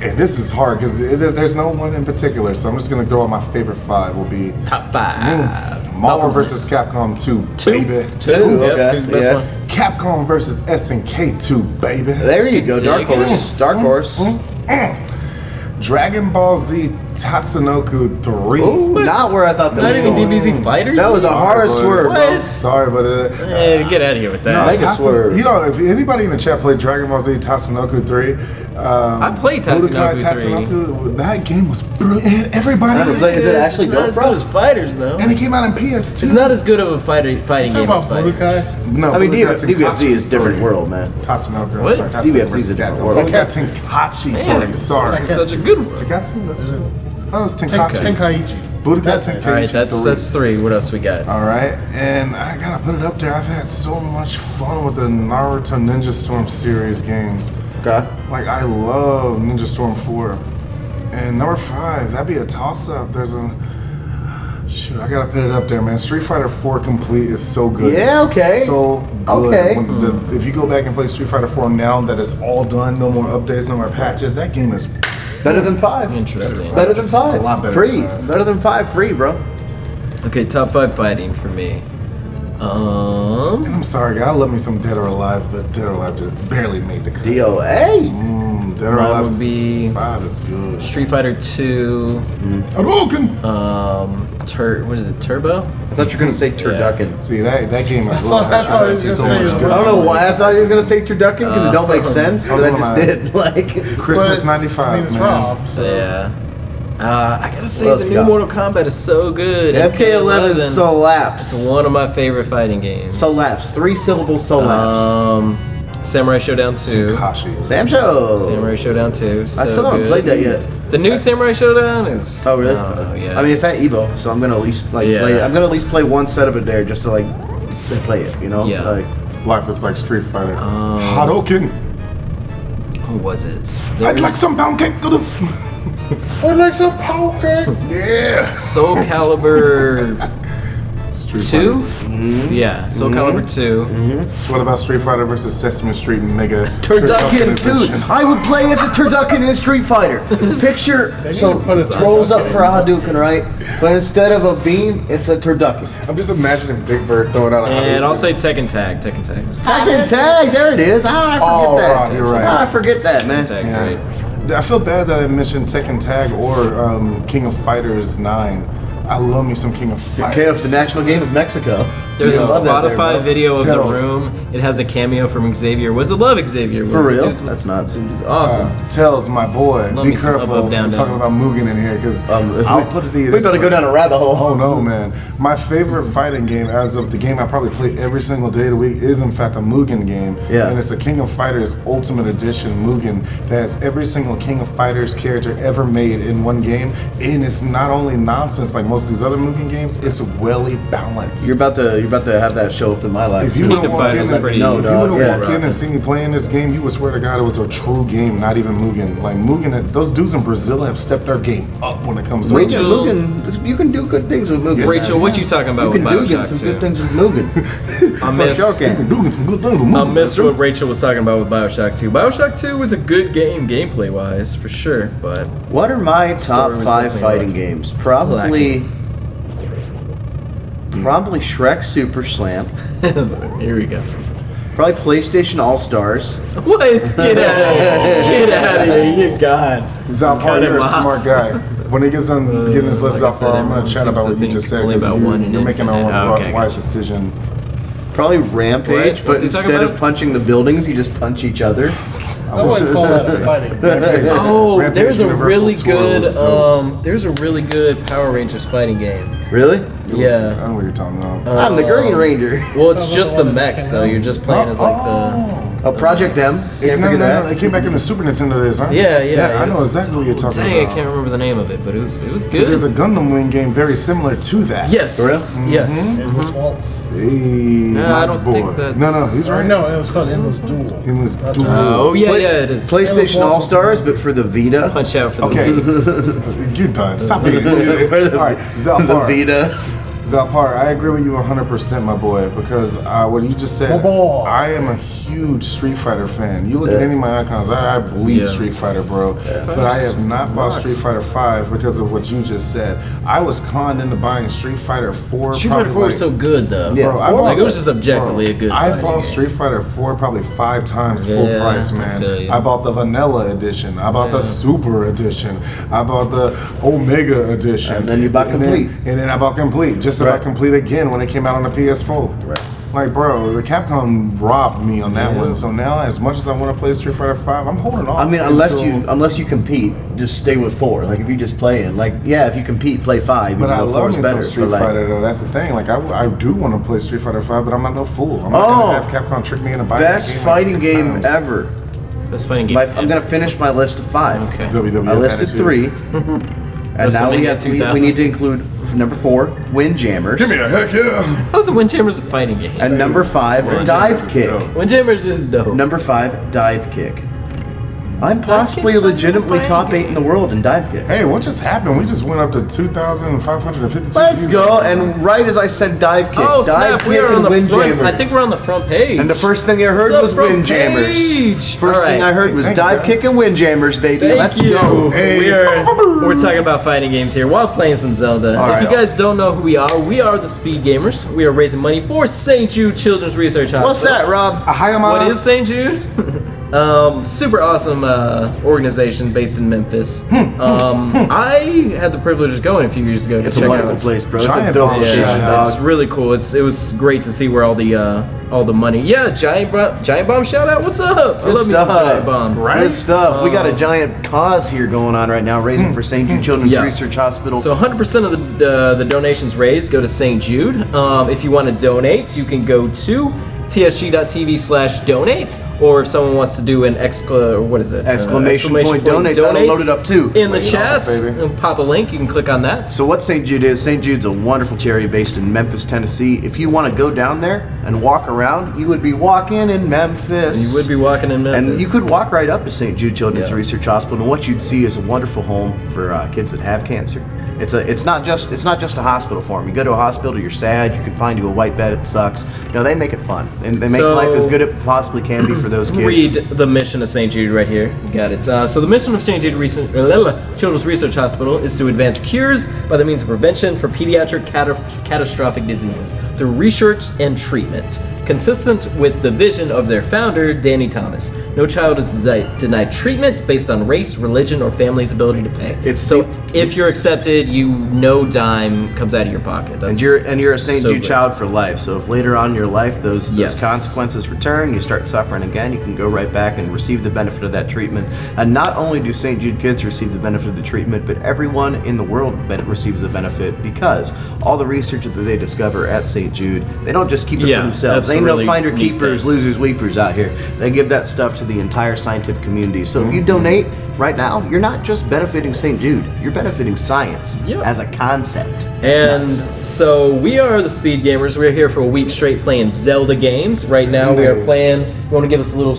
and this is hard because there's no one in particular. So I'm just gonna go on my favorite 5. Will be top 5. Marvel vs. Capcom 2, baby. 2, okay. 2's best one. Capcom vs. SNK 2, baby. There you go, Dark Horse. Dark Horse. Dragon Ball Z Tatsunoko 3. Ooh, not where I thought that was even going. DBZ Fighters? That was a hard swerve, bro. Sorry, but get out of here with that. Make a swerve. You know, if anybody in the chat played Dragon Ball Z Tatsunoko 3, I played Tatsunoko 3. That game was brilliant. Everybody is it actually not as good as Fighters though? And it came out in PS2. It's not as good of a fighting game as Fighters. No, I mean DBFZ is a different world, man. Tatsunoko. What? Sorry, DBFZ is a different world. Tenkaichi 3. Sorry. It's such a good one. Tenkaichi? That's it. That was Tenkaichi. Tenkaichi. Budokai Tenkaichi. All right, that's 3. What else we got? All right, and I gotta put it up there. I've had so much fun with the Naruto Ninja Storm series games. Okay. Like I love Ninja Storm 4. And number 5, that'd be a toss-up. There's a shoot. I gotta put it up there, man. Street Fighter 4 Complete is so good. Yeah. Okay. So good. Okay. If you go back and play Street Fighter 4 now that it's all done, no more updates, no more patches, that game is better than 5. Interesting. Better than 5. A lot better Free. than 5. Better than 5. Free, bro. Okay, top 5 fighting for me. And I'm sorry, guys. I love me some Dead or Alive, but Dead or Alive just barely made the cut. DOA. Dead or Mine Alive would be 5 is good. Street Fighter 2. Hadouken! What is it? Turbo? I thought you were gonna say turducken. See that game as That's well. what I thought he was gonna say as I well. don't know why I thought he was gonna say turducken because it don't make sense, but I just did. Like Christmas But, '95, I mean, it's man. Rob, so. Yeah. I gotta say, else the you new got? Mortal Kombat is so good. MK11 It's Solapse. one of my favorite fighting games. Solapse. 3-syllable Solapse. Samurai Showdown 2. Sam Show. Samurai Showdown 2. So I still haven't good. played that yet. The new Samurai Showdown is. Oh really? I don't know, yeah. I mean, it's at Evo, so I'm gonna at least play. I'm gonna at least play one set of it there, just to like play it. You know? Yeah. Like, Life is like Street Fighter. Hadouken! Who was it? I'd like some pound cake. I'd like some pound cake. Yeah. Soul Calibur 2? Yeah, Soul Calibur 2. So what about Street Fighter versus Sesame Street Mega Turducken, dude! edition? I would play as a Turducken in Street Fighter. Picture, so it throws up for a Hadouken, right? But instead of a beam, it's a Turducken. I'm just imagining Big Bird throwing out a And Hadouken. I'll say Tekken Tag. Tekken Tag. Tekken Tag, there it is. I forget that. Rob, you're right. I forget that, man. Tag, Yeah. great. I feel bad that I mentioned Tekken Tag or King of Fighters 9. I love me some King of Fighters. KF, the national game of Mexico. There's a Love that there, Spotify bro. video of Tells. the room. It has a cameo from Xavier. Was it Love Xavier? For Was it? real? Dudes with- That's nuts. It's awesome. Tells my boy, Love be me some careful. up, down, We're down. talking about Mugen in here because I'll put it to you. We this better way. go down a rabbit hole. Oh no, man! My favorite fighting game, as of the game I probably play every single day of the week, is in fact a Mugen game. Yeah. And it's a King of Fighters Ultimate Edition Mugen that has every single King of Fighters character ever made in one game, and it's not only nonsense like most of these other Mugen games. It's well balanced. You're about to have that show up in my life. If you were to walk in, Fighters is pretty No, if you dog, were to yeah. walk in and see me playing this game, you would swear to God it was a true game, not even Mugen. Like Mugen, those dudes in Brazil have stepped their game up when it comes to Rachel, Rachel- Mugen, you can do good things with Mugen. Yes, Rachel, what you talking about You with can do Bioshock some 2? good things with Mugen. I miss, sure can. I miss what Rachel was talking about with Bioshock 2. Bioshock 2 was a good game, gameplay-wise, for sure, but... What are my top Story was 5 definitely fighting lacking. games? Probably Shrek Super Slam. Here we go. Probably PlayStation All Stars. What? Get out of here. Get out of here. You God. Zalpar, you're a smart guy. When he gets on getting his list, like I said, Zalpar, I'm going everyone to chat seems about to what you think just said only because about one you're making a Infinite. Oh, okay, wise gotcha. decision. Probably Rampage, What? but What's he talking instead of about? punching the buildings, you just punch each other. I wouldn't call that a fighting. Rampage. Oh, Rampage there's a Universal really Tour good was dope. there's a really good Power Rangers fighting game. Really? I Yeah. don't know what you're talking about. I'm the Green Ranger. Well, it's Oh, just the the one that mechs just though. came You're just playing as like Oh, Project M. Can't No, forget no, that. it came back in the Super Nintendo days, huh? the. Yeah, yeah. I know it's- exactly what you're talking Dang, about. I can't remember the name of it, but it was Because good. there's a Gundam Wing game very similar to that. Yes. For real? Yes. Endless Waltz. Hey, No, I my don't boy. think that's- No, he's Or right. no, it was called Endless Duel. Endless That's Duel. right. Oh yeah, yeah, it is. PlayStation All Stars, but for the Vita. Punch out for the Okay, you're done. Stop being All right, The Zalpar. Vita. Zalpar, I agree with you 100%, my boy, because what you just said, My boy. I am a huge Street Fighter fan. You look at any of my icons, I bleed Yeah. Street Fighter, bro. But I have not bought Street Fighter 5 because of what you just said. I was conned into buying Street Fighter 4. Street Fighter 4 was like- so good though. Yeah, Bro, I four bought Like it was just objectively a good. I fighting bought game. Street Fighter 4 probably 5 times full Yeah, price, I man. feel you. I bought the Vanilla Edition. I bought the Super Edition. I bought the Omega Edition. And then you bought Complete. And then I bought Complete. Just about Complete again when it came out on the PS4. Right. Like, bro, the Capcom robbed me on that one. So now, as much as I want to play Street Fighter 5, I'm holding off. I mean, unless you compete, just stay with 4. Like if you just play it, like yeah, if you compete, play 5. But even I though 4 love is me some better, Street but, like, Fighter, though. That's the thing. Like, I do want to play Street Fighter 5, but I'm not no fool. I'm not Oh. going to have Capcom trick me into buying that Best game like fighting 6 game times. ever. Best fighting game. I'm gonna finish my list of 5. Okay. WWF I listed Attitude. 3. And now we WrestleMania need to include number 4, Windjammers. Give me a heck yeah. How's the Windjammers a fighting game? And number 5, Windjammers Dive is Kick. dope. Windjammers is dope. Number 5, Dive Kick. I'm possibly legitimately top 8 in the world in dive kick. Hey, what just happened? We just went up to 2,552. Let's go. And right as I said dive kick, Oh dive snap! We kick are on and the front. windjammers. I think we're on the front page. And the first thing I heard What's was up, front windjammers. page? First All thing right. I heard was dive kick and windjammers, baby. Thank Let's you. go. We're talking about fighting games here while playing some Zelda. All if right. you guys don't know who we are the Speed Gamers. We are raising money for St. Jude Children's Research Hospital. What's that, Rob? What is St. Jude? Super awesome organization based in Memphis. I had the privilege of going a few years ago to It's a check wonderful out. place, bro. It's a Giant dope bomb location, shout It's dog. really cool. It was great to see where all the money. Yeah, giant bomb shout out. What's up? I Good love me some stuff. giant bomb. Good stuff. We got a giant cause here going on right now, raising for St. Jude Children's Research Hospital. So 100% of the donations raised go to St. Jude. If you want to donate, you can go to tsg.tv/donate, or if someone wants to do an exclamation point donate, that'll load it up too. In the chat, pop a link, you can click on that. So what St. Jude is, St. Jude's a wonderful charity based in Memphis, Tennessee. If you want to go down there and walk around, you would be walking in Memphis. You would be walking in Memphis. And you could walk right up to St. Jude Children's Research Hospital, and what you'd see is a wonderful home for kids that have cancer. It's not just a hospital for them. You go to a hospital, you're sad, you can find you a white bed, it sucks. No, they make it fun. And they make life as good as it possibly can be for those kids. Read the mission of St. Jude right here. You got it. So the mission of St. Jude Children's Research Hospital is to advance cures by the means of prevention for pediatric catastrophic diseases through research and treatment, consistent with the vision of their founder, Danny Thomas. No child is denied treatment based on race, religion, or family's ability to pay. If you're accepted, no dime comes out of your pocket. And you're a St. Jude child for life. So if later on in your life those consequences return, you start suffering again, you can go right back and receive the benefit of that treatment. And not only do St. Jude kids receive the benefit of the treatment, but everyone in the world receives the benefit, because all the research that they discover at St. Jude, they don't just keep it for themselves. They ain't no finder keepers, losers, weepers out here. They give that stuff to the entire scientific community. So if you donate right now, you're not just benefiting St. Jude, you're benefiting science as a concept. And so we are the Speed Gamers. We're here for a week straight playing Zelda games. Right now we are playing. You want to give us a little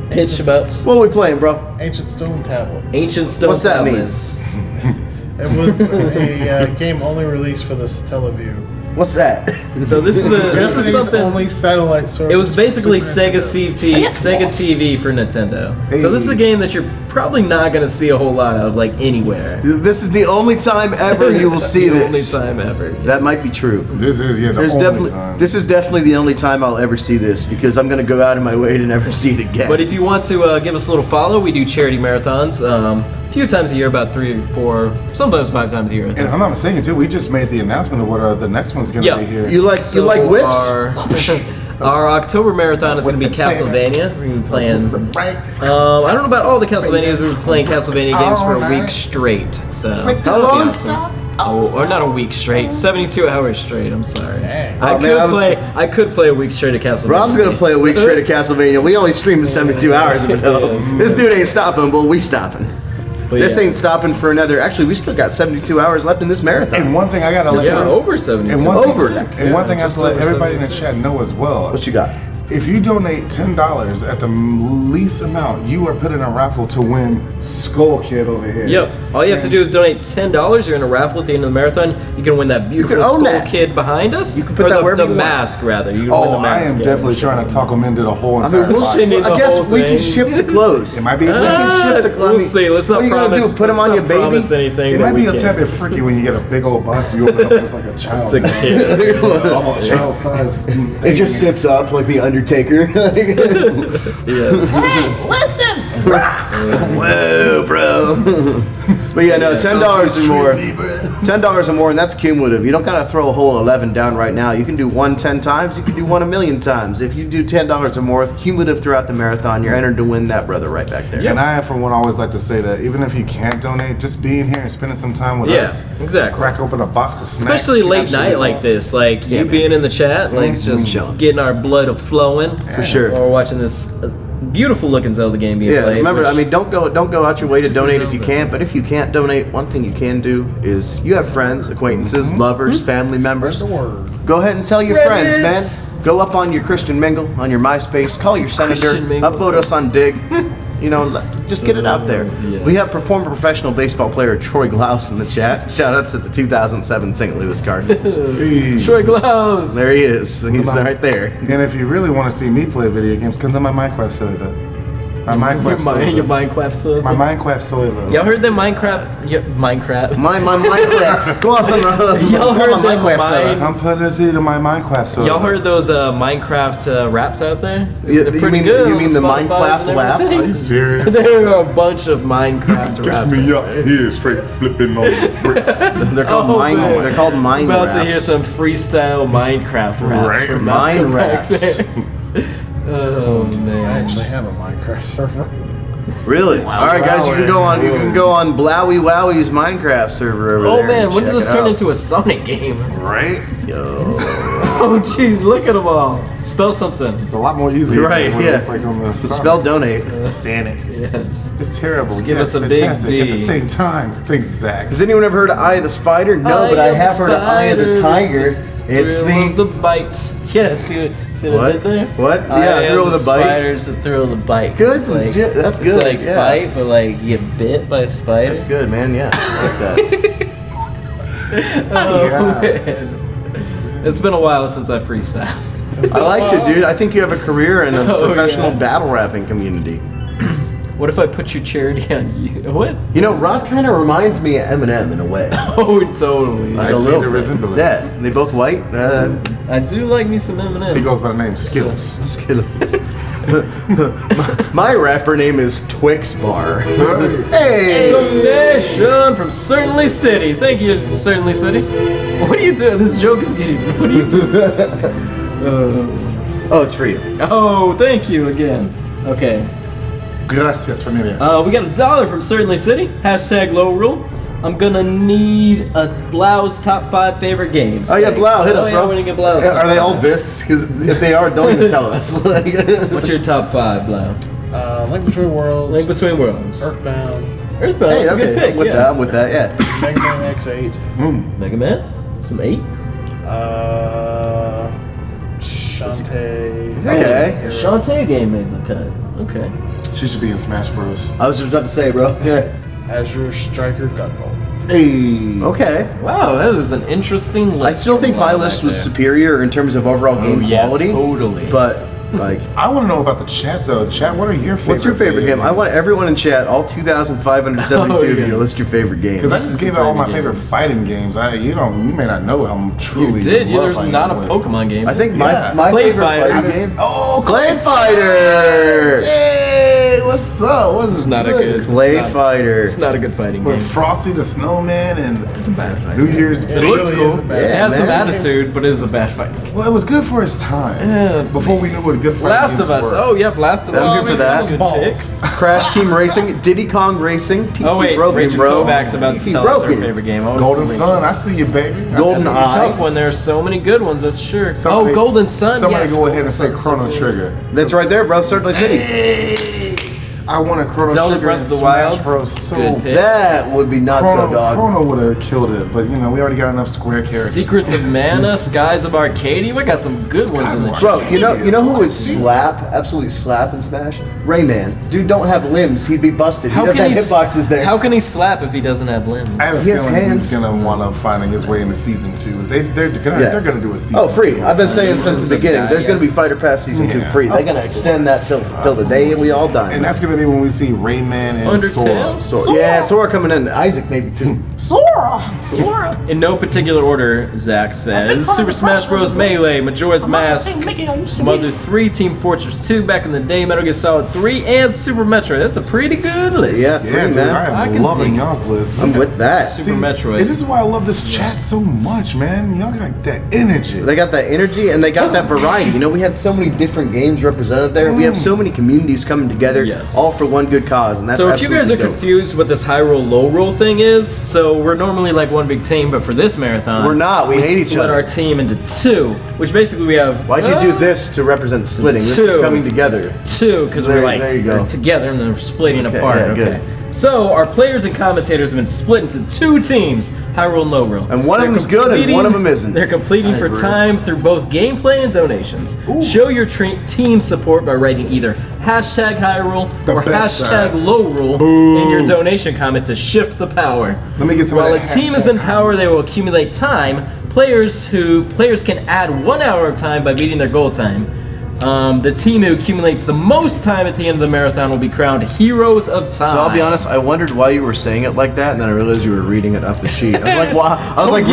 pitch about what are we playing, bro? Ancient Stone Tablets. Ancient Stone What's that mean? Tablets. It was a game only released for the Satellaview. What's that? So this is something. Only satellite service. It was basically Super Sega Nintendo. Sega TV for Nintendo. So this is a game that you're probably not going to see a whole lot of, like, anywhere. This is the only time ever you will see this. The only time ever. That might be true. This is This is definitely the only time I'll ever see this, because I'm going to go out of my way to never see it again. But if you want to give us a little follow, we do charity marathons a few times a year, about 3 or 4, sometimes 5 times a year. And if I'm not mistaken, too, we just made the announcement of what the next one's going to be here. You like whips? Our October marathon is going to be Castlevania. We're going to be playing. I don't know about all the Castlevanias. We're playing Castlevania games for a week straight. So How long? or not a week straight, 72 hours straight. I'm sorry. Dang. I could play a week straight of Castlevania. Rob's gonna play a week straight of Castlevania. We only stream in 72 hours of it though. This dude ain't stopping, but we stopping. This ain't stopping for another. Actually, we still got 72 hours left in this marathon. And one thing I gotta let over 72. And one thing I have to let everybody in the chat know as well. What you got? If you donate $10 at the least amount, you are put in a raffle to win Skull Kid over here. Yep. All you have to do is donate $10. You're in a raffle at the end of the marathon. You can win that beautiful Skull Kid behind us. You can put that wherever you want. The mask, rather. You can win the mask. I am definitely trying to talk them into the whole I entire mean, box. I guess we can ship the clothes. It might be a We can ship the clothes. We'll see. Let's not what promise. Are you gonna do? Put them on your baby? Anything, It might be a tad bit freaky when you get a big old box and you open it up and it's like a child. It's a kid. Almost child size. It just sits up like the Undertaker. Hey, listen! Whoa, bro. But yeah, no, $10 or more. $10 or more, and that's cumulative. You don't gotta throw a whole 11 down right now. You can do one 10 times. You can do one 1,000,000 times. If you do $10 or more, cumulative throughout the marathon, you're entered to win that brother right back there. And I, for one, always like to say that even if you can't donate, just being here and spending some time with us. Exactly. Crack open a box of snacks. Especially late night like this, like you being in the chat, like just getting our blood flowing. For sure. Or watching this beautiful looking Zelda game being played. Remember, I mean, don't go out your way to donate if you can't. But if you can't donate, one thing you can do is you have friends, acquaintances, lovers, family members. Go ahead and tell your friends, man. Go up on your Christian Mingle, on your MySpace, call your senator, upvote us on Dig. You know, just get it out there. Yes. We have former professional baseball player Troy Glaus in the chat. Shout out to the 2007 St. Louis Cardinals. Troy Glaus. There he is. He's right there. And if you really want to see me play video games, come to my Minecraft server. My Minecraft server. Your Minecraft server. My Minecraft server. Y'all heard that Minecraft? Yeah, Minecraft. My Minecraft. Go on, Y'all heard that Minecraft server. I'm putting it to my Minecraft server. Y'all heard those Minecraft raps out there? You They're pretty mean good. you on mean the Spotify Minecraft and raps? everything. Are you serious? There are a bunch of Minecraft raps. Catch me up here, straight flipping on the bricks. They're called mine. man. They're called mine About raps. to hear some freestyle Minecraft raps. Right. from Mine Malcolm back raps. there. Oh I man. actually have a Minecraft server. Really? All right, guys, you can go on. You can go on Blowy Wowie's Minecraft server over Oh there. man, and when did check this it turn out. into a Sonic game? Right? Yo. Oh jeez, look at them all. Spell something. It's a lot more easier. You're right, than when yeah. It's like on the Spell donate. Sonic. Yes. It's terrible. Give Yes, us a big fantastic. D. At the same time. Thanks, Zach. Has anyone ever heard of Eye of the Spider? No, but I have heard of Eye of the Tiger. It's Thrill of the the bite. Yeah, see what I did there? What? Eye Yeah, of thrill of the bite. Spiders, the thrill of the bite. Good. It's like, Yeah, that's it's good, like yeah. bite, but like you get bit by a spider. That's good, man. Yeah, I like that. Oh man. It's been a while since I freestyled. I like it, dude. I think you have a career in a Oh, professional yeah. battle rapping community. What if I put your charity on you? What? You know, Rob kind of reminds me of Eminem in a way. Oh, totally. Like I a see little the bit. resemblance. Yeah, they both white. I do like me some Eminem. He goes by the name Skittles. Skittles. My rapper name is Twix Bar. Hey! Donation from Certainly City. Thank you, Certainly City. What are you doing? This joke is getting. What are you doing? Oh, it's for you. Oh, thank you again. Okay. Gracias, familia. We got $1 from Certainly City. Hashtag Lorule. I'm gonna need a Blau's top 5 favorite games. Oh yeah, Thanks. Blau, hit us, Oh, bro. yeah, we're gonna get Blau's. Are they all this? Because if they are, don't even tell us. What's your top 5, Blau? Link Between Worlds. Link Between Worlds. Earthbound. Earthbound. Hey, That's a okay, good pick. I'm with yeah. that. I'm with that. Yeah. Mega Man X8. Mega Man. Some 8. Shantae. Okay. Oh, Shantae game made the cut. Okay. She should be in Smash Bros. I was just about to say, bro. Yeah. Azure Striker Gunvolt. Hey. Okay. Wow, that was an interesting list. I still think my list was superior in terms of overall game quality. Totally. But like, I want to know about the chat though. Chat, what are your favorite? what's your favorite game? I want everyone in chat, all 2,572 of you, to list your favorite games. Because I just gave out all my favorite fighting games. You may not know how I'm truly. You did. love There's fighting, not a but- Pokemon game. I think Yeah. my Clay favorite Fighter. fighting game. Oh, Clay Fighter. Hey, what's up? What is It's not a good. Clay it's not- Fighter. It's not a good fighting With game. Frosty the Snowman and It's a bad fighting New game. Year's. It It looks really is cool. a bad It Yeah, has some man. attitude, but it is a bad fighting game. Well, it was good for its time. Yeah. Before we knew what good fighting Last games of Us. were. Oh yeah, Last of That was Us. good for that. Good Balls. pick. Crash Team Racing, Diddy Kong Racing, TT Oh wait, Broken, Rachel bro. Kovacs about to TT tell us her Broken. favorite game. Always Golden some Sun, Rachel. I see you, baby. Golden That's a Eye. tough one. There's so many good ones. That's sure. Somebody- oh, Golden Sun. Somebody yes. go ahead and say Chrono Trigger. That's right there, bro. Certainly City. Hey, I want a Chrono Zelda Trigger Breath in of the Smash Wild. Bros. So Good pick. That would be nuts, Chrono, dog. Chrono would have killed it, but you know we already got enough square characters. Secrets of Mana, Skies of Arcadia. We got some good ones in the chat. Bro, you know who would slap, absolutely slap in Smash? Rayman. Dude don't have limbs, he'd be busted. He doesn't have hitboxes there. How can he slap if he doesn't have limbs? I have a He has feeling hands. he's gonna want to finding his way into season 2. They're gonna do a season. Oh, free. 2. I've been saying since the beginning. There's going to be Fighter Pass Season 2 free. They're going to extend that till the day we all die. And that's gonna be when we see Rayman and Undertale? Sora. Yeah, Sora coming in. Isaac maybe too. Sora! Sora! In no particular order, Zach says Super Smash Bros. Melee, Majora's Mask, Mickey, I used to Mother 3, Team Fortress 2 back in the day, Metal Gear Solid 3, and Super Metroid. That's a pretty good list. Yeah, Yeah, dude, man. I I am can loving see- y'all's list. I'm with that. Super Metroid. And this is why I love this chat so much, man. Y'all got that energy. They got that energy and they got that variety. You know, we had so many different games represented there. We have so many communities coming together, Yes. all for one good cause, and that's So if you guys are absolutely dope. confused what this Hyrule low roll thing is, so we're normally like one big team, but for this marathon, We're not. We hate each split other. our team into 2, which basically we have. Why'd you do this to represent splitting? This is Two. coming together. 2 because we're There- like there you go. we're together and then we're splitting Okay, apart. yeah, Okay. good. So our players and commentators have been split into 2 teams, Hyrule and Lorule. And one of them's good and one of them isn't. They're competing for time through both gameplay and donations. Show your team support by writing either hashtag Hyrule or hashtag Lorule in your donation comment to shift the power. Let me get some. While of a that team is in power, they will accumulate time. Players can add 1 hour of time by beating their goal time. The team who accumulates the most time at the end of the marathon will be crowned Heroes of Time. So I'll be honest, I wondered why you were saying it like that, and then I realized you were reading it off the sheet. I was like, why? I was like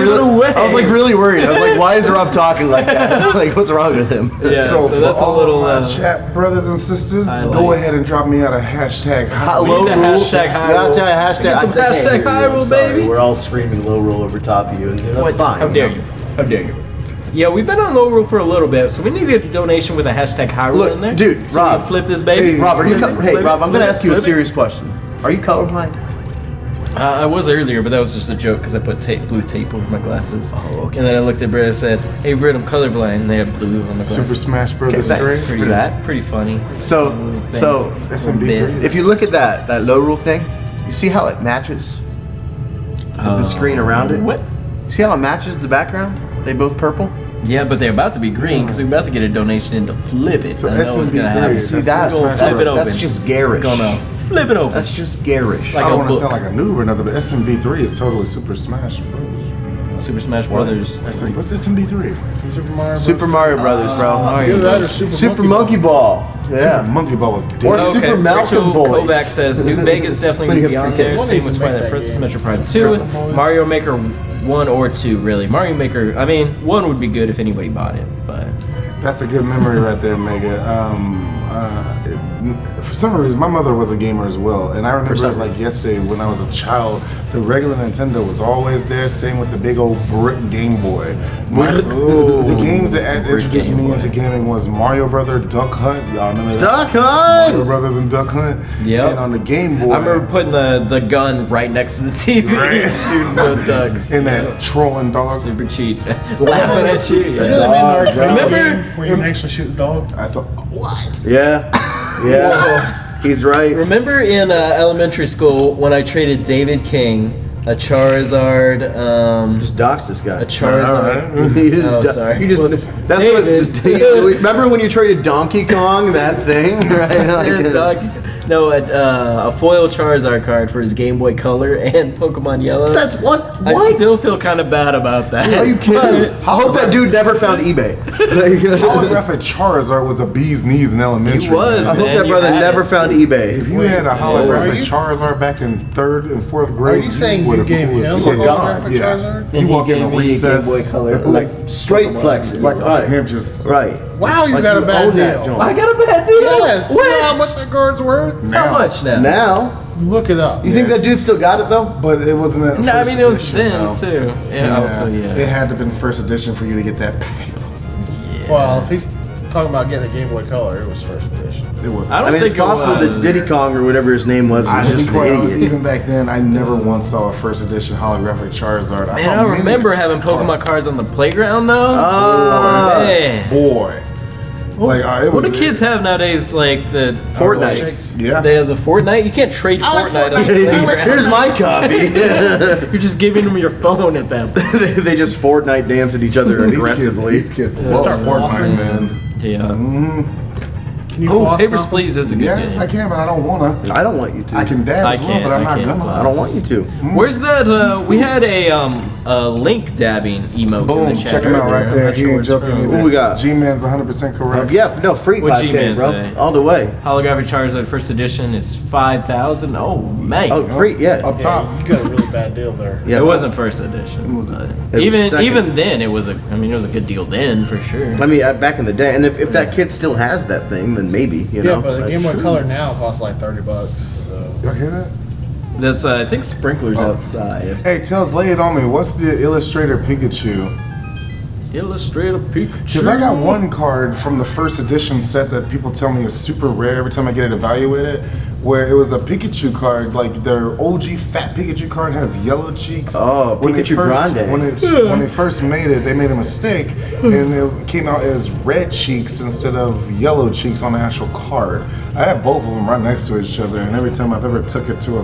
really worried. I was like, why is Rob talking like that? Like, what's wrong with him? Yeah, so that's for a little. my chat brothers and sisters, go ahead and drop me out a hashtag. Low rule. Hashtag Hyrule. Hashtag Some hashtag Hyrule, baby. We're all screaming low rule over top of you, and that's fine. How dare you? How dare you? Yeah, we've been on Lorule for a little bit, so we need a donation with a hashtag Hyrule in there. Dude, so Rob, flip this baby. Rob, Rob, I'm gonna ask you a serious question. Are you colorblind? I was earlier, but that was just a joke because I put blue tape over my glasses. Oh, okay. And then I looked at Britt and said, "Hey, Britt, I'm colorblind," and they had blue on my glasses. Super Smash Brothers. Thanks for that. Pretty funny. So SMB3. if you look at that low rule thing, you see how it matches the screen around it. What? See how it matches the background? They both purple. Yeah, but they're about to be green because we're about to get a donation in to flip it. So I know what's gonna happen. See that? Flip it open. That's just garish. Gonna flip it open. That's just garish. Like I a don't want to book. sound like a noob or nothing, but SMB3 is totally Super Smash Brothers. Super Smash Brothers. What's SMB3? Super Mario Brothers, bro. Either that or Super Monkey Ball. Yeah. Super Monkey Ball was dead. Or Super Malcolm Boys. Kovac says New Vegas definitely going to be on there. Same with Twilight Princess, Metroid Prime 2, Mario Maker 1 or 2, really. Mario Maker, I mean, 1 would be good if anybody bought it, but... That's a good memory right there, Mega. For some reason, my mother was a gamer as well, and I remember it like yesterday when I was a child. The regular Nintendo was always there. Same with the big old brick Game Boy. The games that introduced me into gaming was Mario Brother, Duck Hunt. Y'all remember that? Duck Hunt. Mario Brothers and Duck Hunt. Yep. And on the Game Boy, I remember putting the gun right next to the TV and shooting the ducks. And that trolling dog. Super cheap. Laughing at you. Yeah. Remember where you can actually shoot the dog? I saw what? Yeah. Yeah. He's right. Remember in elementary school when I traded David King, a Charizard, just dox this guy. A Charizard. Sorry. You just that's David. Remember when you traded Donkey Kong, that thing, right? A foil Charizard card for his Game Boy Color and Pokemon Yellow. That's what? I still feel kind of bad about that. Dude, are you kidding? I hope that dude never found eBay. Holographic Charizard was a bee's knees in elementary. He was. I hope that brother never found eBay. If you had a holographic Charizard back in 3rd and 4th grade, are you saying you gave him a holographic Charizard? You walk in a recess, Game Boy Color, like straight flexing, like him just right. Wow, you like got a bad deal. I got a bad deal. Yes. You know how much that card's worth? How much now? Now. Look it up. You think that dude still got it though? But it wasn't that. No, I mean it was then no. too. Yeah. It had to have been first edition for you to get that paper. Well, if he's talking about getting a Game Boy Color, it was first edition. It was. I don't think it's possible that Diddy Kong or whatever his name was just an idiot. Even back then, I never once saw a first edition holographic Charizard. I remember having Pokemon cards on the playground though. Oh man. Boy. What do kids have nowadays? Like the Fortnite. Yeah. They have the Fortnite. You can't trade Fortnite. On the playground. Here's my copy. You're just giving them your phone at that point. they just Fortnite dance at each other aggressively. These kids love Fortnite, man. Yeah. Can you Papers, Please is a good Yes, game. I can, but I don't wanna. I don't want you to. I can dab as well, but I'm not gonna. I don't want you to. Where's that? We had a link dabbing emote Boom! in the chat. Check him out earlier. right there. I'm He not ain't sure joking it's either. Who we got? G-Man's 100% correct. Yeah, no, free What'd 5K, G-Man bro. say? All the way. Holographic Charizard first edition is 5,000. Oh man. Oh, free, yeah. Up top. You got a really bad deal there. Yeah, it wasn't first edition. But It was second. even then, it was a good deal then for sure. I mean, back in the day, and if that kid still has that thing, then maybe, you know. Yeah, but the like, Game Boy Color now costs like $30. So. Y'all hear that? That's I think sprinklers outside. Hey, Tails, lay it on me. What's the Illustrator Pikachu? Illustrator Pikachu. Because I got one card from the first edition set that people tell me is super rare every time I get it evaluated. where it was a Pikachu card, like their OG fat Pikachu card has yellow cheeks. Oh, Pikachu Grande. When they first made it, they made a mistake, and it came out as red cheeks instead of yellow cheeks on the actual card. I had both of them right next to each other, and every time I've ever took it to a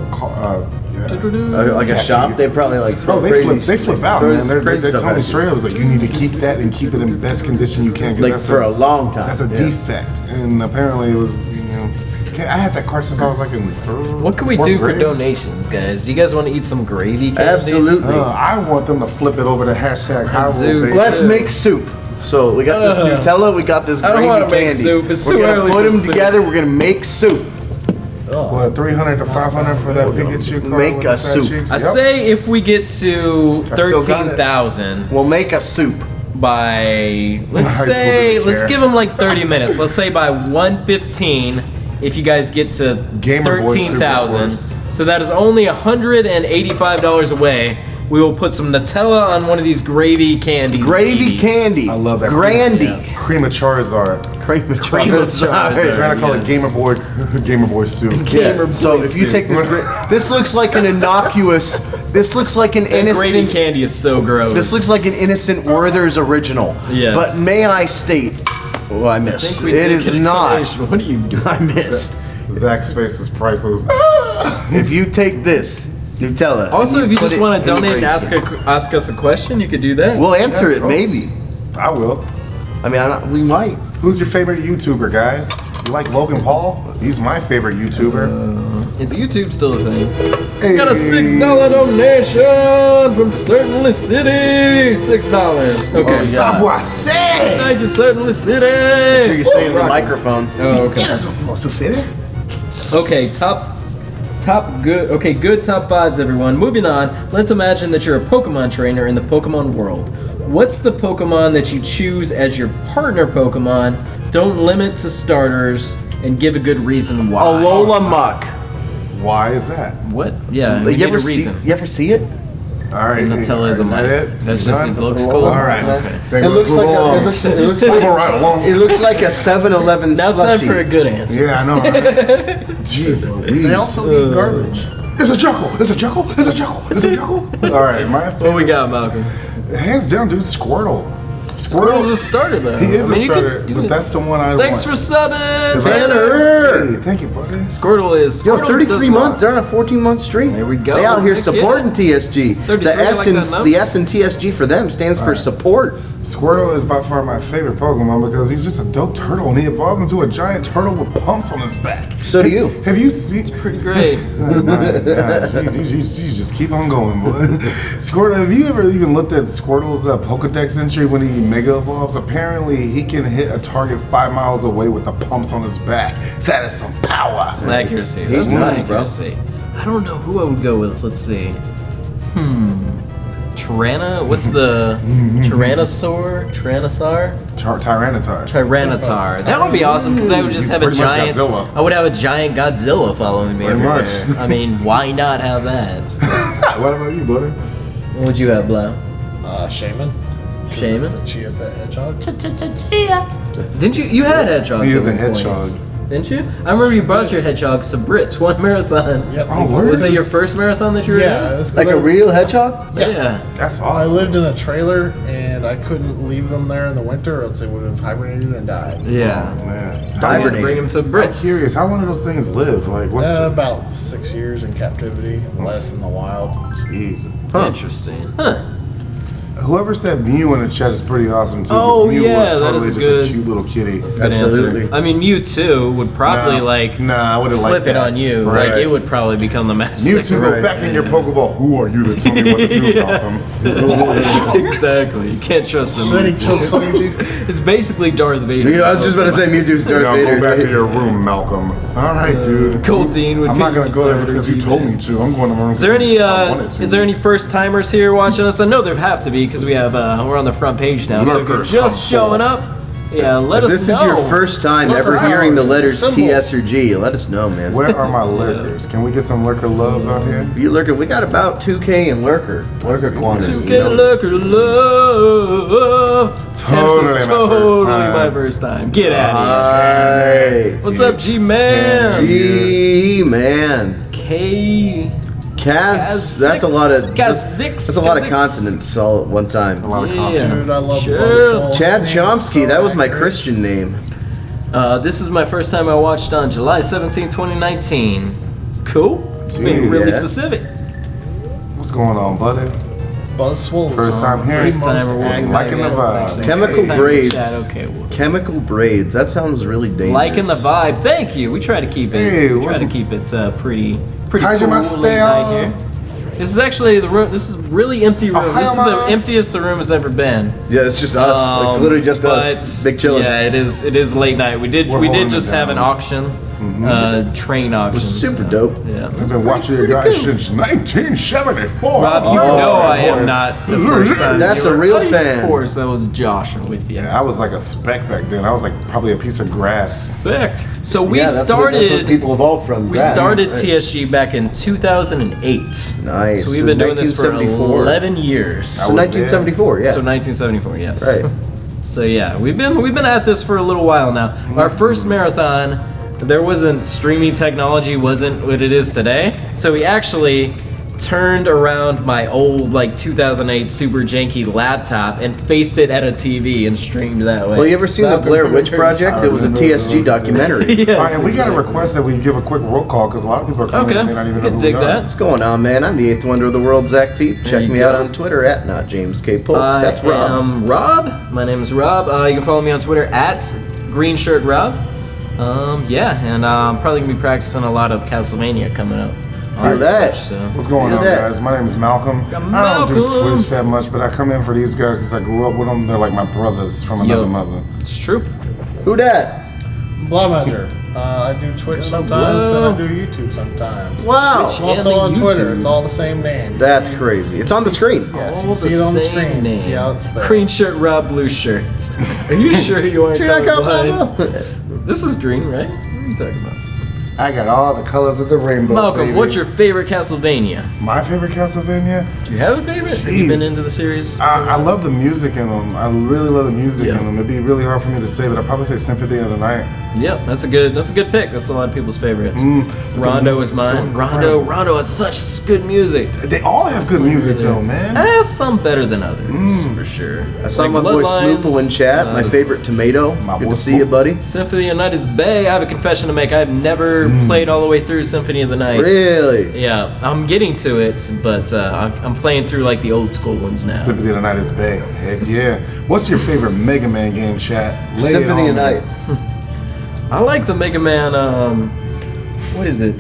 like a shop, they probably like bro, they flip out, man. They stuff told me at straight up, it was like, you need to keep that and keep it in best condition you can. 'Cause Like that's for a long time. That's a defect, and apparently it was, you know. I had that card since I was like in third. What can we fourth do for grade. donations, guys? You guys want to eat some gravy candy? Absolutely. I want them to flip it over to #Hyrule. do. Let's make soup. So we got this Nutella, we got this I don't gravy wanna make candy. soup. It's We're too gonna early put for them soup. together. We're gonna make soup. What, 300 to 500 for that Pikachu card? Make with a the fat soup. cheeks? I Yep. say if we get to I still got it. 13,000 We'll make a soup. by, let's High school say, didn't let's care. give them like 30 minutes. Let's say by 1:15, if you guys get to Gamer Boy soup, of 13,000. course. So that is only $185 away. We will put some Nutella on one of these gravy candies. Gravy babies. candy. I love that. Grandy. Cream of Charizard. Cream of Cream of Charizard. Charizard. Trying to call it yes. Gamer Boy soup. Yeah. So if you take this, this looks like an innocuous. This looks like an That gravy innocent. candy is so gross. This looks like an innocent Werther's original. Yes. But may I state? Oh, I missed. we It take is not. consideration. What are you doing? I missed. Zach's face is priceless. If you take this Nutella. Also, and if you put just it want to in donate and gravy, ask us a question, you could do that. we'll answer Yeah, it. Maybe. I will. I mean, we might. Who's your favorite YouTuber, guys? You like Logan Paul? He's my favorite YouTuber. Is YouTube still a thing? Hey. Got a $6 donation from Certainly City. $6. Okay. Subway say. Thank you, Certainly City. Make sure you say in the microphone. Oh, okay. Okay, good top fives, everyone. Moving on, let's imagine that you're a Pokemon trainer in the Pokemon world. What's the Pokemon that you choose as your partner Pokemon? Don't limit to starters and give a good reason why. Alola Muck. Why is that? What? Yeah, we You need ever a see? reason. You ever see it? All right. Nutella is a that mic. it? That's just Done? it looks cool. All right. Okay. Then It let's looks like move along. it looks like Move right along. it looks like a 7-Eleven Now it's time slushie. for a good answer. Yeah, I know. Jeez Louise. They also eat garbage. It's a chuckle. It's a chuckle. It's a chuckle. It's a chuckle. All right, my favorite. What we got, Malcolm? Hands down, dude. Squirtle. Squirtle's a starter, though. He is I mean, a you starter, could do but it. that's the one I Thanks want. for subbing, Tanner. Hey, thank you, buddy. Squirtle is. Yo, Squirtle 33 does months. well. They're on a 14-month streak. There we go. They out here Heck supporting TSG. 33, The I like S that in number. the S in TSG for them stands for support. Squirtle is by far my favorite Pokemon because he's just a dope turtle and he evolves into a giant turtle with pumps on his back. So do you. Have you seen? Pretty great. Oh my God, you just keep on going, boy. Squirtle, have you ever even looked at Squirtle's Pokedex entry when he Mega Evolves? Apparently, he can hit a target 5 miles away with the pumps on his back. That is some power. Some accuracy. He's That's some nuts, bro. accuracy. I don't know who I would go with. Let's see. Tyranna? What's the Tyrannosaur? Tyranitar. Tyranitar. That would be awesome because I would just He's have a pretty much giant. Godzilla. I would have a giant Godzilla following me Pretty everywhere. much. I mean, why not have that? What about you, buddy? What would you have, Blau? Shaman. 'Cause Shaman? It's a Chia Pet hedgehog. Didn't you? You had hedgehogs. He is at a one point. hedgehog. Didn't you? I remember you brought your hedgehogs to Brits one marathon. Yep. Oh, word? Was it your first marathon that you were Yeah, it in? was 'cause Like a real hedgehog? Yeah. That's I awesome. lived in a trailer and I couldn't leave them there in the winter, or else they would have hibernated and died. Yeah. Oh, man. So you had to bring them to I'm Brits. curious, how long do those things live? Like, what's About 6 years in captivity, less in the wild. Jeez. Interesting. Huh. Whoever said Mew in the chat is pretty awesome too. 'cause Oh, Mew yeah, was that totally is just good. a cute little kitty. That's a good Absolutely. answer. I mean, Mewtwo would probably Nah, I wouldn't flip like it that. on you. Right. Like it would probably become the master. Mewtwo, go back in your Pokeball. Who are you to tell me what to do, Malcolm? Exactly. You can't trust them. Then he chokes on you. It's basically Darth Vader. Yeah, I was just about to say Mewtwo's Darth Now Vader. go back to your room, Malcolm. All right, dude. Goldeen would I'm be not gonna my go there starter because you team. told me to. I'm going to my room. Is there any I wanted to. is there any first timers here watching us? I know there have to be because we have we're on the front page now. So if you're Lurkers, just come showing forth. up, Yeah, let if us this know. is your first time What's ever the hearing the hours? letters Symbol. T, S, or G, let us know, man. Where are my lurkers? Can we get some lurker love out here? You lurker, we got about 2K in lurker quantities. 2K lurker love. Totally My first time. Get out of here. Right. What's up, G-Man? G-Man. K. Kaz, that's a lot of Kaz that's a lot of consonants all at one time. A lot of Yeah. confidence. Dude, I love Sure. Buzzsaw. Chad Name's Chomsky, so that was my accurate. Christian name. This is my first time I watched on July 17, 2019. Cool. Being really Yeah. specific. What's going on, buddy? Buzzswole. First time hearing First time we're working liking the vibe. Chemical First time in braids. chat, okay, well. Chemical braids. That sounds really dangerous. Liking the vibe. Thank you. We try to keep it. Hey, we try what's- to keep it pretty How's your cool master? late night here. This is actually the room. This is really empty room. This is the Ohio, emptiest the room has ever been. Yeah, it's just us. It's literally just but us. Big chillin'. Yeah, it is. It is late night. We did holding just it have an down. auction, train auction. It was super dope. Yeah. I've been watching you guys since 1974. Rob, you know I am not the first time. That's you a were- real Oh, yeah, fan. Of course, that was Josh with you. Yeah, I was like a speck back then. I was like probably a piece of grass. Respect. So we Yeah, that's started. What people evolved from. We grass. started Right. TSG back in 2008. Nice. So we've been doing this for 1974. 11 years. So 1974, yeah. So 1974, yes. Right. So yeah, we've been at this for a little while now. Our first marathon, there wasn't streaming technology, wasn't what it is today. So we actually turned around my old like 2008 super janky laptop and faced it at a TV and streamed that way. Well, you ever seen the That'd be Blair pretty Witch Project? It was a TSG documentary. Yes, All right, and we got to exactly. request that we give a quick roll call because a lot of people are coming in and they don't even know who we are. What's going on, man? I'm the 8th wonder of the world, Zach Teep. Check you me go. out on Twitter at NotJamesKPolk. That's Rob. I am Rob. My name is Rob. You can follow me on Twitter at GreenShirtRob. Yeah, and I'm probably gonna be practicing a lot of Castlevania coming up. Hear that. So. What's going on, guys? My name is Malcolm. I don't do Malcolm. Twitch that much, but I come in for these guys because I grew up with them. They're like my brothers from another mother. It's true. Who dat? Blaumagier. I do Twitch sometimes and I do YouTube sometimes. Wow. I'm also on Twitter. It's all the same name. That's crazy. It's on the screen. Yes, you All can see it on the same screen. name. See how it's spelled. Green shirt, Rob, blue shirt. Are you sure you aren't Sure not colorblind? This is green, right? What are you talking about? I got all the colors of the rainbow. Malcolm, baby. what's your favorite Castlevania? My favorite Castlevania? Do you have a favorite? Have you Jeez. been into the series? I love the music in them. I really love the music in them. It'd be really hard for me to say, but I'd probably say Symphony of the Night. Yep, that's a good pick. That's a lot of people's favorites. Rondo is mine. Rondo has such good music. They all have good music though, man. Some better than others, for sure. I saw Like my boy Bloodlines, Smoople in chat. My favorite tomato. Good to see you, buddy. Symphony of the Night is Bay. I have a confession to make. I've never played all the way through Symphony of the Night. Really? Yeah, I'm getting to it, but I'm playing through like the old school ones now. Symphony of the Night is Bay. Heck yeah. What's your favorite Mega Man game, chat? Lay it Symphony on of me. Night. I like the Mega Man. What is it?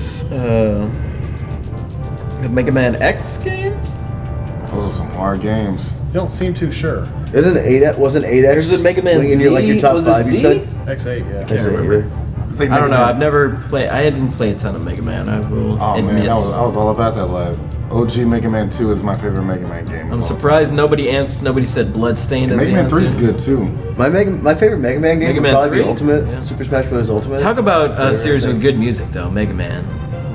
The Mega Man X games. Those are some hard games. You don't seem too sure. Isn't it 8? Wasn't 8X? There's a Mega Man in your, like your Z? top Was it 5? You Z? said. X8, yeah. Can't remember. I don't know. I've never played. I didn't play a ton of Mega Man. I will Oh admit. man, I was all about that live. OG Mega Man 2 is my favorite Mega Man game. I'm surprised nobody said Bloodstained as Mega the Man 3 is answer. good too. My favorite Mega Man game Mega would Man probably 3? be Ultimate. Super Smash Bros. Ultimate. Talk about a Favorite series thing. with good music though. Mega Man,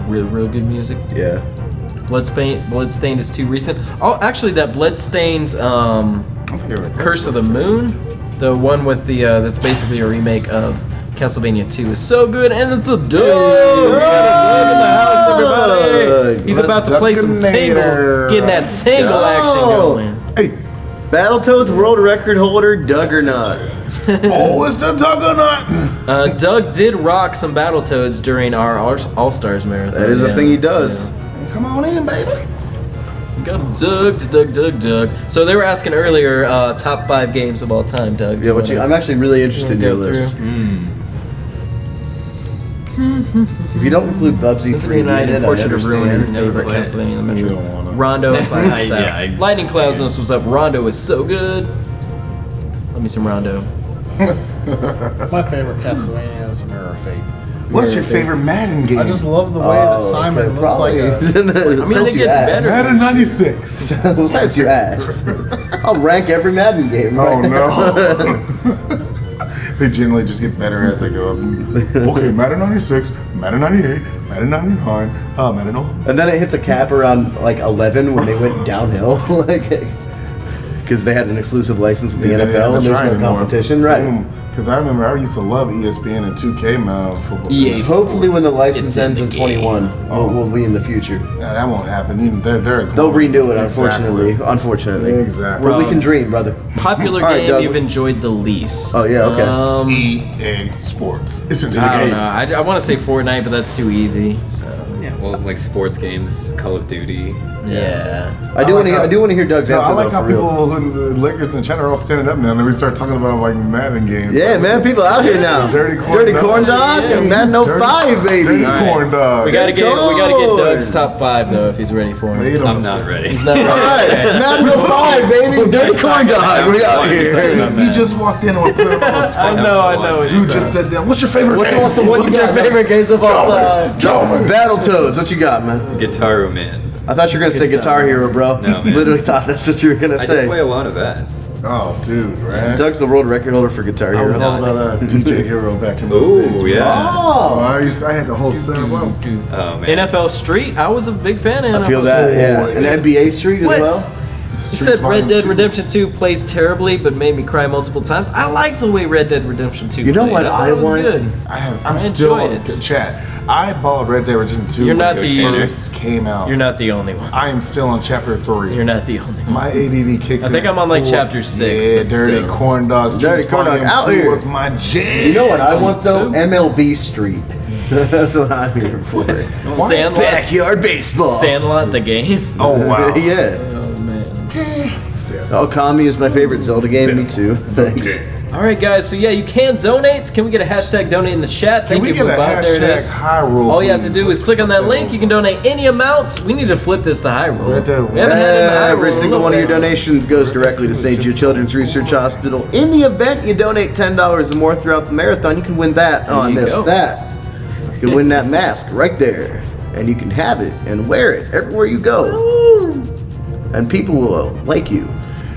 real good music. Yeah. Bloodstained is too recent. Oh, actually, that Bloodstained Curse of the Moon, the one with the that's basically a remake of Castlevania 2 is so good, and it's a dub. We got a dub in the house, everybody. He's about to play some Tangle, getting that Tangle action going. Hey, Battletoads world record holder Duggernaut. Oh, it's the Duggernaut. Doug did rock some Battletoads during our All Stars marathon. That is a thing he does. Come on in, baby. Got Doug. So they were asking earlier, top 5 games of all time, Doug. Yeah, I'm actually really interested in your list. If you don't include Bubsy Symphony 3, Night and I Portrait of Ruin, your understand. favorite Castlevania in the You Metro. don't wanna. Rondo classes out. Yeah, Lightning Clouds was up. Rondo is so good. Let me some Rondo. My favorite Castlevania is Mirror of Fate. What's your favorite Madden game? I just love the way that Simon looks like a. I mean, they get better. Madden 96. Well, since you asked, I'll rank every Madden game. Oh no. They generally just get better as they go up. Okay, Madden 96, Madden 98, Madden 99, Madden 0. And then it hits a cap around like 11 when they went downhill, like because they had an exclusive license with the NFL and there's no competition, right? Because I remember I used to love ESPN and 2K now. Hopefully, when the license ends in 21, we'll be in the future. Yeah, that won't happen. They'll renew it, unfortunately. Exactly. Well, we can dream, brother. Popular game Doug. you've enjoyed the least. Oh, yeah, okay. EA Sports. It's into the I don't game. know. I want to say Fortnite, but that's too easy. So Yeah, well, like sports games, Call of Duty. Yeah. I do want to hear Doug's answer. I like though, how for real. people, the Lakers and Chet are all standing up now, and then we start talking about like Madden games. Yeah, man, people out here now. Dirty corn dog and Madden 05, baby. Dirty corn dog. We gotta get Doug's top 5 though if he's ready for it. I'm not ready. He's not ready. All right, Madden 05, baby. Dirty corn dog. We out here. He just walked in and put him on the spot. I know. Dude just said that. What's your favorite game? What's your favorite games of all time? Battletoads. What you got, man? Guitar Man. I thought you were gonna say Guitar Hero, bro. No, man. Literally thought that's what you were gonna I say. did play a lot of that. Oh, dude, right? Doug's the world record holder for Guitar I Hero. was all about DJ Hero back in those days. Ooh, yeah. Oh, I had the whole setup. Oh, man. NFL Street. I was a big fan of NFL I feel that, yeah. And NBA Street as What? well. You said Red Dead Redemption 2 plays terribly, but made me cry multiple times. I like the way Red Dead Redemption 2 You know played. what I thought it was good. I'm still enjoyed it. chat. I bought Red Dead Redemption 2 You're not when the- it first came out. You're not the only one. I am still on chapter 3. You're not the only one. My ADD kicks I in. think I'm on like full- chapter 6. Yeah, but Dirty still. Corn Dogs. Dirty Corn Dog out here. Was my jam. You know what I want though? MLB Street. That's what I'm here for. Sandlot. Backyard baseball. Sandlot the game. Oh wow. Yeah. Oh man. Okami is my favorite Zelda game. Me too. Thanks. All right, guys. So yeah, you can donate. Can we get a hashtag donate in the chat? Can we you get a Bob. There it hashtag is. Hyrule? All you have to please? do is click on that link. You can donate any amount. We need to flip this to Hyrule. Red Dead We haven't had it in Hyrule Every in a single little one of your bit. donations goes directly to St. Jude Children's Research Hospital. In the event you donate $10 or more throughout the marathon, you can win that. Oh, I you missed go. that. You can win that mask right there. And you can have it and wear it everywhere you go. And people will like you.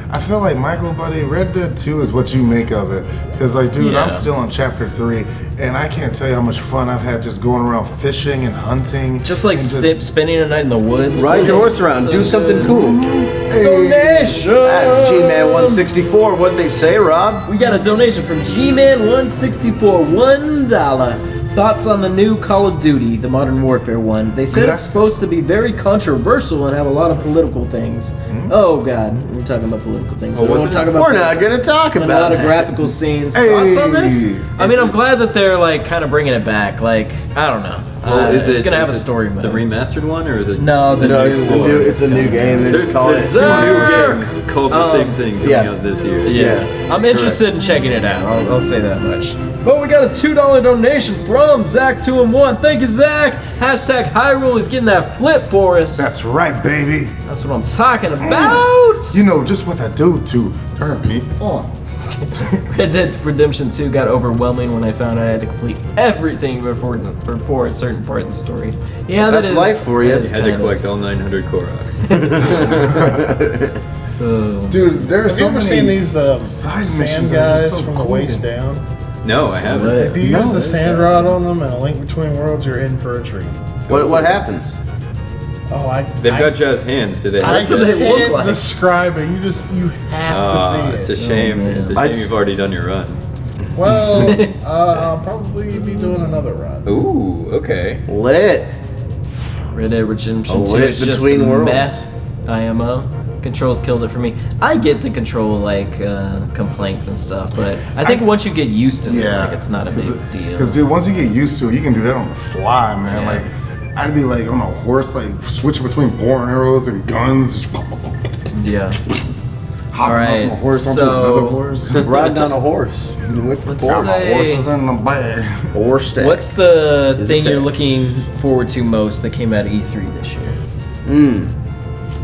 I feel like Michael, buddy, Red Dead 2 is what you make of it. Because, like, dude, Yeah. I'm still on chapter 3, and I can't tell you how much fun I've had just going around fishing and hunting. Just like and spending a night in the woods. Ride your horse around. So Do something good. cool. Donation. That's G-Man 164. What'd they say, Rob? We got a donation from G-Man 164, $1. Thoughts on the new Call of Duty, the Modern Warfare one? They said it's supposed to be very controversial and have a lot of political things. Oh God, we're talking about political things. So we won't talk about. We're not gonna talk and about a lot of that. graphical scenes. Hey. Thoughts on this? I mean, I'm glad that they're like kind of bringing it back. Like, I don't know. It's gonna have a story mode. The remastered one, or is it? No, the No, new it's the one. new. It's a new game. They're just calling it. There's two new games called the same thing coming yeah. out this year. Yeah. I'm interested in checking it out. I'll say that much. But we got a $2 donation from Zach2-1. Thank you, Zach. Hashtag Hyrule is getting that flip for us. That's right, baby. That's what I'm talking about. You know just what that do to turn me on. Red Dead Redemption 2 got overwhelming when I found I had to complete everything before a certain part of the story. Yeah, That's life for you. You had to collect all 900 Korok. Dude, there are Have so you ever many seen these side sand missions that are guys so from the cool. waist down? No, I haven't. If you use the sand rod on them and a link between worlds, you're in for a treat. What happens? Oh, They've got jazz hands. Do they? I have can't describe it. You have to see it. It's a shame. It's a shame you've already done your run. Well, I'll probably be doing another run. Ooh, okay. Lit. Red Dead Redemption 2 lit is just between a worlds. mess. IMO. Controls killed it for me. I get the control complaints and stuff, but I think once you get used to it, like, it's not a big deal. Because, dude, once you get used to it, you can do that on the fly, man. Yeah. Like, I'd be like on a horse, like switching between bow and arrows and guns. Yeah. Hopping Alright, off a horse onto another horse. Riding on a horse. Let's Got my say- horses in the bag. Horse stack. What's the Is thing it you're tech? looking forward to most that came out of E3 this year?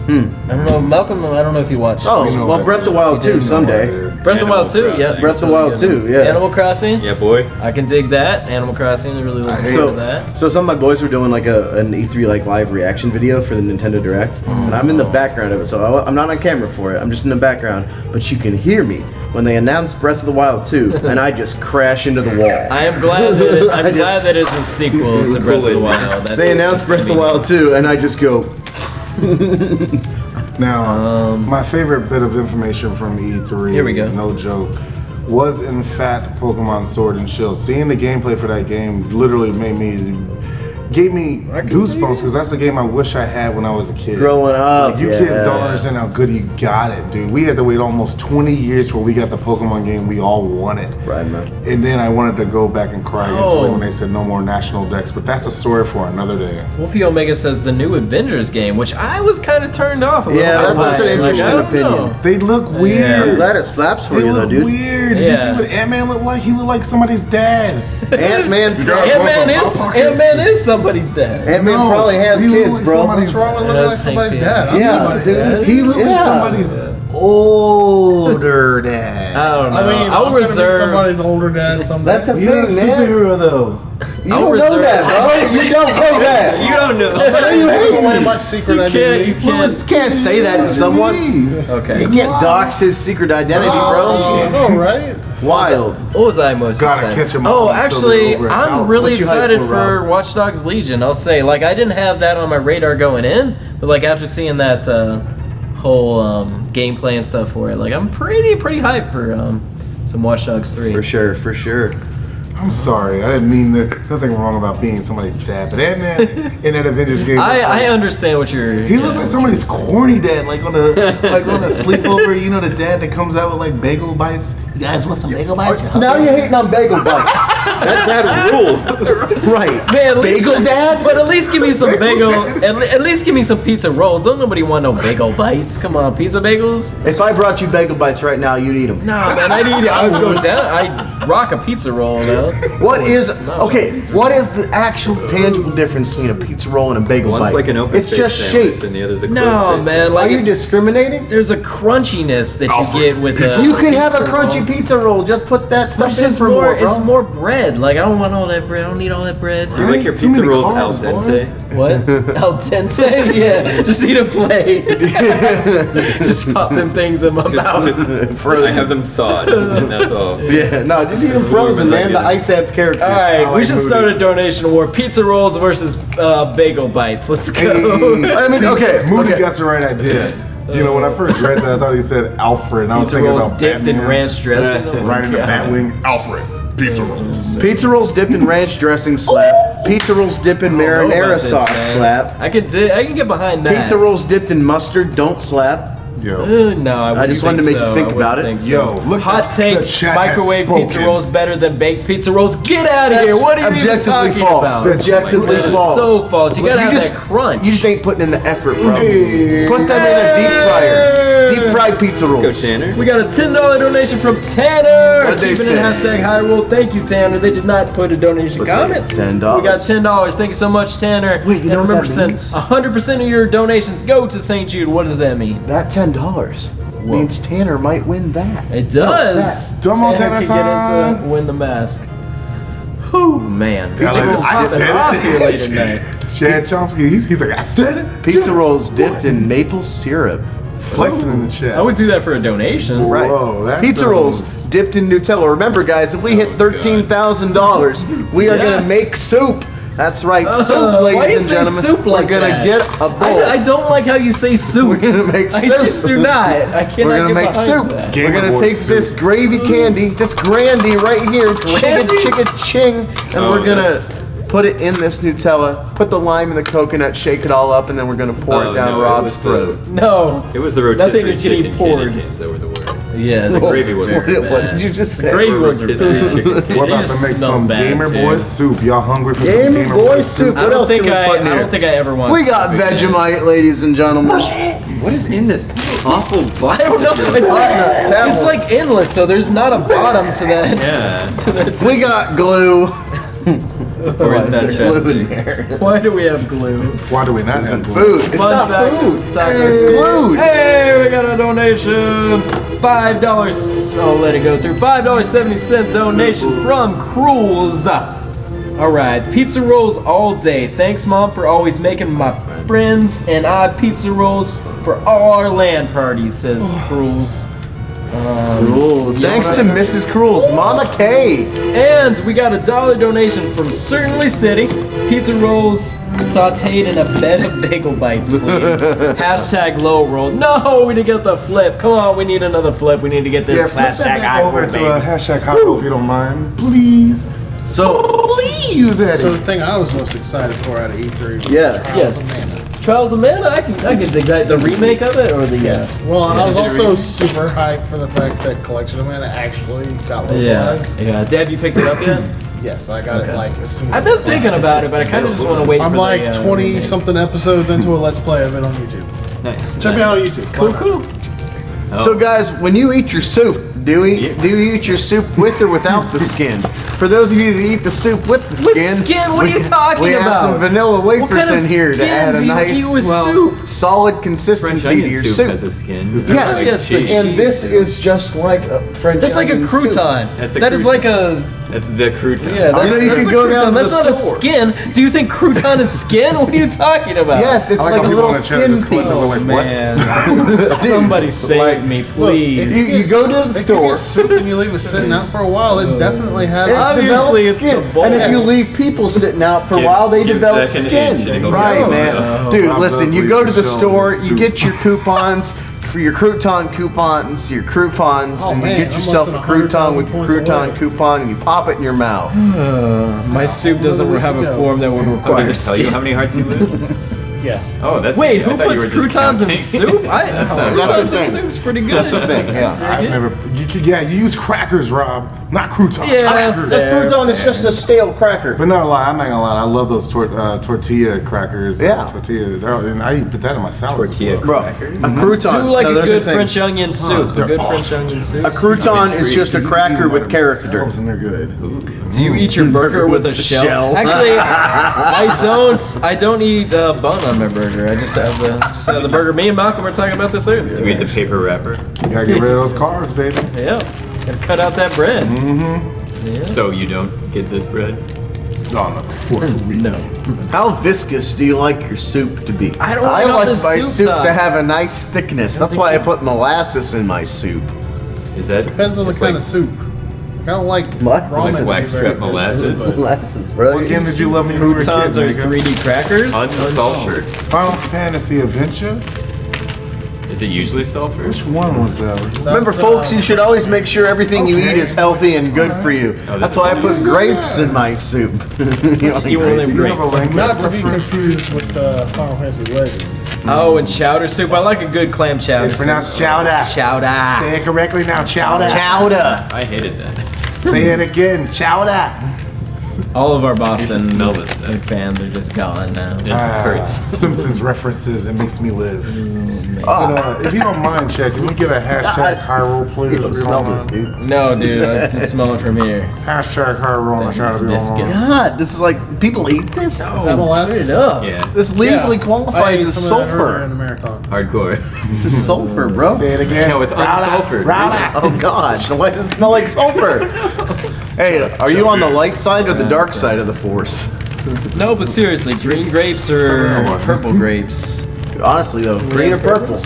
I don't know, Malcolm. I don't know if you watched. Oh, well, Breath of the Wild 2 someday. Breath of the Wild 2, yeah. Breath of the Wild 2, yeah. Animal Crossing. Yeah, boy. I can dig that. Animal Crossing is really looking forward to that. So some of my boys were doing like an E3 like live reaction video for the Nintendo Direct, and I'm in the background of it. So I'm not on camera for it. I'm just in the background, but you can hear me when they announced Breath of the Wild 2, and I just crash into the wall. I am glad that glad that it's a sequel to Breath of the Wild. They announced Breath of the Wild 2, and I just go. Now, my favorite bit of information from E3, Here we go. no joke, was in fact Pokemon Sword and Shield. Seeing the gameplay for that game literally gave me goosebumps because that's a game I wish I had when I was a kid. Growing up, like, you kids don't understand how good you got it, dude. We had to wait almost 20 years before we got the Pokemon game we all wanted. Right, man. And then I wanted to go back and cry instantly when they said no more national decks, but that's a story for another day. Wolfie Omega says the new Avengers game, which I was kind of turned off a little bit. That's an interesting I don't opinion. know. They look weird. I'm glad it slaps for They you though, look dude. weird. Did you see what Ant-Man looked like? He looked like somebody's dad. Ant-Man Ant-Man is somebody's dad. Ant-Man probably has he looked kids, like bro. somebody's- What's wrong with looking like somebody's dad? I'm Yeah, somebody's dude. dad. He looks like somebody's older dad. I don't know. I mean, I'll I'm gonna be reserve. somebody's older dad someday. That's a You're a thing, man. superhero though. You I'll don't know reserve- that, bro. You don't know that. You don't know. What are you Give hating? away my secret identity. You can't. Can't say that to someone. Okay. You can't dox his secret identity, bro. Oh, right? Wild. What was I most Gotta excited? catch 'em Oh, all actually, until they're over I'm 1,000. really What you hyped excited for, for Rob? Watch Dogs Legion. I'll say, like, I didn't have that on my radar going in, but like after seeing that whole gameplay and stuff for it, like I'm pretty hyped for some Watch Dogs 3. For sure, for sure. I'm sorry. I didn't mean nothing wrong about being somebody's dad, but Ant-Man in that Avengers game. I understand what you're. He looks like somebody's corny dad, like on a sleepover. You know, the dad that comes out with like bagel bites. You guys want some bagel bites? Now you're hating on bagel bites. That rule. Right. Man, at least, Bagel dad? But at least give me some bagel. At least give me some pizza rolls. Don't nobody want no bagel bites. Come on, pizza bagels. If I brought you bagel bites right now, you'd eat them. Nah, man, I would go down. I rock a pizza roll now. What is the actual tangible difference between a pizza roll and a bagel One's bite? like an open It's just sandwich shape. and the other's a No, closed-faced man. sandwich. Like, Are you it's- discriminating? There's a crunchiness that you get with a. You can have a pizza crunchy roll. pizza roll. Just put that But stuff it's in just for more. more, bro. It's more bread. Like I don't want all that bread. I don't need all that bread. Do you like your Too pizza many rolls al carbs, dente? What? Al dente? Yeah. Just eat a plate. Just pop them things in my mouth. I have them thawed, and that's all. Yeah, no, just eat them frozen, man. The ice adds character. All right, I like we should Moody. start a donation war: pizza rolls versus bagel bites. Let's go. I mean, okay, Moody got the right idea. You know, when I first read that, I thought he said Alfred, and I was Pizza thinking rolls about dipped in Batman. ranch dressing. Oh my Right in the God. Batwing, Alfred. Pizza rolls. Pizza rolls dipped in ranch dressing, slap. Pizza rolls dipped in I don't know marinara about this, sauce, man. slap. I can get behind that. Pizza rolls dipped in mustard, don't slap. Yo. No, I, I just wanted to make you think about it. Yo, look, Hot the take: chat has microwave pizza spoken. rolls better than baked pizza rolls. Get out of here! That's What are you even objectively talking false. about? Objectively That is false. so false. You gotta have just, that crunch. You just ain't putting in the effort, bro. Hey. Put them in a deep fryer. Deep fried pizza rolls. Let's go, Tanner. We got a $10 donation from Tanner. What'd they Keeping it say? #Hyrule. Thank you, Tanner. They did not put a donation comment. $10. We got $10. Thank you so much, Tanner. Wait, you know and what remember, that send means? 100% of your donations go to St. Jude. What does that mean? That $10 means Tanner might win that. It does. Come on, Tanner Tanner can get son. into win the mask. Whew, man. Yeah, Pizza like, rolls I popping said off it. here late at night. Chad Chomsky, he's like, I said it. Pizza rolls dipped in maple syrup. Flexing in the chat. I would do that for a donation. Right. Whoa, that's Pizza rolls dipped in Nutella. Remember, guys, if we hit $13,000, we are Yeah. gonna make soup. That's right, soup, why you ladies and say gentlemen. soup like We're gonna that? get a bowl. I don't like how you say soup. We're gonna make I soup. just do not. I cannot We're gonna get make behind soup. that. Gamer We're gonna Boy take soup. this gravy candy, this grandy right here, Candy? chicka ching, and Oh, we're gonna yes. put it in this Nutella, put the lime and the coconut, shake it all up, and then we're gonna pour it down no, Rob's it was throat. No. It was the Nothing rotisserie is getting chicken poured. candy canes that were the worst. Yes. The gravy was What did you just say? Gravy ones are rotisserie bad. chicken We're candy. about just to make smell some bad, Gamer too. Boy soup. Y'all hungry for some Gamer Gamer Boy Boy soup. soup? I What don't else think can we put in I here? don't think I ever want. We got Vegemite, ladies and gentlemen. What is in this awful I don't know. It's like endless, so there's not a bottom to that. Yeah. We got glue. Or is that glue in chapstick? here? Why do we have glue? Why do we not have glue? Food. It's Fun not fact, food. Stop It's glued. Hey, we got a donation. $5. I'll let it go through. $5.70 donation from Cruels. All right, pizza rolls all day. Thanks, Mom, for always making my friends and I pizza rolls for all our LAN parties, says Cruels. Rules. Thanks to Mrs. Cruel's Mama K. And we got a $1 donation from Certainly City. Pizza rolls sauteed in a bed of bagel bites, please. Hashtag low roll. No, we didn't get the flip. Come on, we need another flip. We need to get this Yeah, flip that hashtag back high over roll, to baby. hashtag hot roll if you don't mind, please. So, please, Eddie. So the thing I was most excited for out of E3 was Yeah. Trials of Mana. Trials of Mana, I can dig that. The remake of it or the Yes. Well, yeah, I was is it a also remake? super hyped for the fact that Collection of Mana actually got Yeah, localized. yeah. Have you picked it up yet? Yes, I got it like as soon as I've been thinking about it, but I kind of just want to wait I'm for like the 20 remake. something episodes into a Let's Play of it on YouTube. Nice. Check me out on YouTube. Cool, cool. So guys, when you eat your soup, do you eat your soup with or without the skin? For those of you that eat the soup with the skin, skin? What are you talking we have about? some vanilla wafers What kind of in here to skin add a do you nice, eat with soup? solid French consistency to onion your soup soup. has a skin. Yes, Yes, the and this is just like a French That's like a onion soup. crouton. That's a That is like a. That's the crouton. Yeah, that's, You know, you that's can the go crouton. down to That's the not store. a skin. Do you think crouton is skin? What are you talking about? Yes, it's I like like how a people little in the chat skin just collect the piece. little, like, what? Man, somebody save me, please. You go to the store. Soup and you leave it sitting out for a while, it definitely has. It's Obviously, developed it's the skin. bowl. And if you leave people sitting out for a while, they give develop second skin. inch. Right, man. Dude, Rob listen, does you leave go the to the shell in store, his you soup. get your coupons for your crouton coupons, your croutons, Oh, and man, you get I'm yourself less a than crouton with your 100,000 points crouton away. coupon, and you pop it in your mouth. My soup doesn't have a form that would Oh, require does it tell you how many hearts you lose? Yeah. Oh, that's Wait, I who thought you puts were just croutons in counting. soup? That sounds That's Croutons the in thing. soup's pretty good. That's the thing, yeah. I've never. You use crackers, Rob, not croutons. Yeah, crackers. The crouton is just a stale cracker. But no lie, I'm not gonna lie. I love those tortilla crackers. Yeah. Tortilla. And I put that in my salad. Tortilla Bro, crackers? a crouton. Do like no, a those are good things. French onion soup. A good French onion soup. A crouton is just a cracker with character. And they're good. Do you eat your burger with a shell? Actually, I don't eat bun on my burger. I just have the burger. Me and Malcolm were talking about this earlier. Do we eat the paper wrapper? You gotta get rid of those carbs, baby. Yeah, gotta cut out that bread. Mm-hmm. Yeah. So you don't get this bread? It's on the fourth week. No. How viscous do you like your soup to be? I don't like all like this my soup soup stuff. to have a nice thickness. That's why I put molasses in my soup. Is that Depends on the just kind like of soup. I don't like What? ramen. Like wax very trap molasses? viscous, but- Molasses, bro. What game did you love when you were a kid, Croutons are nigga? 3D crackers. unsulfured? Final Fantasy Adventure? Is it usually sulfur? Which one was that? Remember, folks, you should always make sure everything you eat is healthy and good for you. That's why I put grapes in my soup. You won't have grapes. Not to be confused with Final Fantasy Legends. Oh, and chowder soup. I like a good clam chowder. It's pronounced chowder. Chowder. Say it correctly now, chowder. Chowder. I hated that. Say it again, chowder. All of our Boston smell this fans are just gone now. It hurts. Simpsons references. It makes me live. Ah. But, if you don't mind, Chad, can we get a hashtag Hyrule, please? You If don't you smell don't this, mind. dude. No, dude, I can smell it from here. Hashtag Hyrule on the chat if you don't mind. Biscuits. God, this is like people eat this. Is that molasses? Yeah. This legally Yeah. I qualifies ate as some of that earlier sulfur. in the marathon. Hardcore. This is sulfur, bro. Say it again. No, it's unsulfured. Oh gosh, why does it smell like sulfur? Hey, are you on the light side or the dark side of the force? No, but seriously, green grapes or purple grapes? Honestly though, green or purple?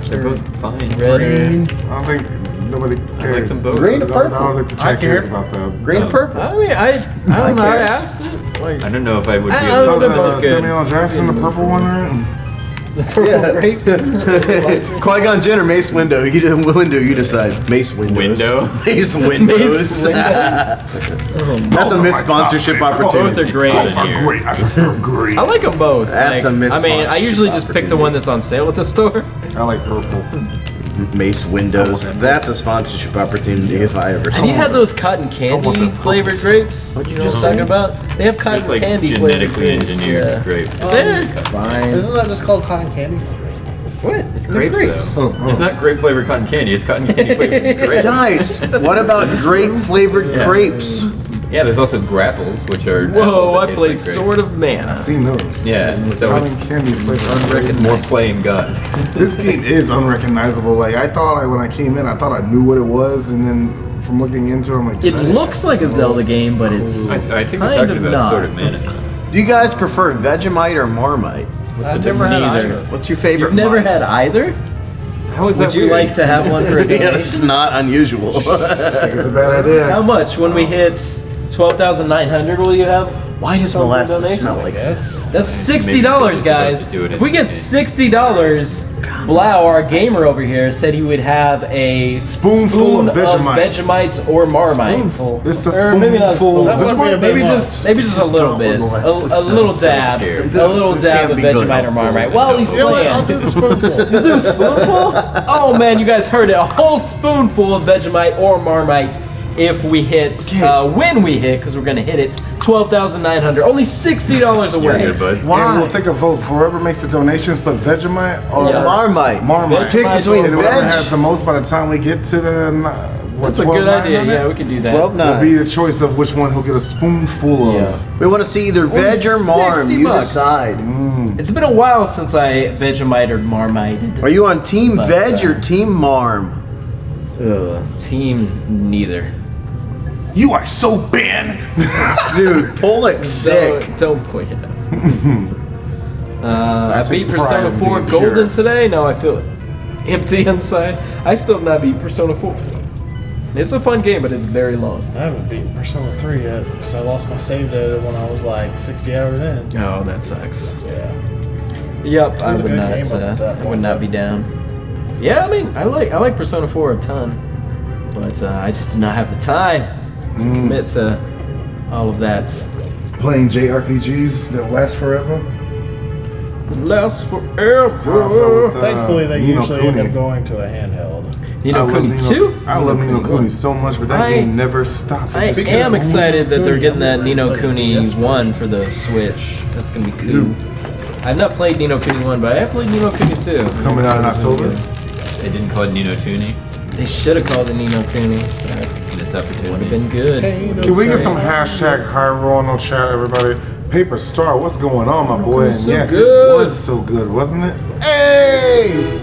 They're both fine. Red or I don't think nobody cares. them both. Green or I purple? don't think the I chat care. cares about that. Green or purple? I mean, I don't know. I care. asked it. Like, I don't know if I would be I able don't to. know. They're both good. Samuel L. Jackson, the purple one, right? Qui-Gon Jinn or Mace Window? You decide. Mace Windows. Window? Mace Windows. That's a missed sponsorship both opportunity. are great. I prefer green. I like them both. That's like, a missed I mean, I sponsorship usually just pick the one that's on sale at the store. I like purple. Mace Windows. That's a sponsorship opportunity if I ever Have saw you had one. those cotton candy flavored grapes? What you just talking about? They have cotton There's like candy flavored genetically grapes. engineered grapes. They're fine. Isn't that just called cotton candy? What? It's grapes, though. It's not grape flavored cotton candy. It's cotton candy flavored grapes. Guys, what about grape flavored grapes? Yeah, there's also grapples, which are. Whoa! I apples that played taste like Sword of Mana. I've seen those. Yeah, so Cotton it's candy flavor. it's more plain gut. This game is unrecognizable. Like I thought, when I came in, I thought I knew what it was, and then from looking into it, I'm like, It looks like a Zelda game, but it's I think we're kind talking of about not. Sword of Mana. Do you guys prefer Vegemite or Marmite? I've never had either. What's your favorite? You've never Marmite? had either? How is that Would you weird? like to have one for a Yeah, donation? it's not unusual. It's a bad idea. How much? When we hit 12,900, will you have? Why does Something molasses donation? smell like Yes. That's $60, Maybe guys. supposed to do it If in we get $60, Blau, our gamer over here, said he would have a Spoonful of Vegemite. Vegemites or Marmites. Spoonful. It's a Or maybe not a spoonful of spoonful. That might be a Maybe bit just a little bit, This is a little so dab, scared. a little This dab can't of be good. Vegemite or Marmite. While he's You know what? I'll playing, do the spoonful. you do a spoonful? Oh man, you guys heard it. A whole spoonful of Vegemite or Marmite if we hit, when we hit, because we're going to hit it, 12,900. Only $60 away. You're good, bud. And we'll take a vote for whoever makes the donations, but Vegemite or Marmite. Marmite. Pick between And whoever veg. has the most by the time we get to the That's a good idea. Yeah, we could do that. 12.9. Will be the choice of which one he'll get a spoonful of. We want to see either veg or marm. You $60. decide. It's been a while since I Vegemite or Marmite. Are you on team But, veg or team marm? Team neither. You are so bad. Dude, Pollock's sick. Don't point it out. I beat take pride Persona in 4 being Golden pure. today. Now I feel empty inside. I still have not beat Persona 4. It's a fun game, but it's very long. I haven't beaten Persona 3 yet because I lost my save data when I was like 60 hours in. Oh, that sucks. Yeah. Yep, I was a would good not. game up that I one. would not be down. Yeah, I mean, I like Persona 4 a ton, but I just do not have the time to commit to all of that. Playing JRPGs that last forever. Lasts forever. That's how I felt with, Thankfully, they Ni no usually end Kuni. up going to a handheld. You know, I love Kuni Ni no- 2? I love Ni no Kuni so much, but that game never stops. It I just am kept excited that they're Kuni. getting that I've Ni no never played Kuni DS 1 for the Switch. That's gonna be cool. I've not played Ni no Kuni 1, but I have played Ni no Kuni 2. It's coming out in October. They didn't call it Ni no Tuni. They should have called it Ni no Tuni. Missed Would have opportunity. been good. Can we get some hashtag Hyrule in the chat, everybody? Paper Star, what's going on, my boy? And so yes, good. it was so good, wasn't it? Hey!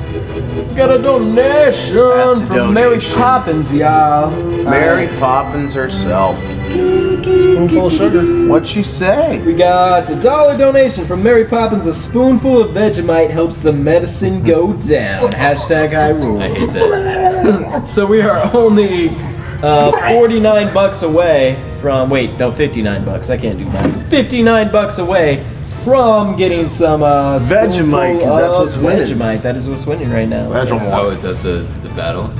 We got a donation That's a from Mary donation. Poppins, y'all. Mary Poppins herself. Spoonful of sugar. What'd she say? We got a $1 donation from Mary Poppins. A spoonful of Vegemite helps the medicine go down. Hashtag Hyrule. I hate that. So we are only $49 away from. Wait, no, $59. I can't do math. $59 away from getting some Vegemite, 'cause that's what's winning. Vegemite. That is what's winning right now. Oh, is that the battle?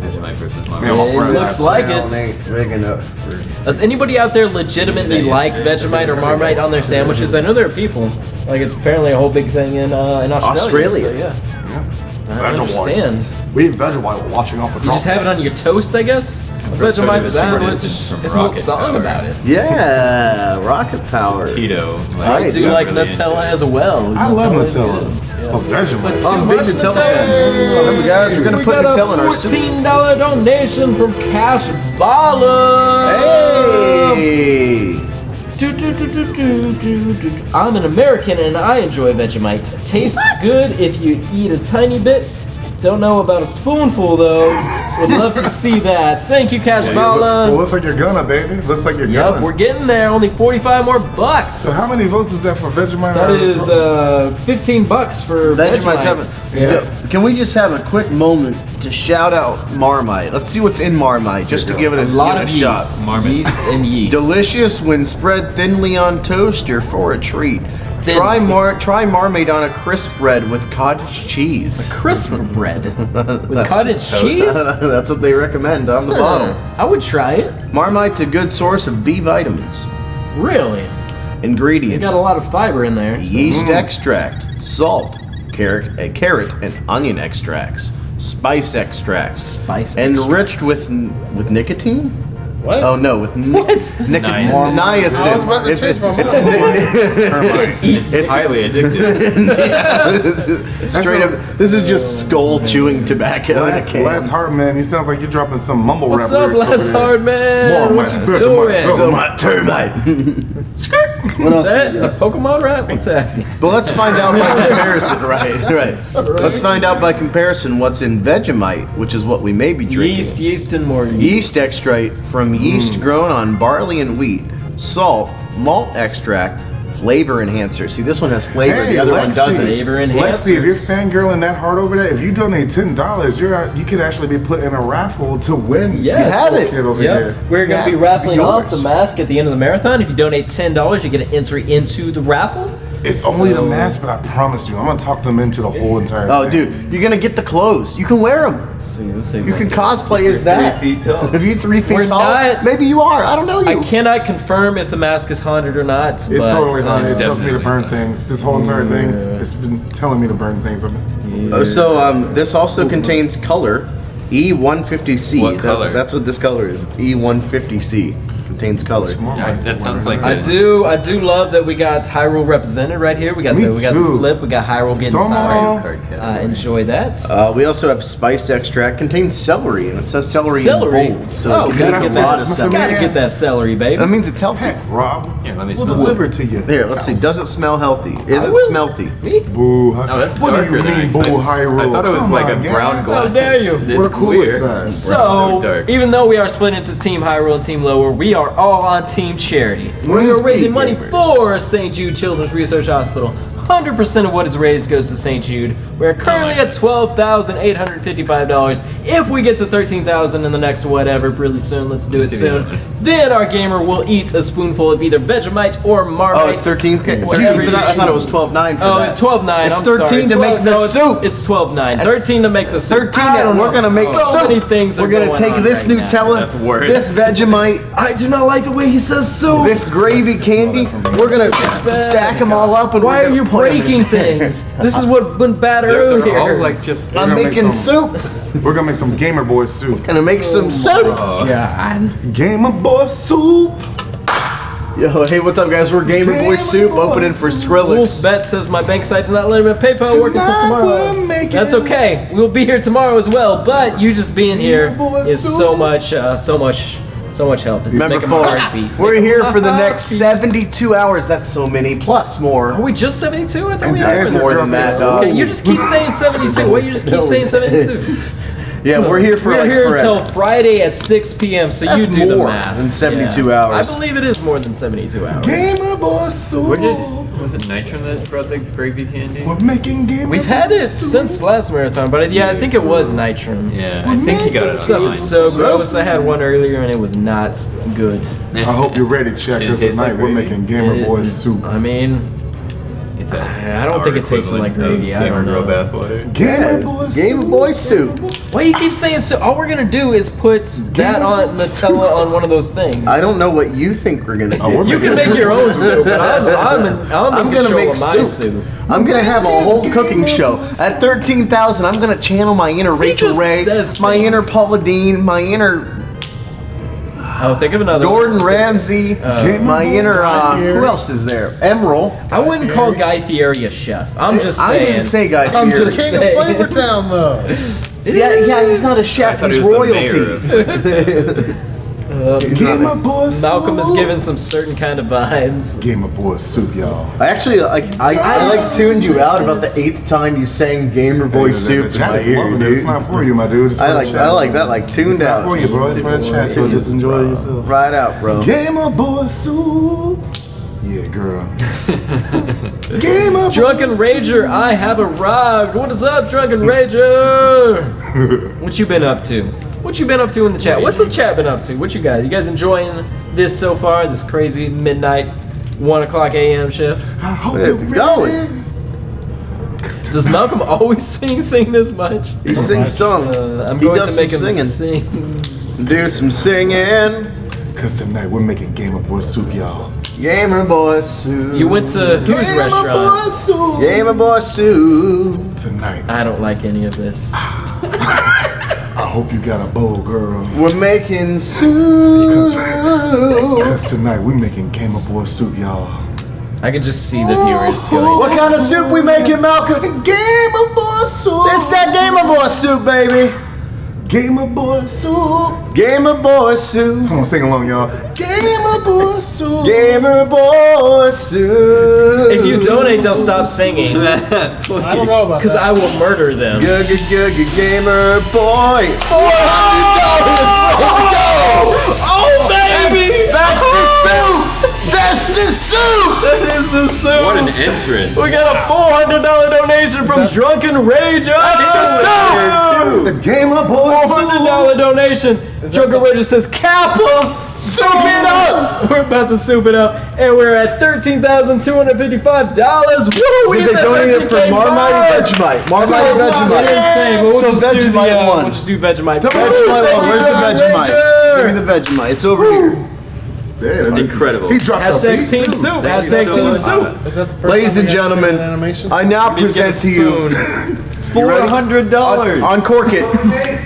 Vegemite versus Marmite. It looks like it. Does anybody out there legitimately like Vegemite or Marmite on their sandwiches? I know there are people. Like it's apparently a whole big thing in Australia. So, yeah. I understand. We have Vegemite watching off a You just have it on your toast, I guess. A Vegemite sandwich. There's a whole song about it. Yeah, rocket power. Tito. I do like Nutella as well. I love Nutella's Nutella. good. But Vegemite. Too I'm a big much Nutella fan. Remember, guys, we're gonna We put got Nutella in a our soup. $14 donation from Cash Baller. Hey! I'm an American and I enjoy Vegemite. Tastes good if you eat a tiny bit. Don't know about a spoonful though. Would love to see that. Thank you, Cash Well, Baller. looks like you're gonna, baby. Looks like you're Yep, gonna. we're getting there. Only 45 more bucks. So how many votes is that for Vegemite? That is $15 for Vegemite's having. Yeah. Can we just have a quick moment to shout out Marmite? Let's see what's in Marmite, just to give it a, A lot give it of a shot. yeast. Yeast and yeast. Delicious when spread thinly on toast. You're for a treat. Thin. Try Marmite on a crisp bread with cottage cheese. Crisp bread with cottage cheese? That's what they recommend on the bottle. I would try it. Marmite's a good source of B vitamins. Really? You Ingredients: got a lot of fiber in there. so- yeast extract, salt, carrot and onion extracts, spice extracts, enriched with nicotine. What? Oh no, with niacin. I was about to change my mind. It's highly addictive. Straight up, this is just skull chewing tobacco. Last Hartman, he sounds like you're dropping some mumble What's rap up, lyrics over Last there. Hardman? What you Vegemite, doing? What else Is that we the got? Pokemon rap? What's happening? But let's find out by comparison, right. Let's find out by comparison what's in Vegemite, which is what we may be drinking. Yeast, and more yeast. Yeast extract from yeast grown on barley and wheat, salt, malt extract, flavor enhancer. See, this one has flavor. The other one doesn't. Lexi, if you're fangirling that hard over there, if you donate $10, you could actually be put in a raffle to win. Yes. You have it. Kid over here. We're going to be Yeah. raffling off the Yours. mask at the end of the marathon. If you donate $10, you get an entry into the raffle. It's only the mask, but I promise you, I'm gonna talk them into the whole entire Oh, thing. dude, you're gonna get the clothes. You can wear them. You can cosplay as that. 3 feet tall. If you're 3 feet We're tall, not- maybe you are. I don't know you. I cannot confirm if the mask is haunted or not. It's but, totally haunted. It tells me to definitely burn things. This whole entire thing, it's been telling me to burn things. This also contains color, E150C. What color? That's what this color is. It's E150C. Contains color. That sounds like I do love that we got Hyrule represented right here. We got Me the too. flip. We got Hyrule getting Come on. started. Enjoy that. We also have spice extract. Contains celery, and it says celery Celery. in bold. So Oh, it gotta contains get a lot of that. celery. Gotta get that celery, baby. That means it's healthy. Heck, Rob, Yeah, let me we'll smell deliver to you. Here, let's see. Does it smell healthy? Is it smelty? Me? Boo. Oh, that's what do darker you than I mean, boo, expected. Hyrule? I thought it was Come like on, a yeah. brown glass. How dare you? It's We're cool clear. size. So, dark. even though we are split into Team Hyrule and Team Lower, we are all on Team Charity. We Where's are raising Pete money Gamers? for St. Jude Children's Research Hospital. 100% of what is raised goes to St. Jude. We're currently at $12,855. If we get to $13,000 in the next whatever, really soon, let's do it soon. Then our gamer will eat a spoonful of either Vegemite or Marmite. Oh, it's 13. Okay. Whatever For that, I you thought it was choose. 12.9 for Oh, that. 12.9. It's I'm 13 sorry. to make the no, soup. It's 12.9. 13 to make the soup. 13. I don't We're know. gonna make so soup. many things. We're are gonna going take on this right now. Nutella, That's worse. this Vegemite, I do not like the way he says soup. this gravy candy. We're gonna stack them all up and Why we're are gonna you put 'em in- breaking things? This is what went bad They're earlier. all like just. I'm gonna make making some- soup. We're gonna make some Gamer Boy soup. Gonna make some soup. God. Gamer Boy soup. Yo, hey, what's up, guys? We're Gamer Boy Soup opening for Skrillex. Wolfbet says my bank site's not letting me PayPal work until Tonight tomorrow. we're making- That's okay. We'll be here tomorrow as well. But you just being here Boy is soup. so much help. It's Remember, making my folks, heart beat. we're here for the next 72 hours. That's so many, plus Are more. we just 72? I thought And we to were answer more your than that, girlfriend- dog. Okay, you just keep saying 72. Why you just keep saying 72? Yeah, we're here for We're like here forever. until Friday at 6 p.m. So That's you do the more math. than 72 Yeah. hours. I believe it is more than 72 hours. Gamer Boy soup. Where did was it Nitro that brought the gravy candy? We're making Gamer We've had Boy it soup. since last marathon, but I think it was Nitrum. Yeah, I think he got it Stuff online. is so gross. I had one earlier and it was not good. I hope you're ready, check. Did it Because taste tonight like we're gravy? making Gamer Boy soup. I mean, It's a I don't think it tasted like gravy. I don't know. Bath water. Gamer Boy Game soup. Boy Soup. Why you keep saying so? All we're gonna do is put that on Nutella on one of those things. I don't know what you think we're gonna do. we're You can make your own soup, but I'm in I'm gonna control make of my soup. soup. I'm gonna have a whole cooking show. At 13,000, I'm gonna channel my inner Rachel just Ray, says my things. inner Paula Dean, my inner Oh, think of another Gordon one. Ramsay, my inner, who else is there? Emerald. I wouldn't call Guy Fieri a chef. I'm just I saying. didn't say Guy I'm Fieri. just King of saying. Flavor Town, though. Yeah, he's not a chef, thought he's he was the mayor royalty. Gamer Boy soup. Malcolm is giving some certain kind of vibes. Gamer Boy soup, y'all. I actually, I tuned you out about the 8th time you sang Gamer Boy Soup The in chat my is ear, loving it. It's dude. not for you, my dude. It's for the chat. I like that, like tuned It's not out. for you, bro. It's for the chat, so just enjoy yourself. Right out, bro. Gamer Boy soup. Yeah, girl. Gamer Drunken Boy Rager, I have arrived. What is up, Drunken Rager? What you been up to? What you been up to in the chat? What's the chat been up to? What you guys? You guys enjoying this so far? This crazy midnight, 1 o'clock a.m. shift? I hope It's you're going. Does Malcolm always sing this much? He sings some. I'm He going does to make him some sing. Do some singing. Because tonight we're making Gamer Boy soup, y'all. Gamer Boy Soup. You went to whose restaurant? soup. Gamer Boy Soup. Tonight. I don't like any of this. I hope you got a bowl, girl. We're making soup. Because tonight we're making Gamer Boy soup, y'all. I can just see the viewers going. What kind of soup we making, Malcolm? Gamer Boy soup. It's that Gamer Boy Soup, baby. Gamer Boy soup. Gamer Boy Soup. Come on, sing along, y'all. Gamer Boy soup. Gamer Boy Soup. If you donate, they'll stop singing. I don't know about Because that. I will murder them. Gamer Boy. Oh, baby! That's the soup. That's the soup. That is the soup. What an entrance. We got a $400 donation from Drunken Rager. The Gamer Boy $400 donation. Drunken Rager says, Kappa, soup it up. We're about to soup it up, and we're at $13,255. Woo! Did they donate it for Marmite or Vegemite? Marmite or Vegemite? Insane, but we'll So just do Vegemite the, won. We'll just do Vegemite. Vegemite one. Where's the Vegemite? Ranger. Give me the Vegemite. It's over here. Incredible. He dropped Hashtag the beat Team too. Soup. Hashtag Team Soup. Is that the first Ladies time and we got to see gentlemen, that animation? I now present to you. $400. Uncork it.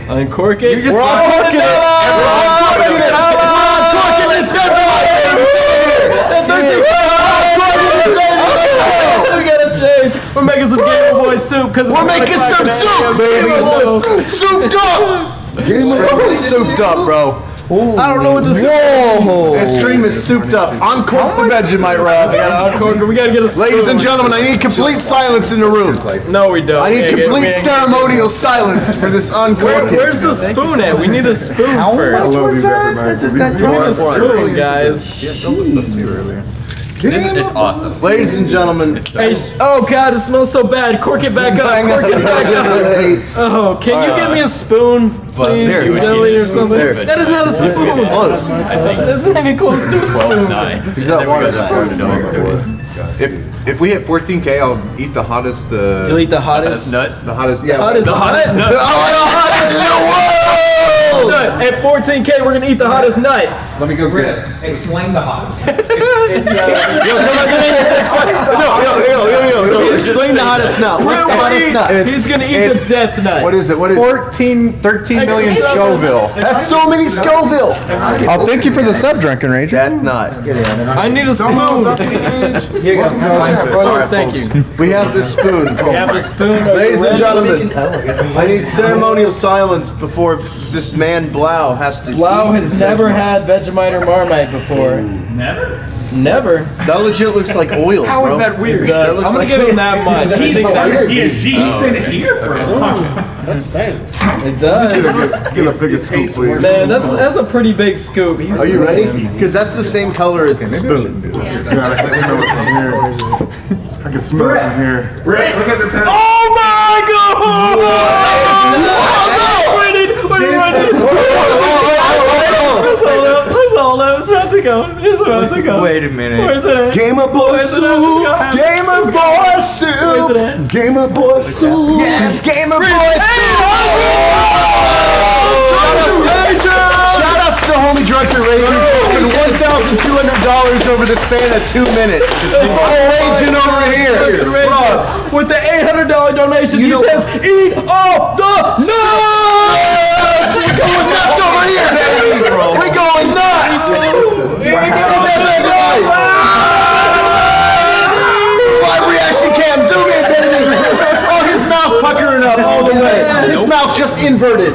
Uncork it. We're uncorking it. We're uncorking it. We're uncorking this Vegemite. We got a chase. We're making some Game Boy soup because We're making some soup, baby. Souped up. Souped up, bro. I don't know what to say. Whoa! This stream is souped up. Uncork the Vegemite, Rob. We gotta get a spoon. Ladies and gentlemen, I need complete silence in the room. No, we don't. I need complete ceremonial silence for this uncorking. Where's the spoon at? We need a spoon first. I love these recognizers. We need a spoon, guys. It's awesome. Ladies and gentlemen, Hey, oh god, it smells so bad. Cork it back up. Cork it back up. Oh, can you give me a spoon, please, Dilly or something? That is not a spoon. close. That's not even close to a spoon. Use that water. If we hit 14K, I'll eat the hottest. You'll eat the hottest nut. The hottest. The hottest nut. At 14K, we're gonna eat the hottest nut. Let me go get it. Explain the hot. Yo, explain the hottest nut. What's the hottest nut? He's gonna eat the death nut. What is it? 13 million Scoville. That's so many Scoville. I'll thank you for the sub, Drunken Rage. That nut. I need a spoon. Here you go. Oh, thank you. We have this spoon. We have the spoon. Ladies and gentlemen, I need ceremonial silence before this man Blau has to. Blau has never had Vegemite or Marmite before. Never? Never. That legit looks like oil. How bro. is that weird? It does. I'm gonna give him that much. I think that's TSG. He's been here for a long time. That stinks. it does. Get a bigger scoop, please. Man, that's a pretty big scoop. He's Are you ready? Because that's the same color as the spoon. God, I can smell it from here. I can smell it from here. Brett, look at the time. Oh my god! Let's hold up. It's about to go. It's about to go. Wait a minute. Where's it at? Gamer Boy Where's it at? Let's go. Soup! Gamer Boy Where's it Soup! at? Gamer Boy Soup! Yeah, it's Gamer Boy Soup! Shout outs to the homie Drunken Ranger dropping $1,200 over the span of 2 minutes. Raging over here. Bro, With the $800 donation, he says, "Eat all the nuts!" we're going nuts over here, baby! We're going nuts! Here we go! Live reaction cam, zoom in, baby! Oh, his mouth puckering up all the way. His mouth just inverted.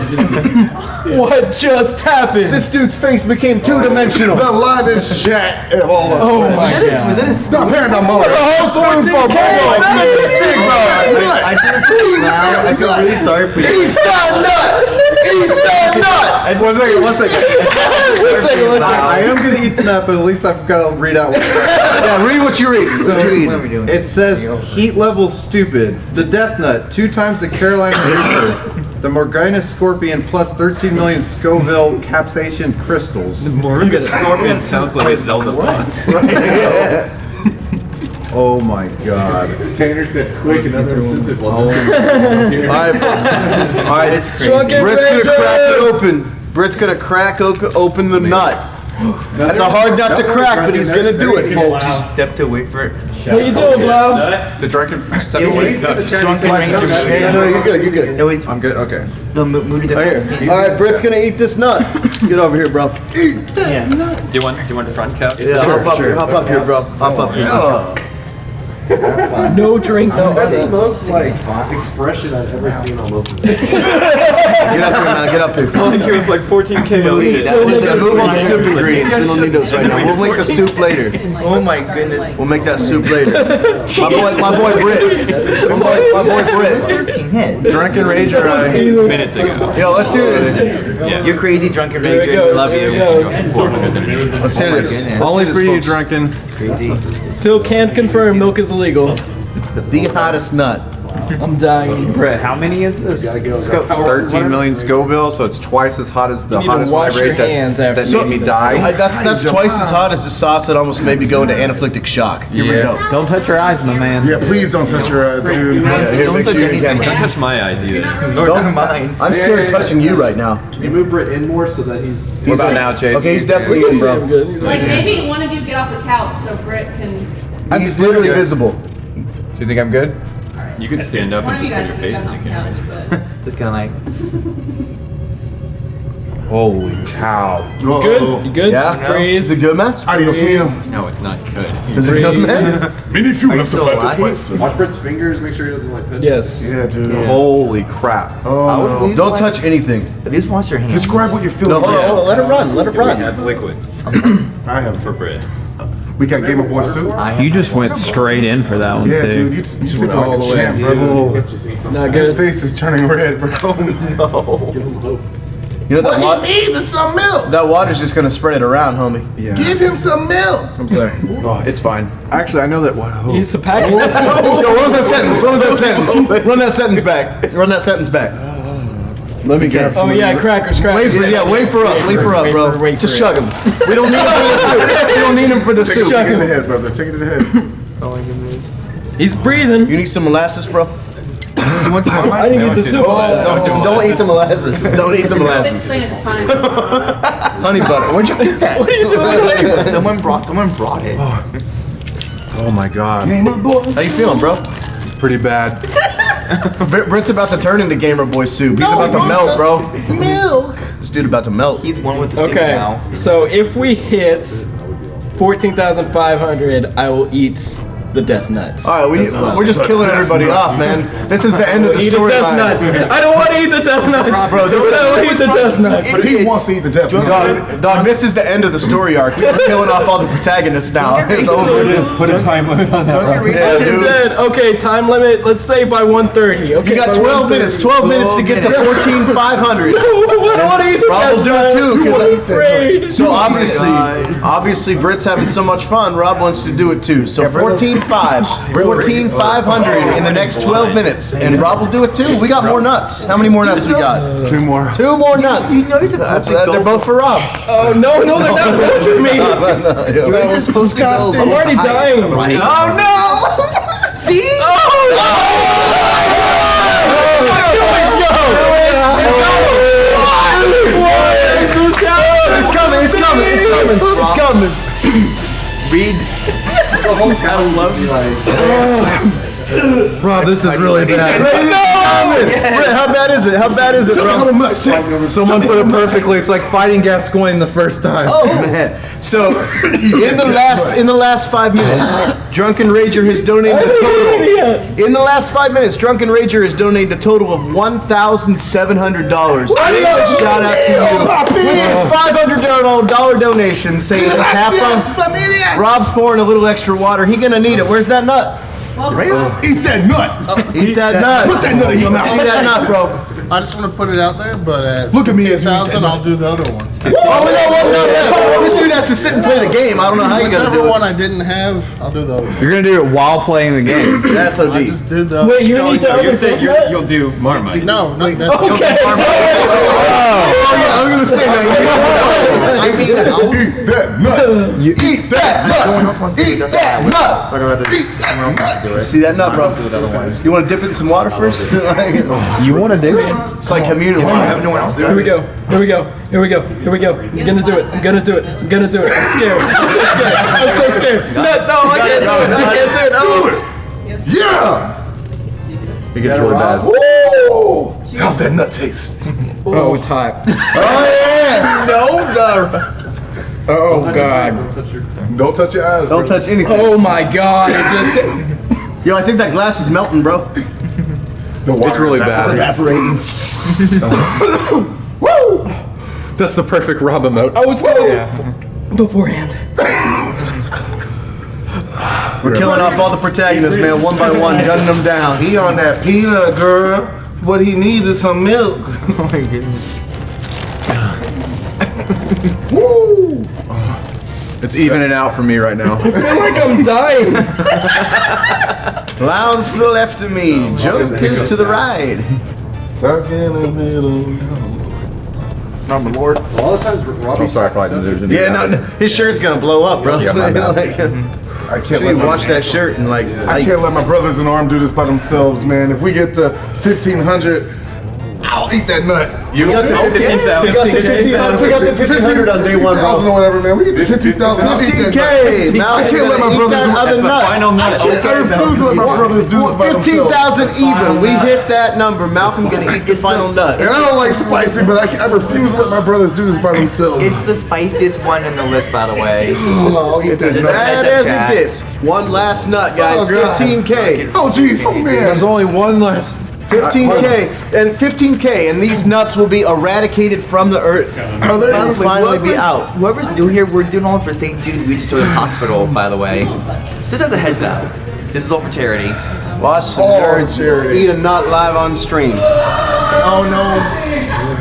What just happened? This dude's face became two-dimensional. The livest chat of all the Oh time. my god. Stop hearing the motor. A whole spoonful, bro. This big bro. I feel really sorry for you. Eat that nut! Eat that nut! One second. I am gonna eat the nut, but at least I've got to read out what Yeah, read what you read. So What you read? it says heat level stupid. The death nut, 2 times the Carolina Reaper. The Morgana Scorpion plus 13 million Scoville capsaicin crystals. Scorpion sounds like a Zelda boss. Oh my god. Tanner said quick, another incentive. Alright, folks. Alright, it's crazy. Britt's gonna crack it open. Britt's gonna crack open the nut. That's a hard nut to crack, but he's gonna do it, folks. Stepped away for it. What you doing, Blau? The drunken. No, you're good. You're good. No, he's. I'm good. Okay. No, Moody's Right here. All right, Britt's gonna eat this nut. Get over here, bro. Do you want front cup? Yeah, hop up here, bro. Hop up here. No drink, no That's the onions. most expression I've ever seen on Lopez. Get up here, man. Get up here. I think it was like 14K. Move on to soup ingredients. We don't need those right now. We'll make the soup later. Oh my goodness. We'll make that soup later. My boy Britt. My boy Britt. 13 hit. Drunken Rager. Minutes ago. Yo, let's do this. Yeah. You're crazy, Drunken There it Rager. goes, We love there you. it goes. Let's hear this. Only for you, Drunken. It's crazy. Phil can't confirm milk is illegal. The hottest nut. I'm dying. Brett, how many is this? 13 million Scoville, so it's twice as hot as the You need to hottest wash your vibrate hands that after made me you eat die. That's twice as hot as the sauce that almost made me go into anaphylactic shock. Here we go. Don't touch your eyes, my man. Yeah, please don't touch your eyes, dude. Don't touch anything. Don't touch my eyes either. Don't mind. I'm scared of touching you right now. Can you move Britt in more so that he's... What about now, Chase? Okay, he's definitely in, bro. Like maybe one of you get off the couch so Britt can. He's literally visible. Do you think I'm good? You could stand up One and of you just guys put your can face get in off the the camera. couch, but. Just kind of like. Holy cow. You good? You good? Yeah? Just breathe. Is it good, man? Adios, mio. No, it's not good. Is it good, man? Many few have to fight this way, sir. Watch Britt's fingers, make sure he doesn't like pitch. Yes. Yeah, dude. Holy crap. Oh, no. Don't touch anything. At least wash your hands. Describe what you're feeling. No, hold on. Let it run. Let it Do we run. have liquids I have. for bread? We got Game of Boy soup. You just went straight in for that one, Yeah, too. dude. You took it like a champ, brother. Not Your good. face is turning red, bro. You know that What he needs is some milk. that water's just gonna spread it around, homie. Yeah. Give him some milk. I'm sorry. Oh, it's fine. Actually, I know that. Whoa. He's a packet. Yo, what was that sentence? What was that sentence? Run that sentence back. Run that sentence back. Let me get Oh yeah, crackers. Wait for wait for us, bro. Wait for Just it. chug him. We don't need him for the soup. We don't need him for the soup. Take it to the head, brother. Take it to the head. He's breathing. You need some molasses, bro? I didn't get the soup. Don't eat the molasses. Don't eat the molasses. Honey butter. Where'd you get that? What are you doing? Someone brought it. Oh my god. How you feeling, bro? Pretty bad. Britt's about to turn into Gamer Boy soup. He's about to melt, bro. Milk. This dude about to melt. He's one with the soup Okay, now. so if we hit 14,500, I will eat the death nuts. All right, we're just killing everybody off, man. This is the end of the Eat the death nuts. storyline. I don't want to eat the death nuts. Bro, this I will eat the death nuts. But he wants to eat the death. Dog, this is the end of the story arc. We're just killing off all the protagonists now. It's over. Put a time limit on that, bro. Yeah, It dude. said, okay, time limit, let's say by 1:30. Okay, You got by 12 minutes. 12 minutes to get to 14,500. I don't want to eat the Rob will death do it too, nuts. I'm afraid. because so obviously Britt's having so much fun. Rob wants to do it too. So 14,500 in the next 12 minutes, and Rob will do it too. We got more nuts. How many more nuts we got? 2 more. 2 more nuts. They're both for Rob. Oh, no, they're not both for me. You're supposed to go. I'm already dying. Right? Oh, no. See? It's coming. Read. I love you. Rob, this is really bad. Britt, how bad is it? How bad is it, bro? Someone put it perfectly. It's like fighting Gascoigne the first time. Oh man! So in the last 5 minutes, Drunken Rager has donated a total. In the last 5 minutes, Drunken Rager has donated a total of $1,700. Shout out to you! With this $500 donation, saying half of Rob's pouring a little extra water. He gonna need it. Where's that nut? Eat that nut. Eat that nut. Put that nut in your mouth. See that nut, bro. I just want to put it out there, but at Look at me as you eat that 50,000, I'll do the other one. Oh no! This dude has to sit and play the game. I don't know how you gonna Whichever do one it. I didn't have, I'll do the other one. You're gonna do it while playing the game. That's I OD. just did the. Wait, you need the other You're saying death nut? you'll do Marmite. No, not that. Okay. Oh yeah, I'm gonna say that. Eat that nut. Eat that nut. Eat that nut. See that nut, bro? You want to dip it in some water first? You want to do it? It's like communal. No one else do Here we go. Here we go. Here we go. Here we go. I'm gonna do it. I'm gonna do it. I'm gonna do it. I'm scared. I'm so scared. No, I can't do it. I can't do it. Yeah. It gets really bad. Whoa. How's that nut taste? Oh, it's hot. Oh yeah! Oh god. Don't touch your eyes. Don't touch anything. Oh my god. It just. Yo, I think that glass is melting, bro. It's really bad. Evaporating. Woo! That's the perfect Rob emote. I was going beforehand. We're killing off all the protagonists, man, one by one, gunning them down. He on that peanut, girl. What he needs is some milk. Oh my goodness. Woo! It's evening out for me right now. I feel like I'm dying. Clowns to the left of me, jokers to the right. Stuck in the middle. I'm the Lord. A lot of times, Robbie. Yeah, no, his shirt's gonna blow up, bro. Yeah, my bad. Like, I can't so you wash that shirt and like. I can't let my brothers in arm do this by themselves, man. If we get to 1,500, I'll eat that nut. You got to 15,000. We got to 1,500 on day one, bro. 15,000 or whatever, man. We get to 15,000. 15K. Now I can't let my brothers. That's the final nut. I refuse to let my brothers do this by themselves. 15,000 even. We hit that number. Malcolm gonna eat the final nut. And I don't like spicy, but I refuse to let my brothers do this by themselves. It's the spiciest one in the list, by the way. Oh, I'll eat that nut. That as it gets. One last nut, guys. Oh, God. 15K. Oh, jeez. Oh, man. There's only one less. 15K and 15K, and these nuts will be eradicated from the earth. Are there They'll finally be out. Whoever's new here, we're doing all this for St. Jude Regenerative Hospital, by the way. Just as a heads up. This is all for charity. Watch some nerds eat a nut live on stream. Oh no.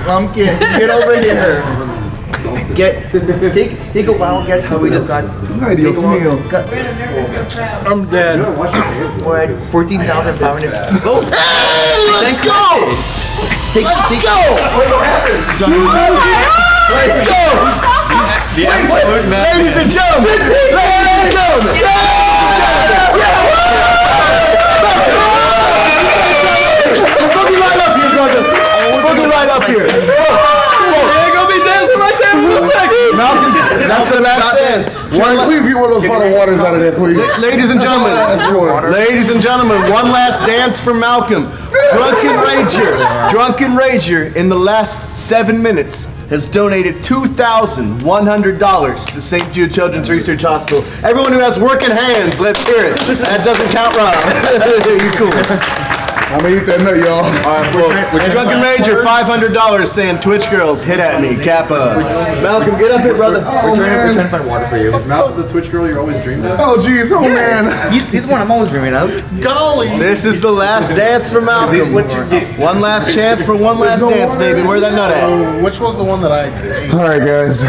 Pumpkin, get over here. Take a wild guess how we just got. Ay, Dios mío. I'm dead. We're at 14,500. Oh! Let's go! Let's go! Let's go! Ladies and gentlemen! Ladies and gentlemen! Boogie right up here, brother! Boogie right up here! You're gonna be dancing like that for a second. Malcolm, that's the last dance. Please get one of those bottled waters out of there, please. Ladies and gentlemen, one last dance for Malcolm. Drunken Rager, in the last 7 minutes, has donated $2,100 to St. Jude Children's Research Hospital. Everyone who has working hands, let's hear it. That doesn't count, Rob. You cool. I'm gonna eat that nut, y'all. All right, folks. Drunken Rager, $500 saying Twitch girls, hit at me, Kappa. Malcolm, get up here, brother. We're trying to find water for you. Is Malcolm the Twitch girl you always dreamed of? Oh, jeez. Oh, man. He's the one I'm always dreaming of. Golly. This is the last dance for Malcolm. One last chance for one last dance, baby. Where's that nut at? Which was the one that I ate? All right, guys.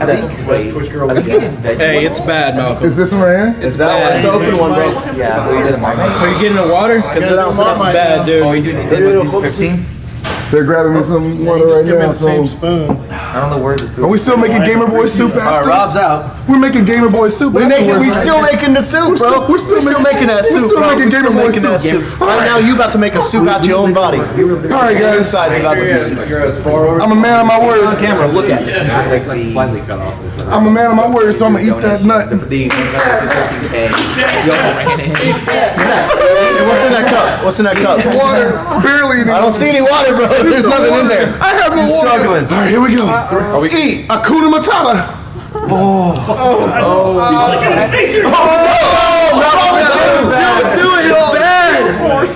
I think Twitch girl. Hey, it's bad, Malcolm. Is this one right here? It's that one. It's the open one, bro. Yeah, so you did the Marmite. Are you getting the water? Because that's bad, dude. Oh, you do need 15? They're grabbing me some water right Give me now. the same So, spoon. I don't know where this are we still making Gamer Boy soup All right, after? Rob's out. We're making Gamer Boy soup. We afterwards. still making the soup, bro. We're still making that we're soup, still bro. making Gamer Boy soup. Right now, you about to make a soup out your own body. All right, guys. Inside's about to be You're as far over. I'm a man of my on words. camera. Look at it. Slightly cut off. I'm a man of my words, so I'm gonna eat that nut. The 13K. Hey, what's in that cup? What's in that cup? Water. Barely any. I don't see any water, bro. There's nothing in there. I have no He's water. struggling. All right, here we go. Eat Akuna Matata.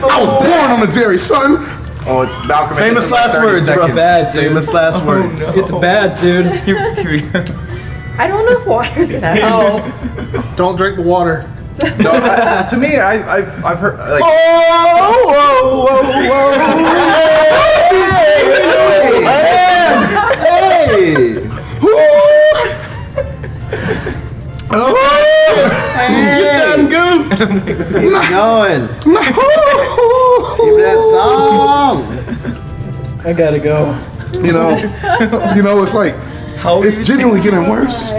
I was born on the dairy, son. Oh, it's Malcolm. Famous last words, bro. Bad, dude. Famous last words. It's bad, dude. Here we go. I don't know if water's gonna help. Don't drink the water. No, to me, I've heard like. You done goofed. Keep it going. Keep that song. I gotta go. You know, it's like it's genuinely getting worse.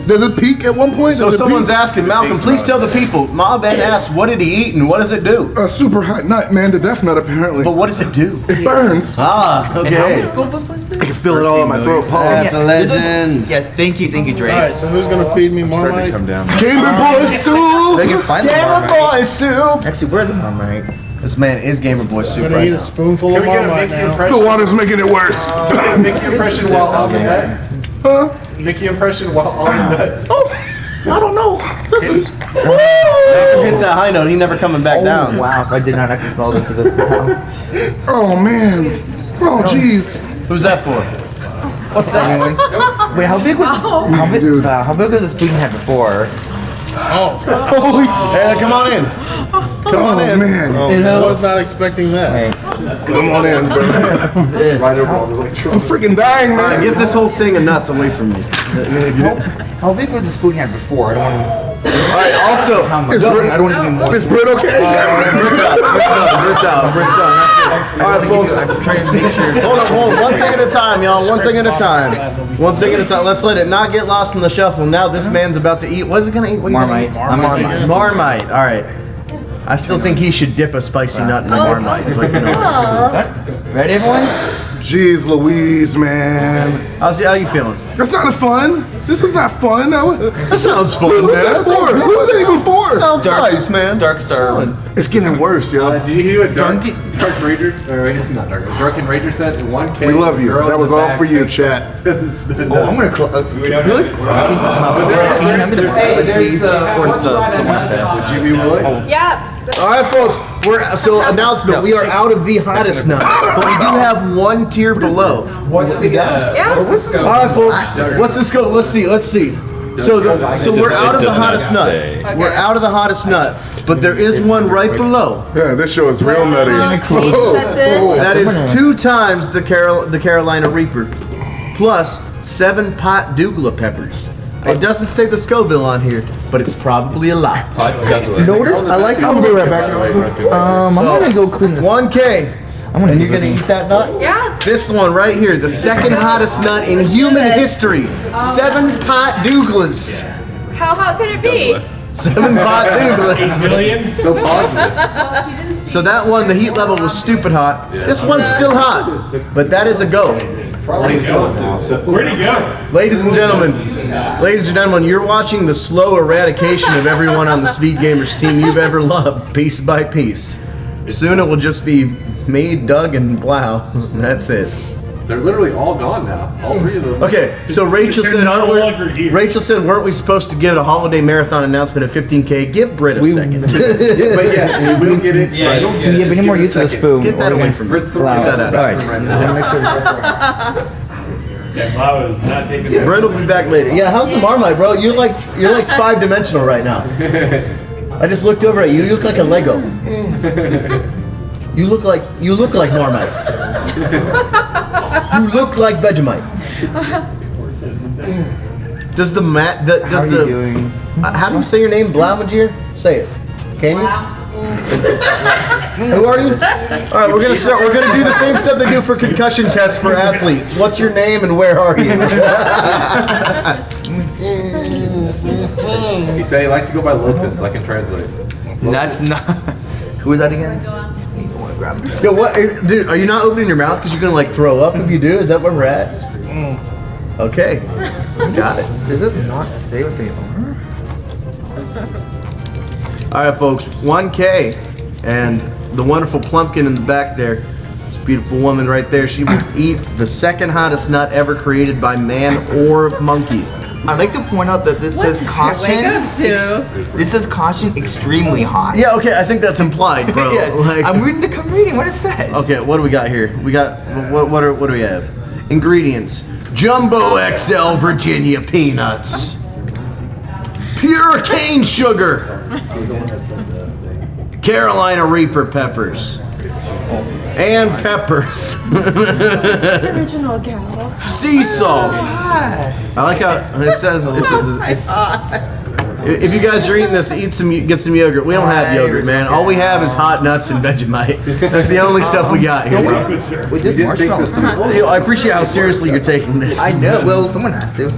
Does it peak at one point? So Does it someone's peak? asking, Malcolm, please tell the people. Ma Ben asked, what did he eat and what does it do? A super hot nut, man. The death nut, apparently. But what does it do? It burns. Ah, okay. I can feel it all in my throat. Pause. That's a legend. Yes, thank you, Drake. All right, so who's gonna feed me Marmite? Gamer Boy soup. They can find the Gamer Marmite. Boy soup. Actually, where's the Marmite? This man is Gamer Boy I'm soup gonna right eat a now. spoonful of Marmite now. The water's making it worse. Make the impression while on the nut. Huh? Make the impression while on the nut. Oh, I don't know. This is. Malcolm hits that high note, he never coming back down. Wow, I did not actually smell this now. Oh man. Oh jeez. Who's that for? What's that? Wait, how big was how big was the spoon you had before? Oh. Hey, come on in. on in. Man. I was not expecting that. Come on in, bro. Right over all the way. I'm freaking dying, man. Get this whole thing of nuts away from me. How big was the spoon you had before? I don't want to. All right. Also, I don't want to give more. Is Britt okay? Britt's out. That's it. All right, folks. I'm trying to make sure. Hold on. One thing at a time, y'all. One thing at a time. Let's let it not get lost in the shuffle. Now this man's about to eat. What's he gonna eat? What are you gonna eat? Marmite. Marmite. All right. I still think he should dip a spicy nut in the Marmite. Ready, everyone? Jeez Louise, man. How you feeling? That's not fun. This is not fun. That sounds fun, Who's man. that for? Who was that even for? Sounds nice, man. Dark Star. It's getting worse, yo. Did you hear what Dark Rangers, or not Dark, Dark Ranger said? 1K. We love you. girl That in was the all back. for you, chat. Oh, I'm gonna close. Really? Would you be willing? Yeah. All right, folks. Announcement. We are out of the hottest nut, but we do have one tier below. What's the Yeah. All right, folks. What's the scope? Let's see. So we're out of the hottest nut. We're out of the hottest nut, but there is one right below. Yeah, this show is real nutty. That is 2 times the Carolina Reaper, plus 7 pot douglas peppers. It doesn't say the Scoville on here, but it's probably a lot. Notice? I like how. I'm gonna be right back. I'm gonna go clean this. 1K. And you're gonna eat that nut? Yeah. This one right here, the second hottest nut in human history. 7 pot douglas. How hot could it be? 7 pot douglas. So positive. So that one, the heat level was stupid hot. This one's still hot, but that is a go. Where'd he go? Ladies and gentlemen, you're watching the slow eradication of everyone on the Speed Gamers team you've ever loved, piece by piece. Soon it will just be me, Doug, and Blau. That's it. They're literally all gone now. All 3 of them. Okay, so Rachel said, weren't we supposed to give a holiday marathon announcement at 15K? Give Britt a second. But yes, you will get it. Yeah, you'll get Can you give any more use of the spoon? Get that away from me. Britt's the Get that out. All right. Yeah, Blau is not taking Britt will be back later. Yeah, how's the Marmite, bro? You're like 5-dimensional right now. I just looked over at you. You look like a Lego. You look like Marmite. You look like Vegemite. Does the how do you say your name? Blaumagier? Say it. Can you? Who are you? All right, we're gonna do the same stuff they do for concussion tests for athletes. What's your name and where are you? He said he likes to go by Locust, so I can translate. That's not. Who is that again? Yo, what, dude? Are you not opening your mouth because you're gonna like throw up if you do? Is that where we're at? Okay, got it. Does this not say what they are? All right, folks, 1K, and the wonderful Plumpkin in the back there. This beautiful woman right there. She will eat the second hottest nut ever created by man or monkey. I'd like to point out that this says caution. This says caution extremely hot. Yeah, okay, I think that's implied, bro. Yeah, I'm reading what it says. Okay, what do we got here? We got what do we have? Ingredients: Jumbo XL Virginia peanuts, pure cane sugar, Carolina Reaper peppers, and peppers. Original gal. Sea salt. I like how it says. If you guys are eating this, get some yogurt. We don't have yogurt, man. All we have is hot nuts and Vegemite. That's the only stuff we got here. With this marshmallows. I appreciate how seriously you're taking this. I know. Well, someone has to.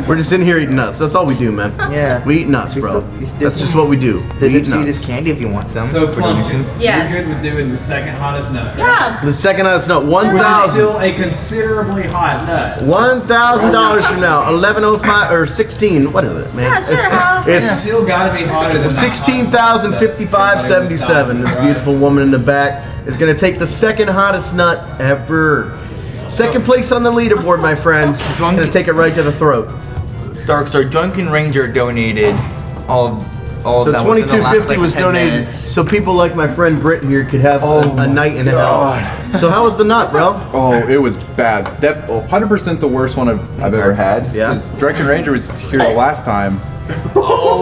We're just in here eating nuts. That's all we do, man. Yeah. We eat nuts, bro. That's just what we do. There's We eat actually nuts. this candy if you want some. So, for Plumpkin, donations. Yes. you're good with doing the second hottest nut. Yeah. The second hottest nut, Which is 1,000. still a considerably hot nut. $1,000 from now, 1105 or 16. What is it, man? Yeah, sure, huh? It's It's still gotta be hotter than 16,055.77. This beautiful woman in the back is gonna take the second hottest nut ever. Second place on the leaderboard, my friends. Gonna take it right to the throat. Darkstar Drunken Ranger donated all So of that within the last, 2250 was 10 donated, minutes. so people like my friend Britt here could have a night in hell. So how was the nut, bro? Oh, it was bad. 100% the worst one I've ever had. Yeah. Drunken Ranger was here the last time. Oh,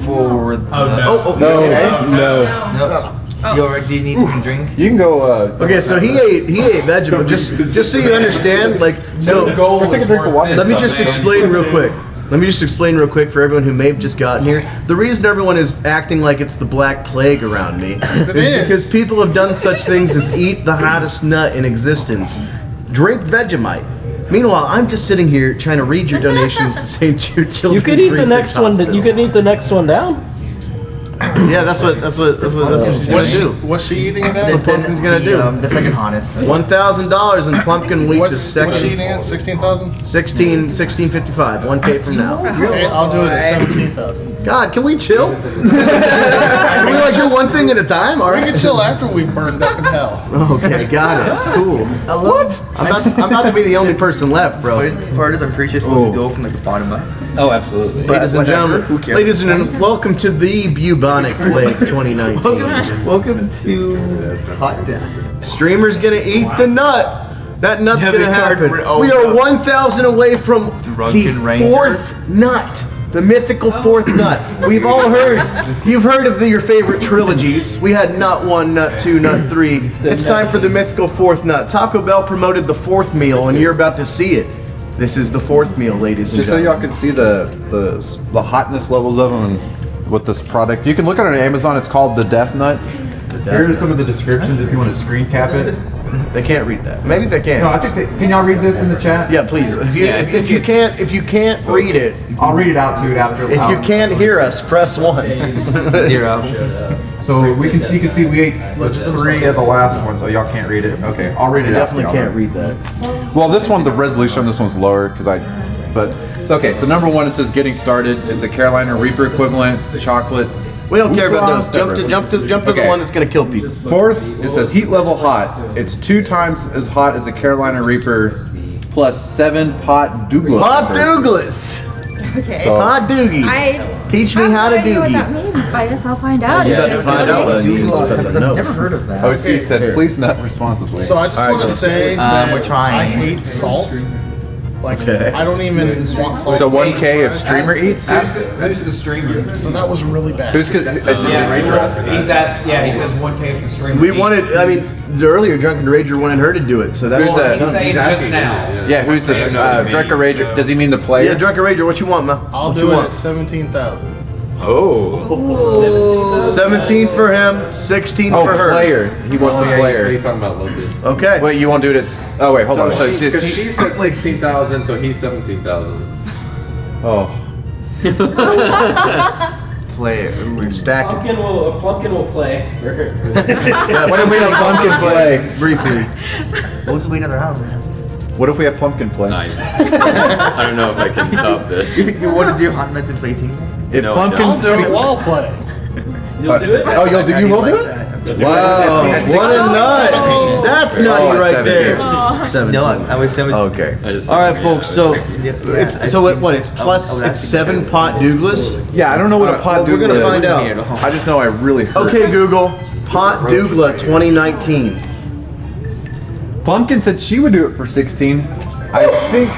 For the... Oh, no. No. Yo, do you need some drink? You can go. Okay, so he ate Vegemite. Just so you understand, like, so take a drink of water. let me just explain real quick. Let me just explain real quick for everyone who may have just gotten here. The reason everyone is acting like it's the Black Plague around me is because people have done such things as eat the hottest nut in existence, drink Vegemite. Meanwhile, I'm just sitting here trying to read your donations to St. Jude Children's You could eat the Research next one. Hospital. You could eat the next one down. Yeah, that's what she's gonna do. What's she eating it That's at? what Pumpkin's gonna do. The second hottest. $1,000 in Pumpkin Week What's is second. she eating at? 16,000? 1655, 1K from now. Okay, I'll do it at 17,000. God, can we chill? Can we like do one thing at a time? All We right. can chill after we've burned up in hell. Okay, got it. Cool. What? I'm about to be the only person left, bro. Part is I'm pretty sure it's supposed to go from like the bottom up. Oh, absolutely. Ladies and whatever, gentlemen, who cares? ladies and gentlemen, welcome to the bubonic plague 2019. Welcome to Hot Death. Streamer's gonna eat the nut. That nut's Debit gonna card happen. re- oh, We are no. 1,000 away from Drunken the Ranger. fourth nut. The mythical fourth nut. We've all heard. You've heard of your favorite trilogies. We had Nut 1, Nut 2, Nut 3. It's time for the mythical fourth nut. Taco Bell promoted the fourth meal, and you're about to see it. This is the fourth meal, ladies and Just so gentlemen. y'all can see the hotness levels of them and with this product. You can look at it on Amazon. It's called the Death Nut. Here are some of the descriptions if you want to screen cap it. They can't read that. Maybe they can. No, I think can y'all read this in the chat? Yeah, please. If you can't read it, I'll read it out to you after. if you can't hear us, press 1. 0. So you can see we ate the 3 of the last one, so y'all can't read it. Okay, I'll read it out to Definitely y'all. can't read that. Well, this one, the resolution on this one's lower but it's okay. So number 1, it says getting started. It's a Carolina Reaper equivalent, chocolate. We don't care about those. Pepper. Jump to the Okay. one that's gonna kill people. Fourth, it says heat level hot. It's 2 times as hot as a Carolina Reaper, plus 7 pot Douglas. Pot Douglas. Okay. So- Pot Doogie. Teach me how to I don't know what that doogie. means, but I guess I'll find out. You got to find out what it means. I've never heard of that. OC said, please nut responsibly. So I just want to say that we're trying. I hate salt. Like, Okay. I don't even want salt. So 1K if streamer eats? Who's the streamer? So that was really bad. Who's he's asked. Yeah, he says 1K if the streamer. We wanted. I mean, earlier Drunken Rager wanted her to do it, so that's Who's that? He's saying just now. Yeah, who's the Drunker Rager? Does he mean the player? Yeah, Drunken Rager. What you want, man? I'll What do you it want? at 17,000. Oh. 17 for him, 16 Oh, for her. player. He wants the So player. he's talking about Lucas. Okay. Wait, you won't do it at... Oh, wait, hold on. So Because she's... she said 16,000, so he's 17,000. Oh. Player. We're stacking. Pumpkin will play. Yeah, what if we have pumpkin play briefly? What was the way another hour, man? What if we have pumpkin play? Nice. I don't know if I can top this. You want to do Hot Nuts and Play Team? If No, pumpkin... I'll do it while play. You'll do it? Oh, you will do it? Wow, At what a nut! That's nutty Oh, right at there. 17. No, I was Okay. I just- All right, folks. So it's what? It's plus. It's 7 pot Douglas. Yeah, I don't know what a pot We're gonna douglas find is. out. I just know I really hurt. Okay, Google. Pot Douglas 2019. Pumpkin said she would do it for 16. I think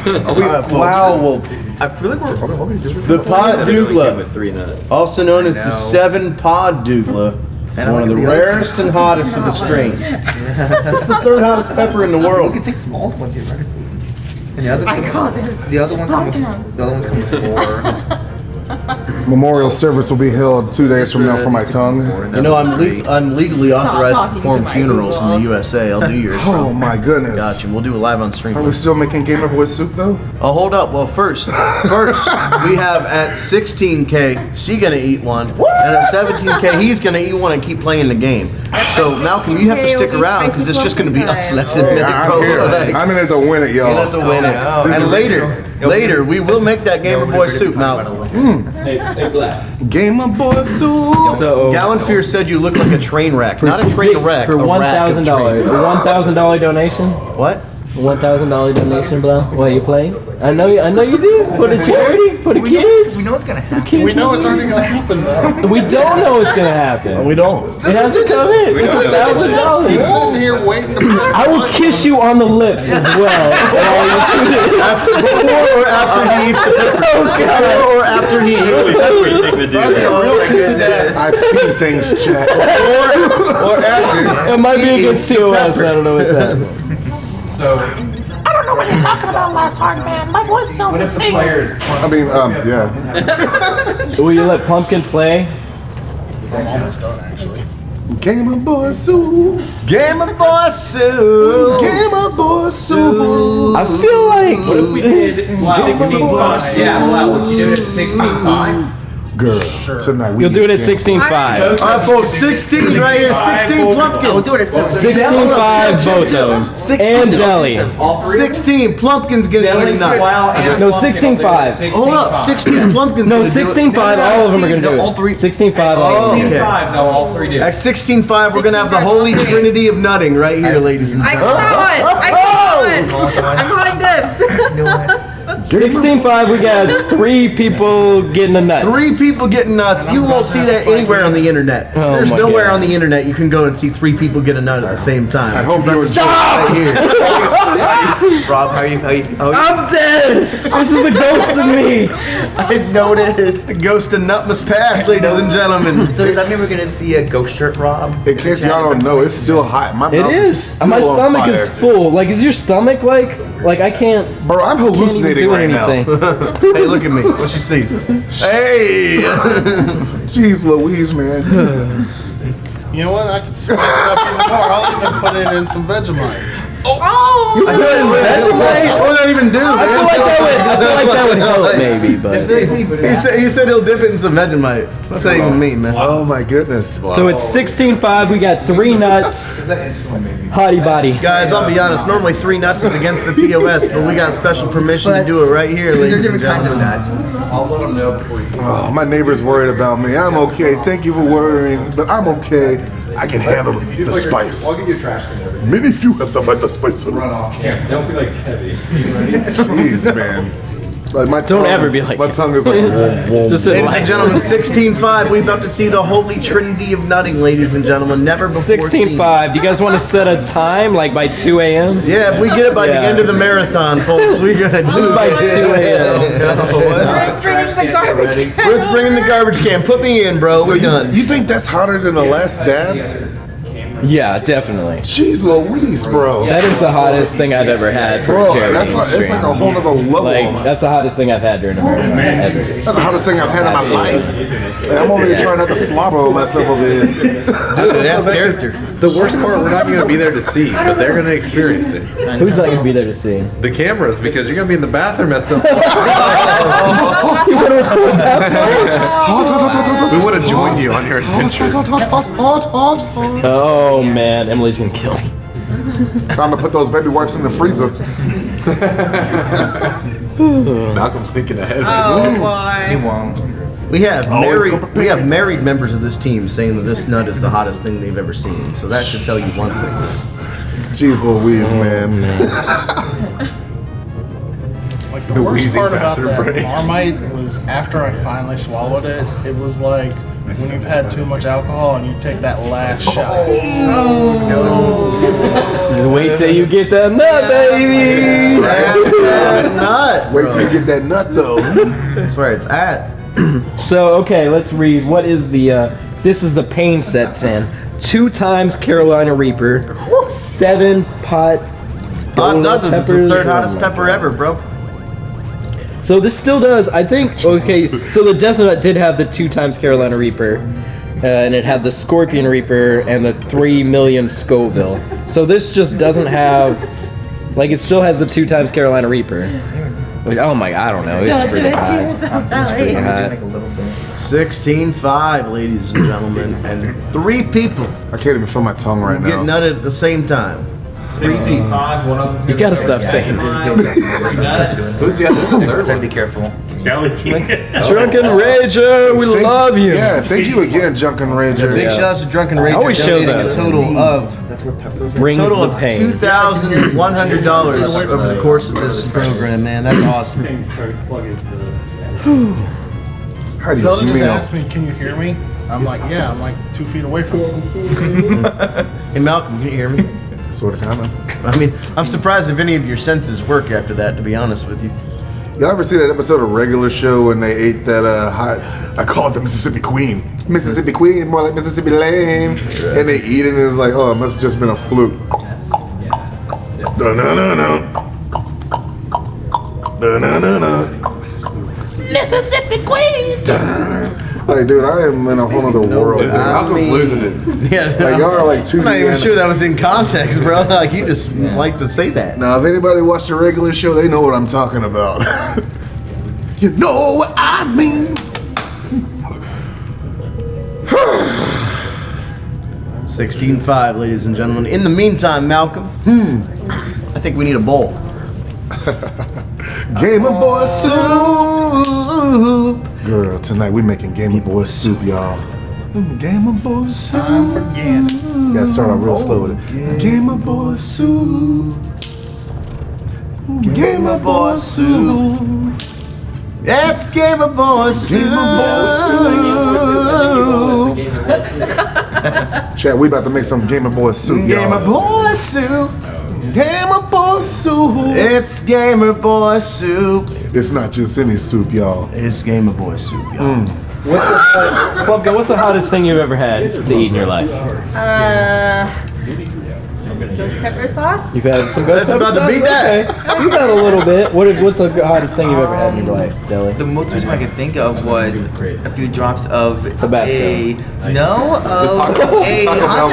Wow will. I feel like we're going to do this. The pot Douglas, with 3 nuts. also known as I the know. 7 pod Douglas. It's And one of the the other rarest and hottest of the strains. It's the 3rd hottest pepper in the You world. can take small ones theoretically. And the others My come God, with, the other ones come with 4. Memorial service will be held 2 days from now for my tongue. You know, I'm legally Stop authorized to talking perform to my funerals in the Google. USA. I'll do yours. Oh my goodness. Gotcha. We'll do it live on stream. Are we still making Gamer Boy soup though? Oh, hold up. Well, first, we have at 16K, she gonna eat one, and at 17K, he's gonna eat one and keep playing the game. So Malcolm, you have to stick around because it's just gonna be us left in it. I'm here. I'm in it to win it, You have y'all. to win it. This And is- later, we will make that Gamer Boy soup, Malcolm. Hey, Black. Gamer Boy soup. So Gallanfear said you look like a train wreck. Not a train wreck. for a rack of $1,000, trains. a $1,000 donation. What? $1,000 donation, Blau. What, you playing? I know you do. For the charity, for the kids. We know what's gonna happen. Kids. We know it's already gonna happen though. We don't know what's gonna happen. We don't. It has to come in. It's He's $1,000. sitting here waiting to press I will the kiss you on the lips as well. Before or after he eats the pepper. Before or after he I've seen things, chat. or after. It might be a good COS. I don't know what's happening. So, I don't know what you're talking about, last hard man. My voice sounds the same. I mean, yeah. Will you let Pumpkin play? I'm almost done, actually. Game of Boy Sue. Game of Boy Sue. Game of Boy Sue. I feel like. What if we did 16.5? Yeah, well, would you do it at 16.5? Girl, tonight we You'll do it at eat 16.5. All right, folks, 16 right here, 16 Plumpkins. We'll do it at 16.5 both of them. 16. And Jelly. 16 Plumpkins gonna eat a nut. No, 16.5. Hold up, 16 Plumpkins. No, gonna do it. 16.5. All of them are gonna do it. All three. 16.5. All of them. Okay. 16.5, they'll all three do. At 16.5, we're gonna have the holy trinity of nutting right here, ladies and I gentlemen. call it. I'm calling dibs. 16.5. We got 3 people getting the nuts. 3 people getting nuts. You won't see that anywhere on the internet. Oh There's my nowhere God. on the internet you can go and see 3 people get a nut at the same time. I hope you Stop! Right here. Rob, how are you? I'm dead. This is the ghost of me. I noticed. The ghost of nut must pass, ladies and gentlemen. So does that mean we're gonna see a ghost shirt, Rob? In case y'all don't know, it's still hot. My It mouth is. still My on stomach fire. is full. Like, is your stomach like I can't? Bro, I'm can't even hallucinating do right now. anything. Hey, look at me. What you see? Hey! Jeez Louise, man. You know what? I can spice it up even more. I'll even put it in some Vegemite. Oh! You put it in Vegemite? What does that even do, man? I feel like that would help, maybe, but. He said he'll dip it in some Vegemite. What's that even mean, man? Oh my goodness. So it's 16.5. We got 3 nuts. Hottie body. Guys, I'll be honest. Normally 3 nuts is against the TOS, but we got special permission to do it right here, ladies and gentlemen. I'll let them know before you come. Oh, my neighbor's worried about me. I'm okay. Thank you for worrying, but I'm okay. I can handle the spice. I'll give you a trash can every Maybe if you have some like the spice. run off. Yeah, don't be like heavy. Jeez, man. Like my tongue, Don't ever be like my tongue is like. Just Ladies and gentlemen, 16.5. We about to see the holy trinity of nutting, ladies and gentlemen. Never before seen. 16.5. Do you guys want to set a time, like by 2 a.m.? Yeah, if we get it by the end of the marathon, folks, we're gonna do By this. 2 a.m. Let's bring in the garbage can. Let's bring in the garbage can. Put me in, bro. So We're done. you think that's hotter than the last dab? Yeah, definitely. Jeez Louise, bro. That is the hottest thing I've ever had for Bro, a charity that's like, it's stream. like a whole nother level. Like, that's the hottest thing I've had during a marathon ever. That's the hottest thing I've had in my life. Like, I'm over here trying not to slobber on myself over here. That's character. The worst part, we're not going to be there to see, but they're going to experience it. Who's not going to be there to see? The cameras, because you're going to be in the bathroom at some point. You want to record that? We want to join you on your adventure. Oh man, Emily's gonna kill me. Time to put those baby wipes in the freezer. Malcolm's thinking ahead. Oh boy. It won't. We have Always married go we have married members of this team saying that this nut is the hottest thing they've ever seen. So that should tell you one thing. Jeez Louise, man. Like the worst wheezing part about bathroom that break. Marmite was after I finally swallowed it, it was like when you've had too much alcohol and you take that last shot. Just wait till you get that nut, baby. That's that nut. Wait till you get that nut though. That's where it's at. So okay, let's read. What is the? This is the pain sets in. 2 times Carolina Reaper, 7 pot. Hot Douglas is the peppers. third hottest pepper ever, bro. So this still does, I think. Okay, so the Death Nut did have the 2 times Carolina Reaper, and it had the Scorpion Reaper and the 3 million Scoville. So this just doesn't have, like, it still has the 2 times Carolina Reaper. Which, oh my, I don't know. It's Don't do pretty it to hot. yourself that Pretty way. hot. Make a little bit. 16.5, ladies and gentlemen, and 3 people I can't even feel my tongue right get now. nutted at the same time. 16.5, one of them's You gotta stop saying this. Who's the other? So be careful. Drunken Rager, we love you. Yeah, thank you again, Drunken Rager. Big shout out to Drunken Rager. Always shows donating up. a total of Brings total the of pain. $2,100 over the course of this program, man. That's awesome. How do Zelda you just mean? asked me, "Can you hear me?" I'm like, "Yeah." I'm like 2 feet away from him. Hey Malcolm, can you hear me? Sort of, kinda. I mean, I'm surprised if any of your senses work after that, to be honest with you. Y'all ever see that episode of Regular Show when they ate that hot? I call it the Mississippi Queen. Mississippi Queen, more like Mississippi Lane. And they eat it and it's like, oh, it must have just been a fluke. No. Mississippi Queen. Like, dude, I am in a whole other world. Malcolm's losing it. Yeah, Like, y'all are like 2D. I'm not even sure that was in context, bro. Like, you just like to say that. Now, if anybody watched the Regular Show, they know what I'm talking about. You know what I mean? 16-5, ladies and gentlemen. In the meantime, Malcolm, I think we need a bowl. Gamer Boy Soup. Girl, tonight we making Gamer Boy Soup, y'all. Gamer Boy Soup. Gotta start off real slow with it. Gamer Boy Soup. Gamer Boy Soup. That's Gamer Boy Soup. Chat, we about to make some Gamer Boy Soup, y'all. Gamer Boy Soup. Gamer Boy Soup. It's Gamer Boy Soup. It's not just any soup, y'all. It's Gamer Boy Soup, y'all. Pumpkin, what's the hottest thing you've ever had to eat in your life? Ghost pepper sauce? You've had some ghost That's pepper about to beat sauce? that. Okay. You've had a little bit. What's the hottest thing you've ever had in your life, Deli? The most recent I could think of was a few drops of Tabasco. a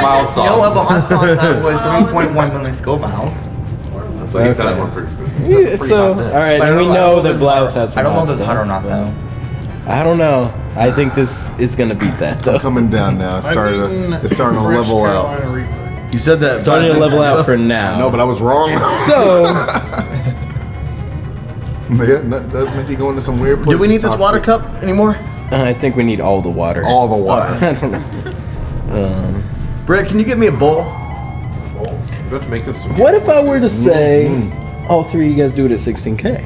hot sauce that was 3.1 million Scovilles. So he's had one pretty food. Yeah, so, all right, and we know that Blouse had some I don't know hot if it's stuff. hot or not though. I don't know. I think this is gonna beat that though. Coming down now. It's starting to level out. You said that. Starting to level out for now. No, but I was wrong. So, yeah, that does make you go into some weird places. Do we need this water cup anymore? I think we need all the water. All the water. I don't know. Brett, can you get me a bowl? We have to make this. What if I were to say all three of you guys do it at 16K?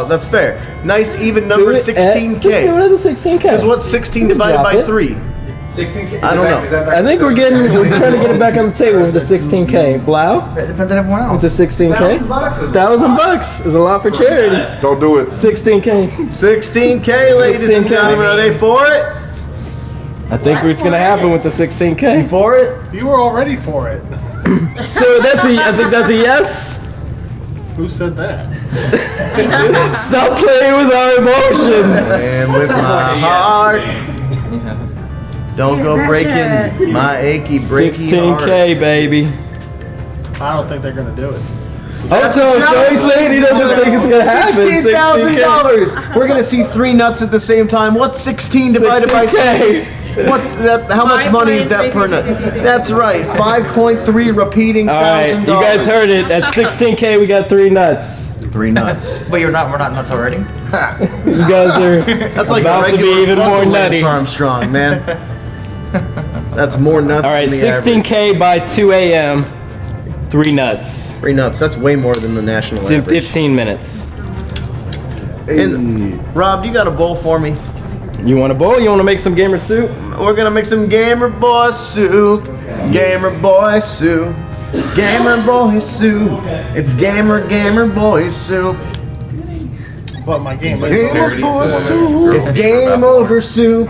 That's fair. Nice even number, 16K. Just do it at the 16K. Because what's 16 divided by 3? 16K. I don't know. I think we're trying to get it back on the table with the 16K. Blau? It depends on everyone else. It's a 16K. $1,000 is a lot for charity. Don't do it. 16K. 16K, ladies and 16K. gentlemen. Are they for it? I think it's gonna happen with the 16K. You for it? You were already for it. So I think that's a yes. Who said that? Stop playing with our emotions. And with my heart. Don't go breaking my achy, breaky heart. 16K, baby. I don't think they're gonna do it. Also, so he's saying he doesn't think it's gonna happen. $16,000. We're gonna see 3 nuts at the same time. What's 16 divided by 3? What's that? How much money is that per nut? That's right, 5.3 repeating All right, $1,000. you guys heard it. At 16K, we got 3 nuts. 3 nuts. Wait, we're not nuts already? You guys are That's like about a to be regular even more Russell nutty. Lance Armstrong, man. That's more nuts. All right, than the 16K by 2 a.m. 3 nuts. 3 nuts. That's way more than the national It's in average. 15 minutes. And, Rob, you got a bowl for me? You want a bowl? You want to make some gamer soup? We're gonna make some Gamer Boy soup. Gamer Boy soup. Gamer Boy soup. It's Gamer Boy soup. But my game Gamer Boy Soup. It's game over soup.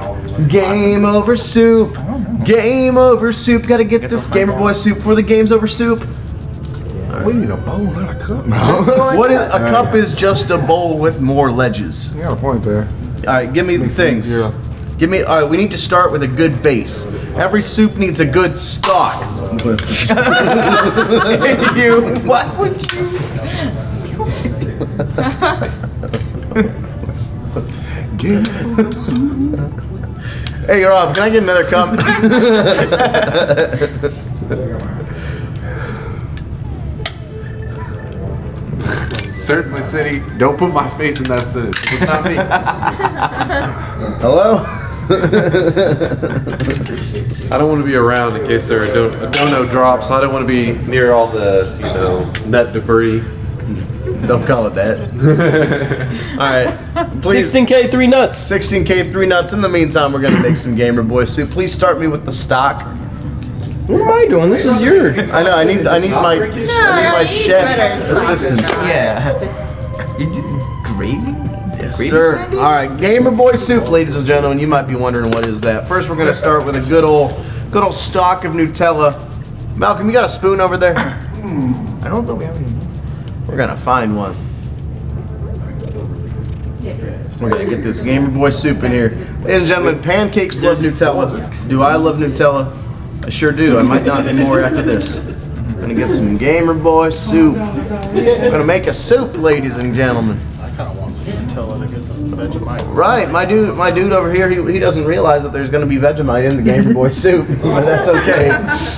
Game over soup. Game over soup. Gotta get this Gamer Boy soup for the game's over soup. We need a bowl, not a cup. What is a cup? Is just a bowl with more ledges. You got a point there. All right, give me the things. Give me. All right, we need to start with a good base. Every soup needs a good stock. What would you? Hey, Rob, can I get another cup? Certainly, City. Don't put my face in that sentence. It's not me. Hello? I don't want to be around in case there are a dono drops. I don't want to be near all the, net debris. Don't call it that. All right. Please. 16K, 3 nuts. 16K, 3 nuts. In the meantime, we're gonna make some Gamer Boy soup. Please start me with the stock. What am I doing? This is your. I know. I need my chef assistant. Yeah. You just gravy? Yes, Gravy sir. candy? All right, Gamer Boy soup, ladies and gentlemen. You might be wondering what is that. First, we're gonna start with a good old stock of Nutella. Malcolm, you got a spoon over there? I don't know we have any. We're gonna find one. We're gonna get this Gamer Boy soup in here. Ladies and gentlemen, pancakes love Nutella. Do I love Nutella? I sure do. I might not anymore after this. Gonna get some Gamer Boy soup. We're gonna make a soup, ladies and gentlemen. I kind of want some Nutella to get some Vegemite. Right, my dude over here, he doesn't realize that there's gonna be Vegemite in the Gamer Boy soup, but that's okay.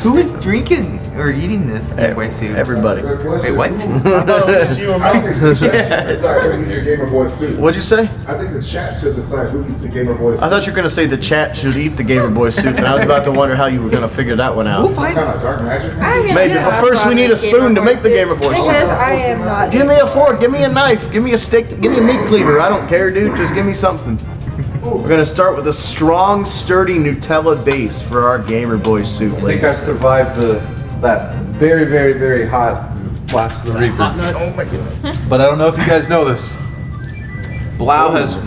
Who is drinking or eating this Game Boy soup? Everybody. Wait, what? I thought it was just you and I think me. the chat should decide who eats the Gamer Boy soup. What'd you say? I think the chat should decide who eats the Gamer Boy soup. I thought you were gonna say the chat should eat the Gamer Boy soup, and I was about to wonder how you were gonna figure that one out. Some kind of dark magic? Maybe, but first we need a spoon to make the Gamer Boy soup. Because I am not. Give me a fork, give me a knife, give me a stick, give me a meat cleaver. I don't care, dude. Just give me something. We're gonna start with a strong, sturdy Nutella base for our Gamer Boy soup. I think I've survived that very, very, very hot Blast of the Reaper. Oh my goodness. But I don't know if you guys know this.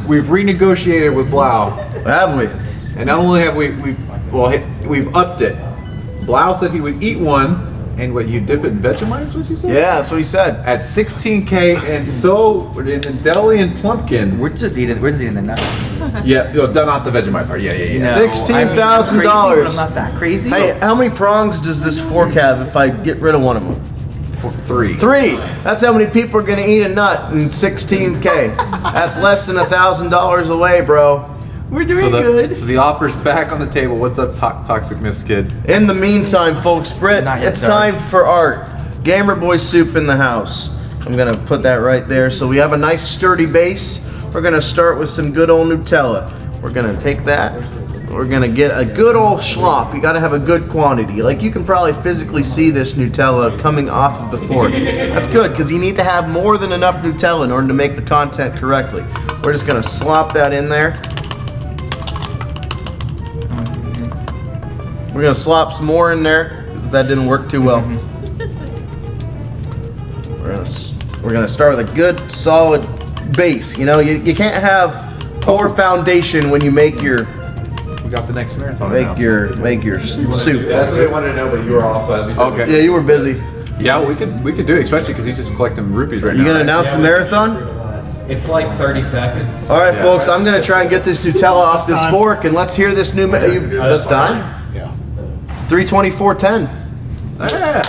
We've renegotiated with Blau. Have we? And not only have we've upped it. Blau said he would eat one, and what, you dip it in Vegemite is what you said? Yeah, that's what he said. At 16K, and so in deli and Plumpkin. We're just eating the nut. Yeah, not the Vegemite part. Yeah. No, $16,000. I'm not that crazy. Hey, how many prongs does this fork have if I get rid of one of them? 3. 3. That's how many people are gonna eat a nut in 16K. That's less than $1,000 away, bro. We're doing good. So the offer's back on the table. What's up, Toxic Mist Kid? In the meantime, folks, Britt, it's time for art. Gamer Boy soup in the house. I'm gonna put that right there. So we have a nice sturdy base. We're gonna start with some good old Nutella. We're gonna take that. We're gonna get a good old schlop. You gotta have a good quantity. Like, you can probably physically see this Nutella coming off of the fork. That's good, because you need to have more than enough Nutella in order to make the content correctly. We're just gonna slop that in there. We're gonna slop some more in there, because that didn't work too well. We're gonna start with a good, solid base. You know, you can't have poor foundation when you make your We got the next marathon. make your soup. That's what I wanted to know, but you were off, so I'd be saying. Okay. Yeah, you were busy. Yeah, we could do it, especially because he's just collecting rupees right now. You gonna announce the marathon? It's like 30 seconds. All right, folks. I'm gonna try and get this Nutella off this fork, and let's hear this new. That's time. Yeah. 3:24:10. Yeah.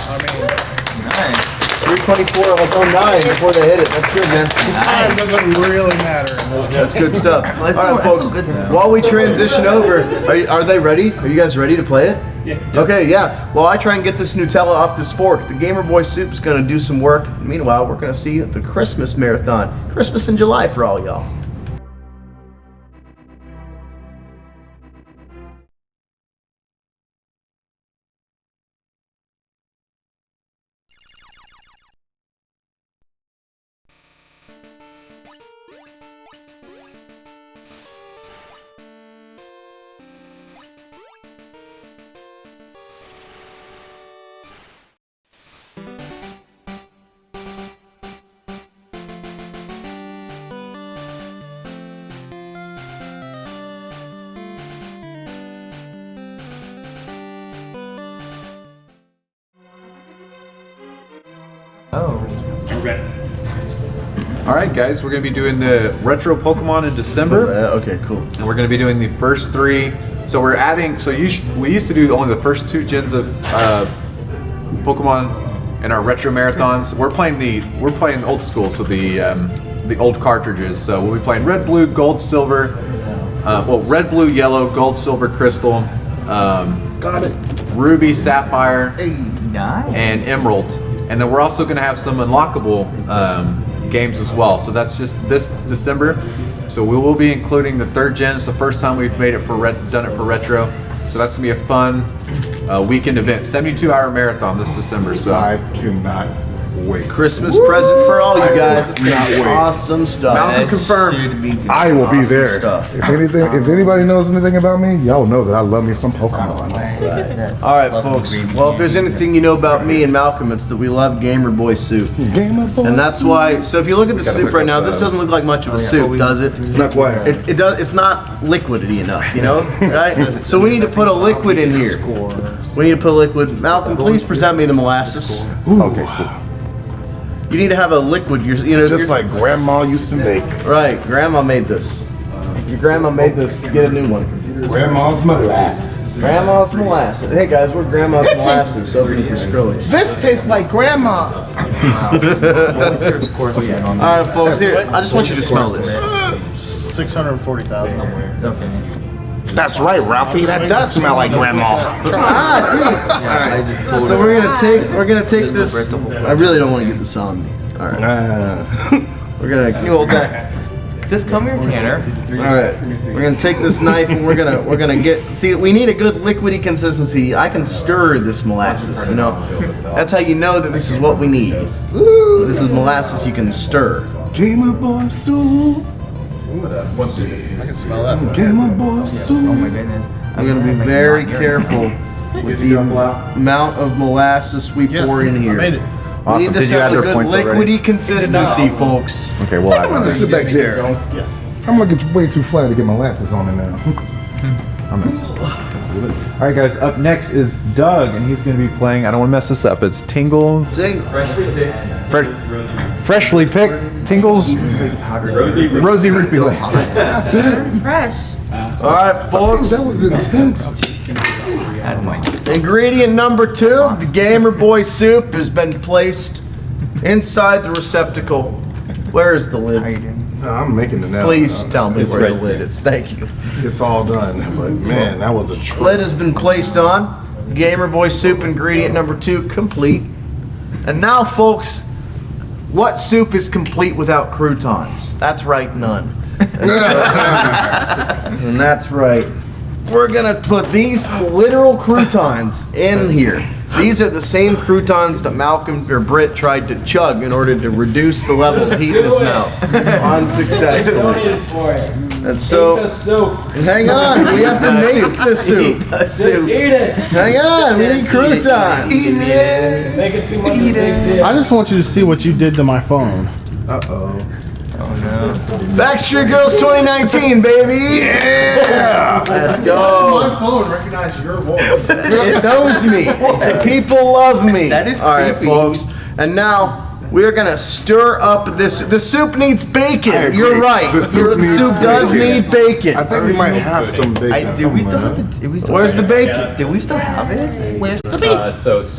3:24:09 before they hit it. That's good, man. Time doesn't really matter in this game. That's good stuff. All That's right, folks. so good. While we transition over, are they ready? Are you guys ready to play it? Yeah. Okay, yeah. While I try and get this Nutella off this fork, the Gamer Boy Soup's gonna do some work. Meanwhile, we're gonna see the Christmas marathon. Christmas in July for all y'all. All right, guys, we're gonna be doing the retro Pokemon in December. Okay, cool. And we're gonna be doing the first 3. So we're adding. So we used to do only the first 2 gens of Pokemon in our retro marathons. We're playing old school, so the old cartridges. So we'll be playing red, blue, gold, silver. Red, blue, yellow, gold, silver, crystal. Got it. Ruby, sapphire, Nice. and emerald. And then we're also gonna have some unlockable games as well. So that's just this December. So we will be including the 3rd gen. It's the first time we've made it done it for retro. So that's gonna be a fun weekend event. 72-hour marathon this December. So I cannot wait. Christmas present for all you guys. It's gonna be awesome stuff. Malcolm confirmed. I will be Awesome there. stuff. If anybody knows anything about me, y'all know that I love me some Pokemon. All right, folks. Well, if there's anything you know about me and Malcolm, it's that we love Gamer Boy soup. Gamer Boy And that's why. So if you look at the soup right now, this doesn't look like much of a soup, does it? Not quite. It does. It's not liquidy enough, you know, right? So we need to put a liquid in here. We need to put a liquid. Malcolm, please present me the molasses. Okay, cool. You need to have a liquid. Just like Grandma used to make. Right, Grandma made this. Your grandma made this. Get a new one. Grandma's molasses. Grandma's molasses. Hey guys, we're Grandma's molasses. Opening for Skrillex. This tastes like grandma. Alright, folks, here, I just want you to smell this. 640,000. Okay. That's right, Ralphie. That does smell like grandma. Alright, so we're gonna take this. I really don't want to get this on me. Alright. We're gonna hold that. Just come here, Tanner. Alright. We're gonna take this knife and we're gonna get. See, we need a good liquidy consistency. I can stir this molasses, you know. That's how you know that this is what we need. This is molasses you can stir. Gamer Boy soup. I can smell that. Gamer Boy soup. Oh my goodness. I'm gonna be very careful with the amount of molasses we pour in here. I made it. We need this to have a good liquidy consistency, folks. Okay, we'll I'm gonna sit back there. Yes. I'm looking way too flat to get molasses on it now. All right, guys. Up next is Doug, and he's going to be playing. I don't want to mess this up. It's Tingle. Freshly picked. Tingles. Rosy Ruby. It's fresh. All right, folks. That was intense. Ingredient number 2, the Gamer Boy soup has been placed inside the receptacle. Where is the lid? I'm making it now. Please tell me where the lid is. Thank you. It's all done, but man, that was a trip. Lid has been placed on. Gamer Boy soup ingredient number 2 complete. And now, folks, what soup is complete without croutons? That's right, none. And that's right. We're gonna put these literal croutons in here. These are the same croutons that Malcolm or Britt tried to chug in order to reduce the level of heat in his mouth. Unsuccessfully. And so, hang on, we have to make the soup. Just eat it. Hang on, we need croutons. Eat it. Make it too much of a big deal. I just want you to see what you did to my phone. Uh-oh. Backstreet Girls 2019, baby! Yeah! Let's My go. phone recognized your voice. It knows me. The people love me. That is all right, creepy. folks. And now we're gonna stir up this. The soup needs bacon. I agree. You're right. The soup needs does bacon. need bacon. I think we might have some bacon Do we still somewhere. have it? Where's the bacon? Do we still have it? Where's the beef? So